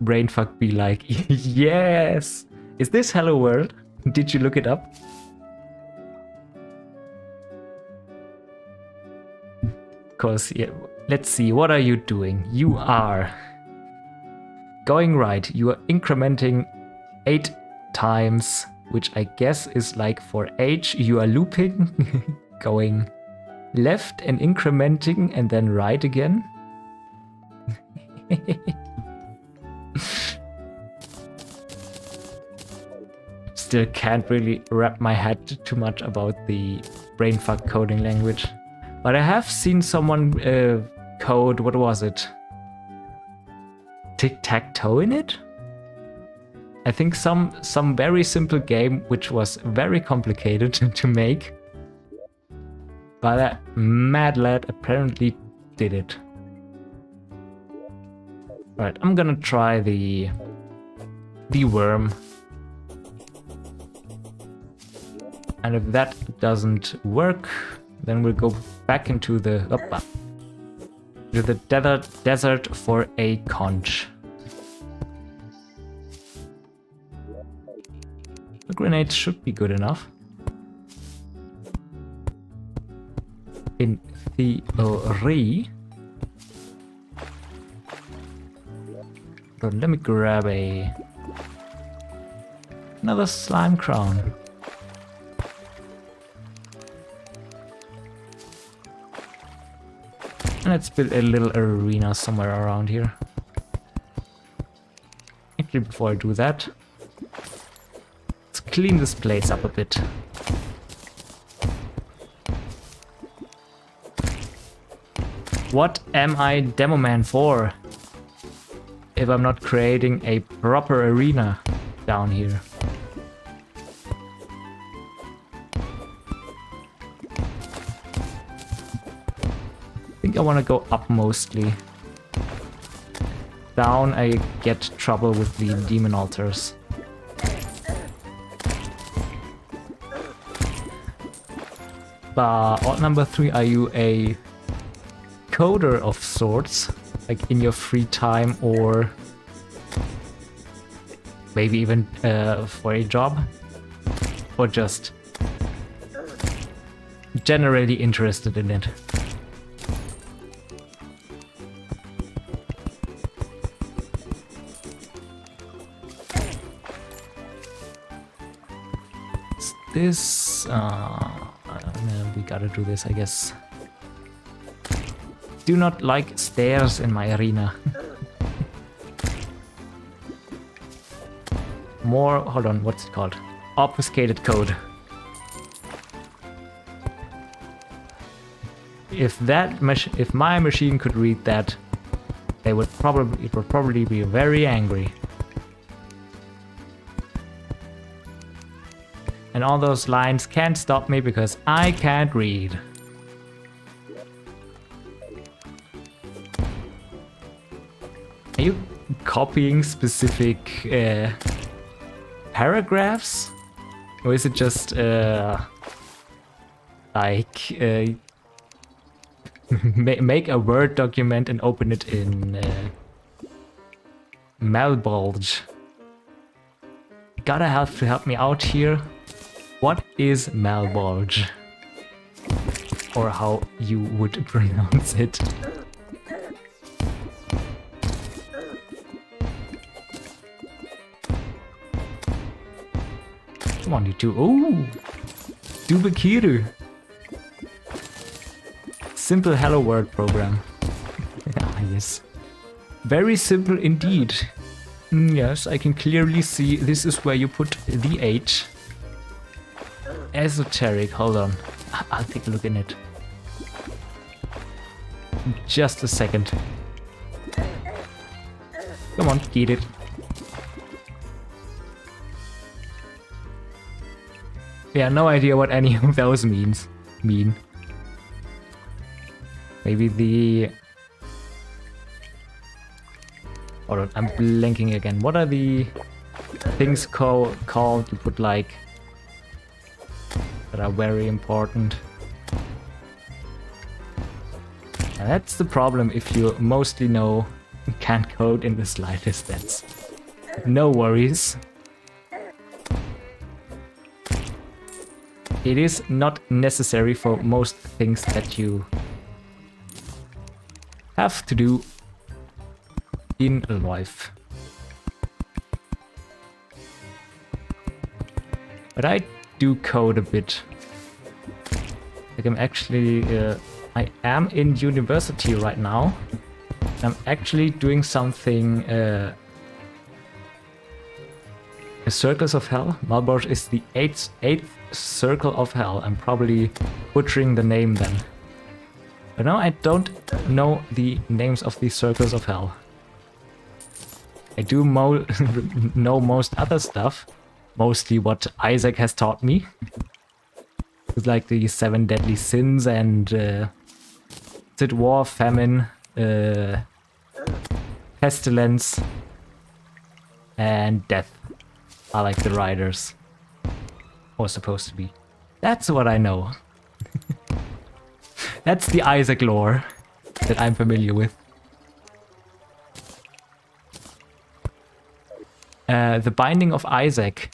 Brainfuck be like, yes! Is this Hello World? Did you look it up? Cause yeah, let's see, what are you doing? You are going right. You are incrementing 8 times, which I guess is like for H. You are looping, going left and incrementing and then right again. Still can't really wrap my head too much about the brainfuck coding language. But I have seen someone code, what was it? Tic-tac-toe in it? I think some very simple game which was very complicated to make. But that mad lad apparently did it. Alright, I'm gonna try the worm. And if that doesn't work, then we'll go back into the desert for a conch. The grenades should be good enough. In theory. But let me grab a Another slime crown. And let's build a little arena somewhere around here. Actually, before I do that, let's clean this place up a bit. What am I DEMOMAN for if I'm not creating a proper arena down here? I think I want to go up mostly. Down I get trouble with the demon altars. But odd number 3, are you a coder of sorts, like in your free time, or maybe even for a job, or just generally interested in it? Is this we gotta do this, I guess. Do not like stairs in my arena. More, hold on, what's it called? Obfuscated code. If my machine could read that, it would probably be very angry. And all those lines can't stop me because I can't read. Are you copying specific paragraphs? Or is it just like make a Word document and open it in Malbolge? You gotta have to help me out here. What is Malbolge? Or how you would pronounce it. Come on, you two. Oh! Dubekiru! Simple hello world program. Ah, yes. Very simple indeed. Yes, I can clearly see this is where you put the H. Esoteric, hold on. I'll take a look in it. Just a second. Come on, get it. Yeah, no idea what any of those mean. Maybe the... Hold on, I'm blanking again. What are the things called you put like... that are very important? And that's the problem if you mostly know can't code in the slightest. That's no worries. It is not necessary for most things that you have to do in life. But I do code a bit. Like I'm actually, I am in university right now. I'm actually doing something, Circles of Hell. Malbolge is the eighth Circle of Hell. I'm probably butchering the name then. But no, I don't know the names of the Circles of Hell. I do know most other stuff. Mostly what Isaac has taught me. It's like the 7 deadly sins and war, famine, pestilence, and death are like the riders. Or supposed to be. That's what I know. That's the Isaac lore that I'm familiar with. The Binding of Isaac.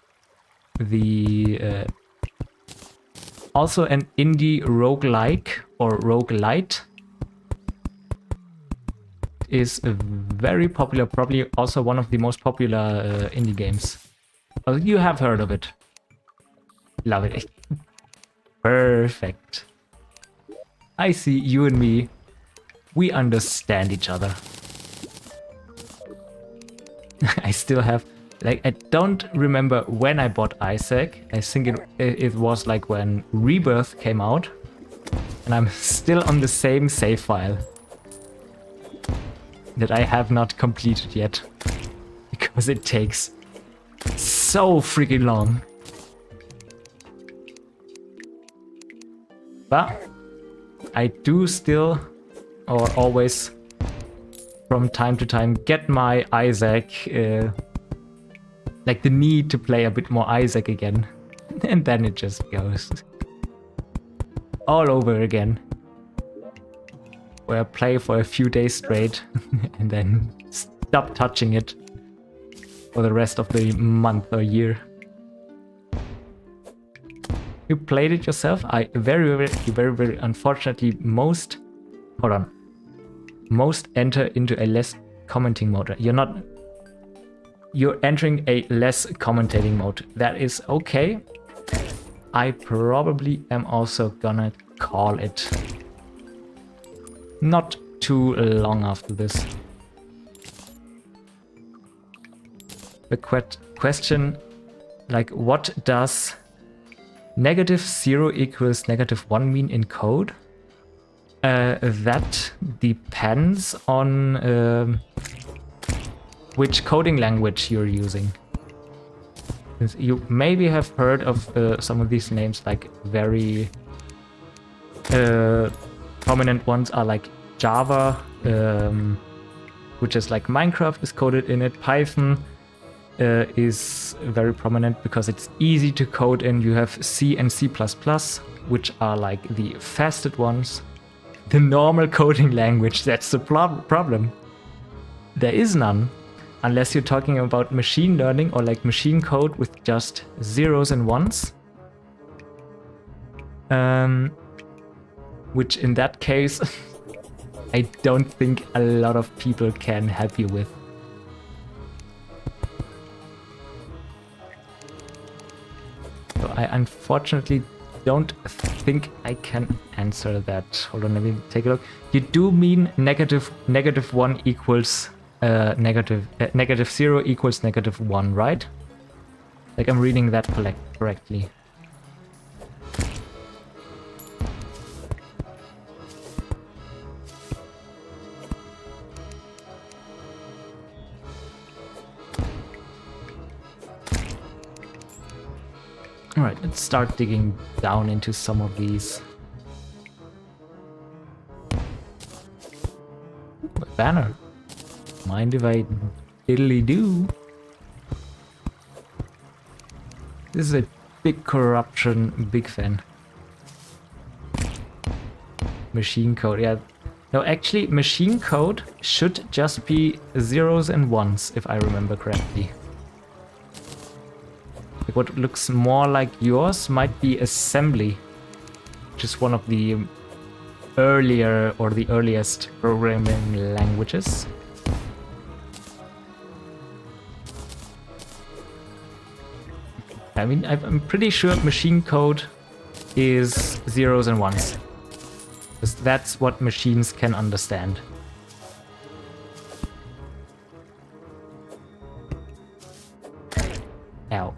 The also an indie roguelike or roguelite is very popular, probably also one of the most popular indie games. Oh, you have heard of it. Love it. Perfect. I see you and me. We understand each other. I still have... Like, I don't remember when I bought Isaac. I think it was like when Rebirth came out. And I'm still on the same save file. That I have not completed yet. Because it takes so freaking long. But I do still, or always, from time to time, get my Isaac, like the need to play a bit more Isaac again. And then it just goes all over again. Where I play for a few days straight and then stop touching it for the rest of the month or year. You played it yourself? I very unfortunately most enter into a less commenting mode. You're entering a less commentating mode. That is okay. I probably am also gonna call it not too long after this. The question, like, what does -0 equals -1 mean in code? That depends on which coding language you're using. You maybe have heard of some of these names, like very prominent ones are like Java, which is like Minecraft is coded in it. Python is very prominent because it's easy to code in. You have C and C++, which are like the fastest ones. The normal coding language, that's the problem. There is none, unless you're talking about machine learning or like machine code with just zeros and ones. Which in that case, I don't think a lot of people can help you with. So I unfortunately don't think I can answer that. Hold on, let me take a look. You do mean -1 equals -0 equals -1, right? Like I'm reading that correctly. Alright, let's start digging down into some of these. Banner. Mind if I diddly-do? This is a big corruption, big fan. Machine code, yeah. No, actually, machine code should just be zeros and ones, if I remember correctly. Like what looks more like yours might be assembly, which is one of the earlier or the earliest programming languages. I mean, I'm pretty sure machine code is zeros and ones, because that's what machines can understand. Ow.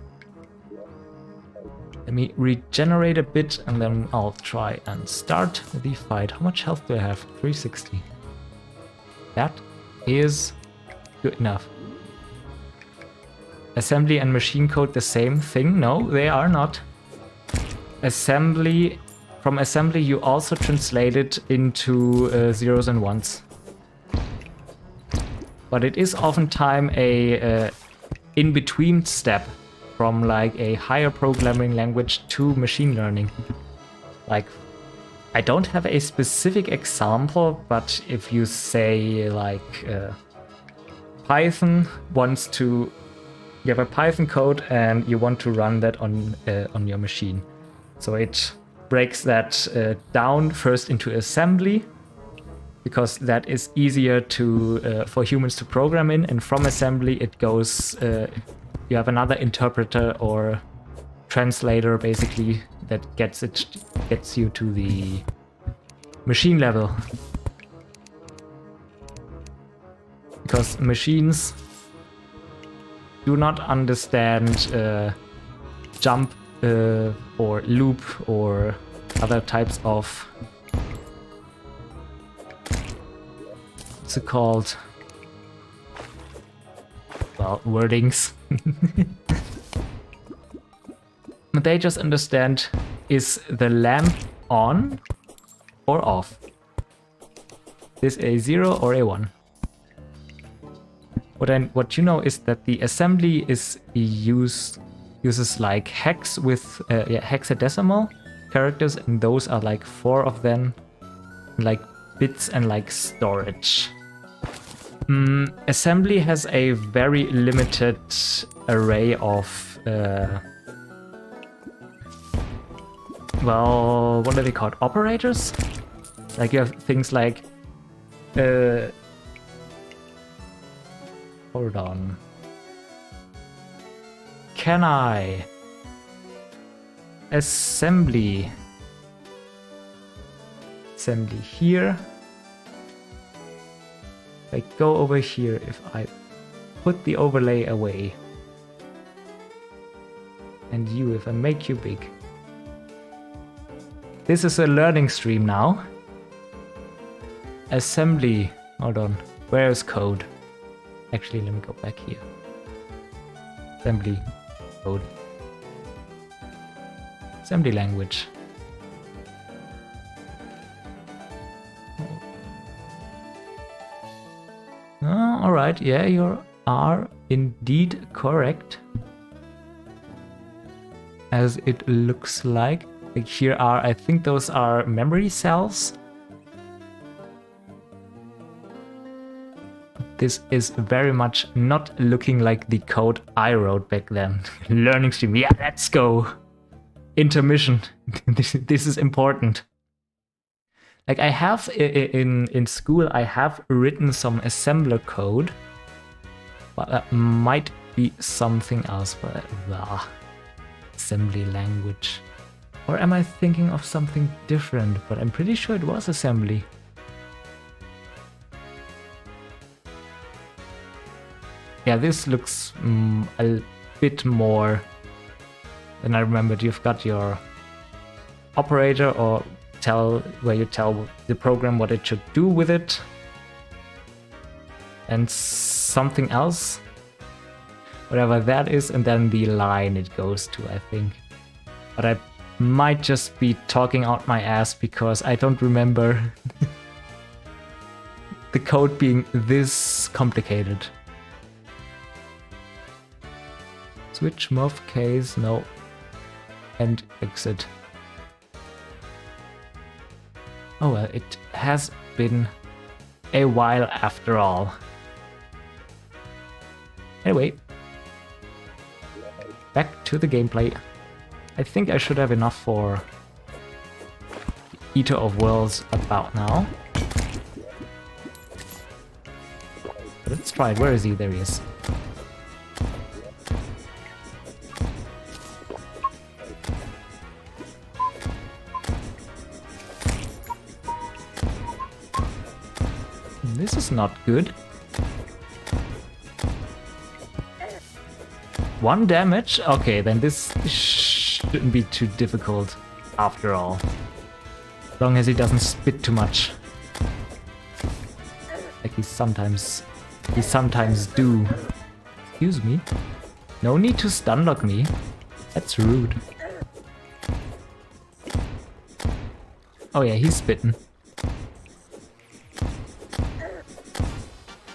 Let me regenerate a bit and then I'll try and start the fight. How much health do I have? 360. That is good enough. Assembly and machine code the same thing? No, they are not. Assembly, from assembly you also translate it into zeros and ones. But it is oftentimes a in-between step from like a higher programming language to machine learning. Like, I don't have a specific example, but if you say like Python wants to, you have a Python code and you want to run that on your machine. So it breaks that down first into assembly, because that is easier to for humans to program in, and from assembly it goes you have another interpreter or translator basically that gets you to the machine level. Because machines do not understand jump or loop or other types of, what's it called? Well, wordings. They just understand, is the lamp on or off? Is a 0 or a 1? What you know is that the assembly uses like hex with hexadecimal characters, and those are like 4 of them, like bits and like storage. Assembly has a very limited array of well, what are they called? Operators? Like you have things like hold on. Can I assembly here? If I go over here, if I put the overlay away, and you, if I make you big. This is a learning stream now. Assembly, hold on, where is code? Actually, let me go back here. Assembly code. Assembly language. Oh, alright, yeah, you are indeed correct. As it looks like. Like here are, I think those are memory cells. This is very much not looking like the code I wrote back then. Learning stream, yeah, let's go. Intermission, this is important. Like I have in school, I have written some assembler code, but that might be something else. But assembly language, or am I thinking of something different? But I'm pretty sure it was assembly. Yeah, this looks a bit more than I remembered. You've got your operator, or where you tell the program what it should do with it, and something else, whatever that is, and then the line it goes to, I think. But I might just be talking out my ass because I don't remember the code being this complicated. Switch, move, case, no, and exit. Oh well, it has been a while after all. Anyway, back to the gameplay. I think I should have enough for Eater of Worlds about now. Let's try it. Where is he? There he is. This is not good. 1 damage? Okay, then this shouldn't be too difficult after all. As long as he doesn't spit too much. Like he sometimes do. Excuse me. No need to stunlock me. That's rude. Oh yeah, he's spitting.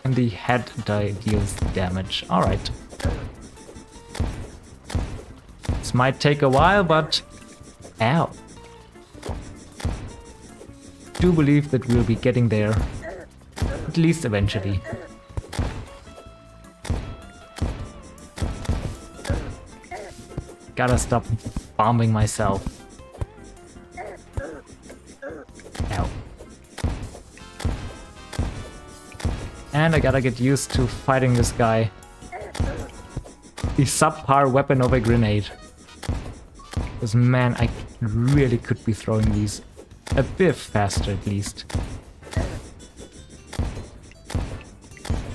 And the head deals damage. Alright. This might take a while, but... Ow. Do believe that we'll be getting there. At least eventually. Gotta stop bombing myself. Ow. And I gotta get used to fighting this guy. the subpar weapon of a grenade. Because man, I really could be throwing these a bit faster at least.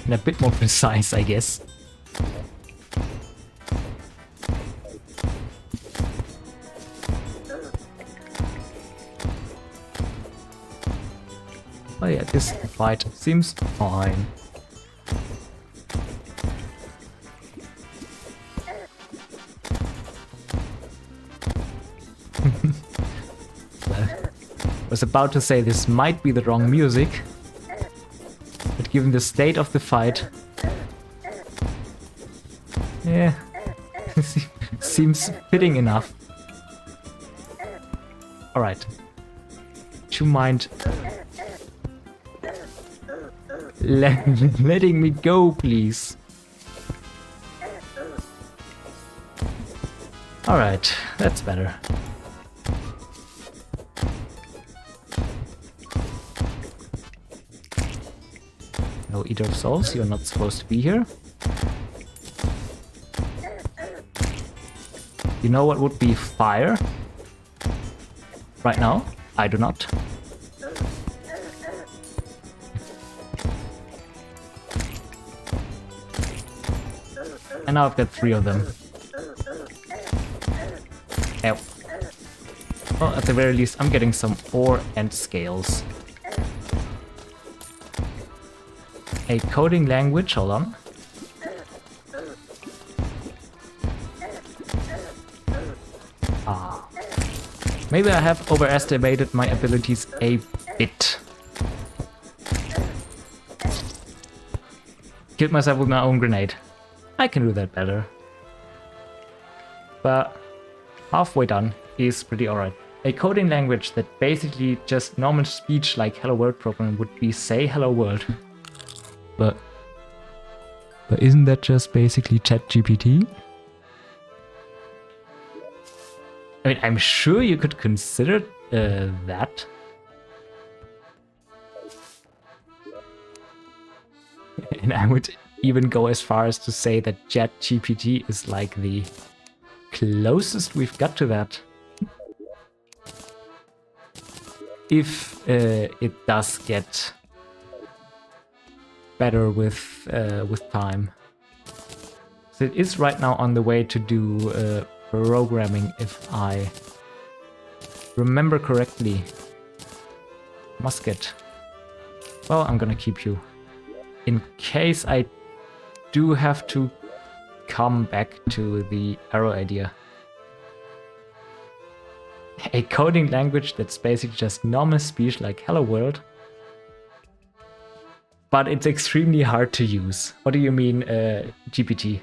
And a bit more precise, I guess. Oh yeah, this fight seems fine. I was about to say this might be the wrong music, but given the state of the fight, yeah, seems fitting enough. Alright. Do you mind letting me go, please? Alright, that's better. No Eater of Souls, you're not supposed to be here. You know what would be fire? Right now? I do not. And now I've got 3 of them. Ow. Well, at the very least, I'm getting some ore and scales. A coding language, hold on. Ah. Maybe I have overestimated my abilities a bit. Killed myself with my own grenade. I can do that better. But halfway done is pretty alright. A coding language that basically just normal speech like Hello World program would be say Hello World. But isn't that just basically ChatGPT? I mean, I'm sure you could consider that. And I would even go as far as to say that ChatGPT is like the closest we've got to that. If it does get better with time. So it is right now on the way to do programming, if I remember correctly. Musket. Well, I'm gonna keep you. In case I do have to come back to the arrow idea. A coding language that's basically just normal speech like Hello World. But it's extremely hard to use. What do you mean, GPT?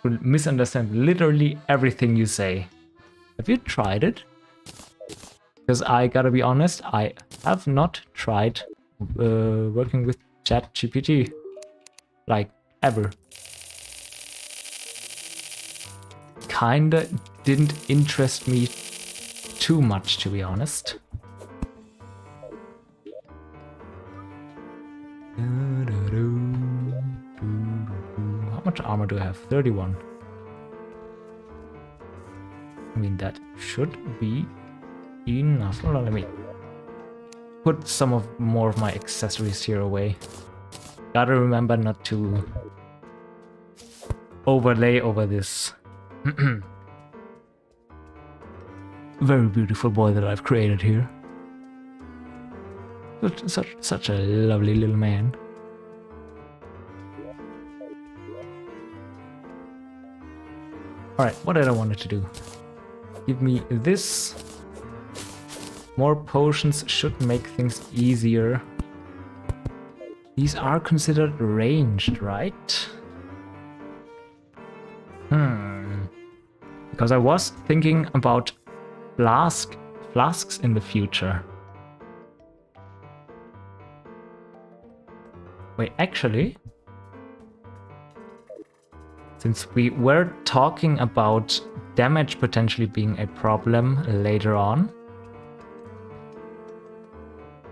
Will misunderstand literally everything you say. Have you tried it? Because I gotta be honest, I have not tried working with ChatGPT. Like, ever. Kinda didn't interest me too much, to be honest. How much armor do I have? 31. I mean, that should be enough. Hold on, let me put some more of my accessories here away. Gotta remember not to overlay over this very beautiful boy that I've created here. Such a lovely little man. Alright, what did I want to do? Give me this. More potions should make things easier. These are considered ranged, right? Because I was thinking about flasks in the future. Wait, actually, since we were talking about damage potentially being a problem later on,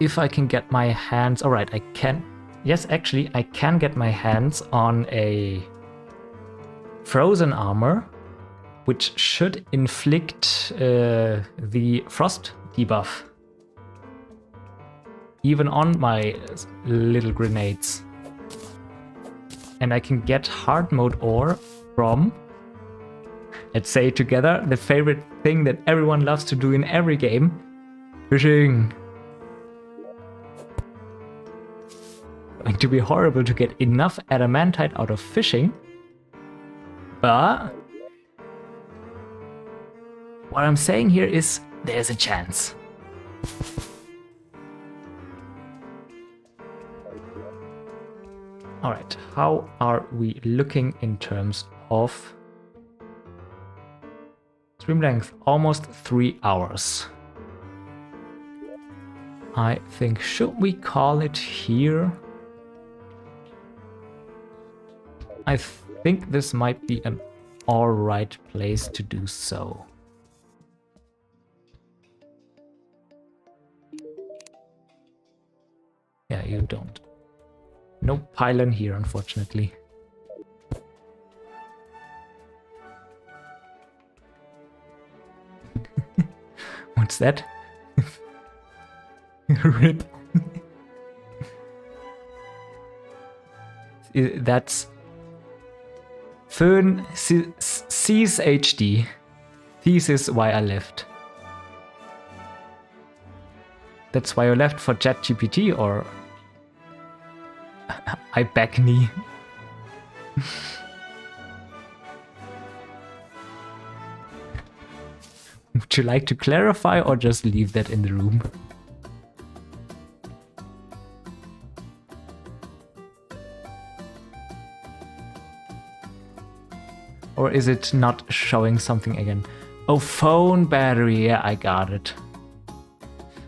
if I can get my hands... Alright, I can... Yes, actually, I can get my hands on a frozen armor, which should inflict the frost debuff even on my little grenades. And I can get hard mode ore from, let's say together, the favorite thing that everyone loves to do in every game, fishing. Going to be horrible to get enough adamantite out of fishing, but what I'm saying here is there's a chance. Alright, how are we looking in terms of stream length? Almost 3 hours. I think, should we call it here? I think this might be an alright place to do so. Yeah, you don't. No pylon here, unfortunately. What's that? Rip. That's Fern sees HD. Thesis why I left. That's why you left for ChatGPT, or I back knee. Would you like to clarify or just leave that in the room? Or is it not showing something again? Oh, phone battery. Yeah, I got it.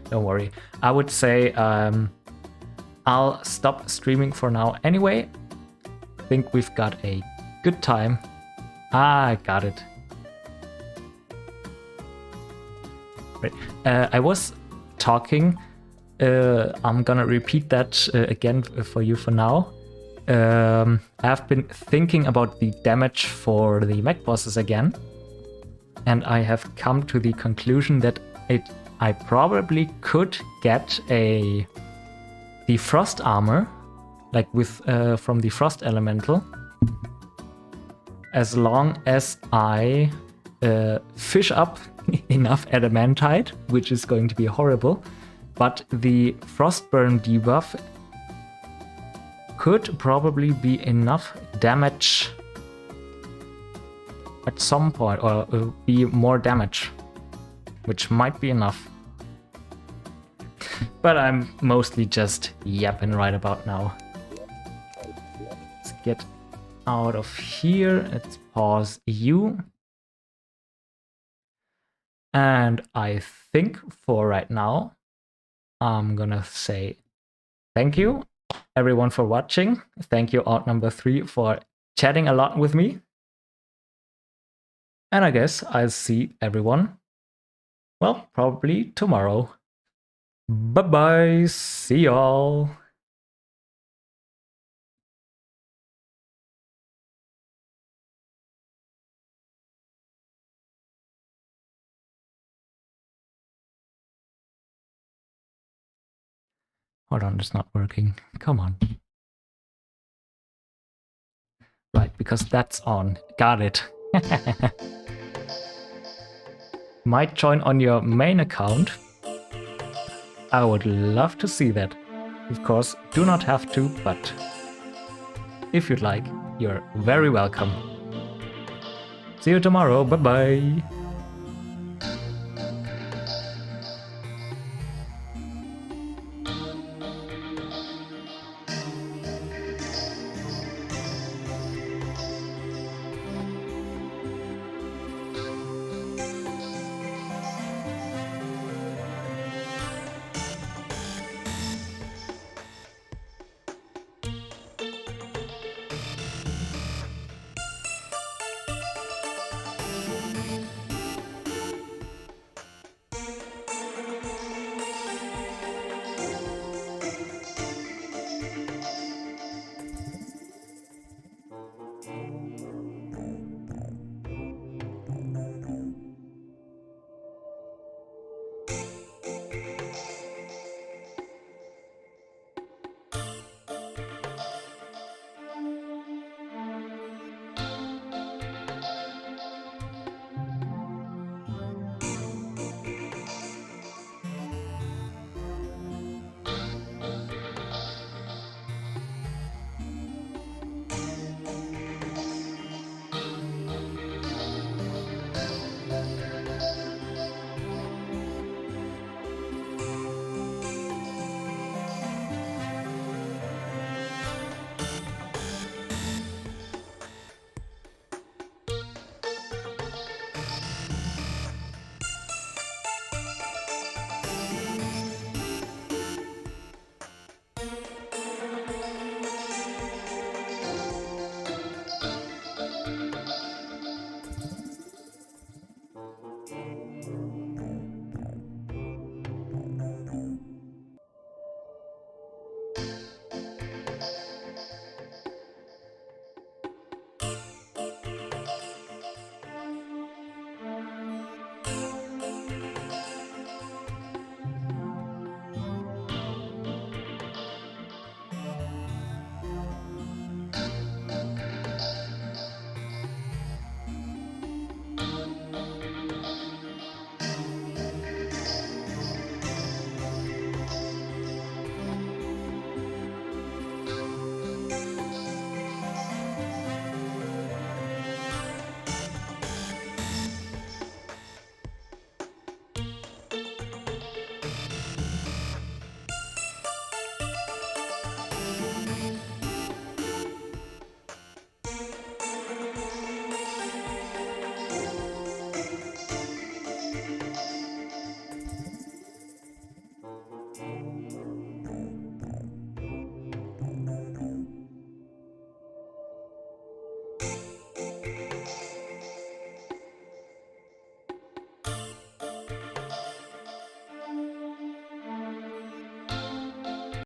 Don't worry. I would say I'll stop streaming for now anyway. I think we've got a good time. Ah, I got it. Right. I was talking. I'm gonna repeat that again for you for now. I've been thinking about the damage for the mech bosses again, and I have come to the conclusion that I probably could get the frost armor, like with from the frost elemental, as long as I fish up enough adamantite, which is going to be horrible, but the frostburn debuff could probably be enough damage at some point, or be more damage, which might be enough. But I'm mostly just yapping right about now. Let's get out of here. Let's pause you. And I think for right now, I'm gonna say thank you everyone for watching. Thank you Out Number 3 for chatting a lot with me. And I guess I'll see everyone, well, probably tomorrow. Bye-bye. See y'all. Hold on, it's not working. Come on. Right, because that's on. Got it. Might join on your main account. I would love to see that. Of course, do not have to, but if you'd like, you're very welcome. See you tomorrow. Bye-bye.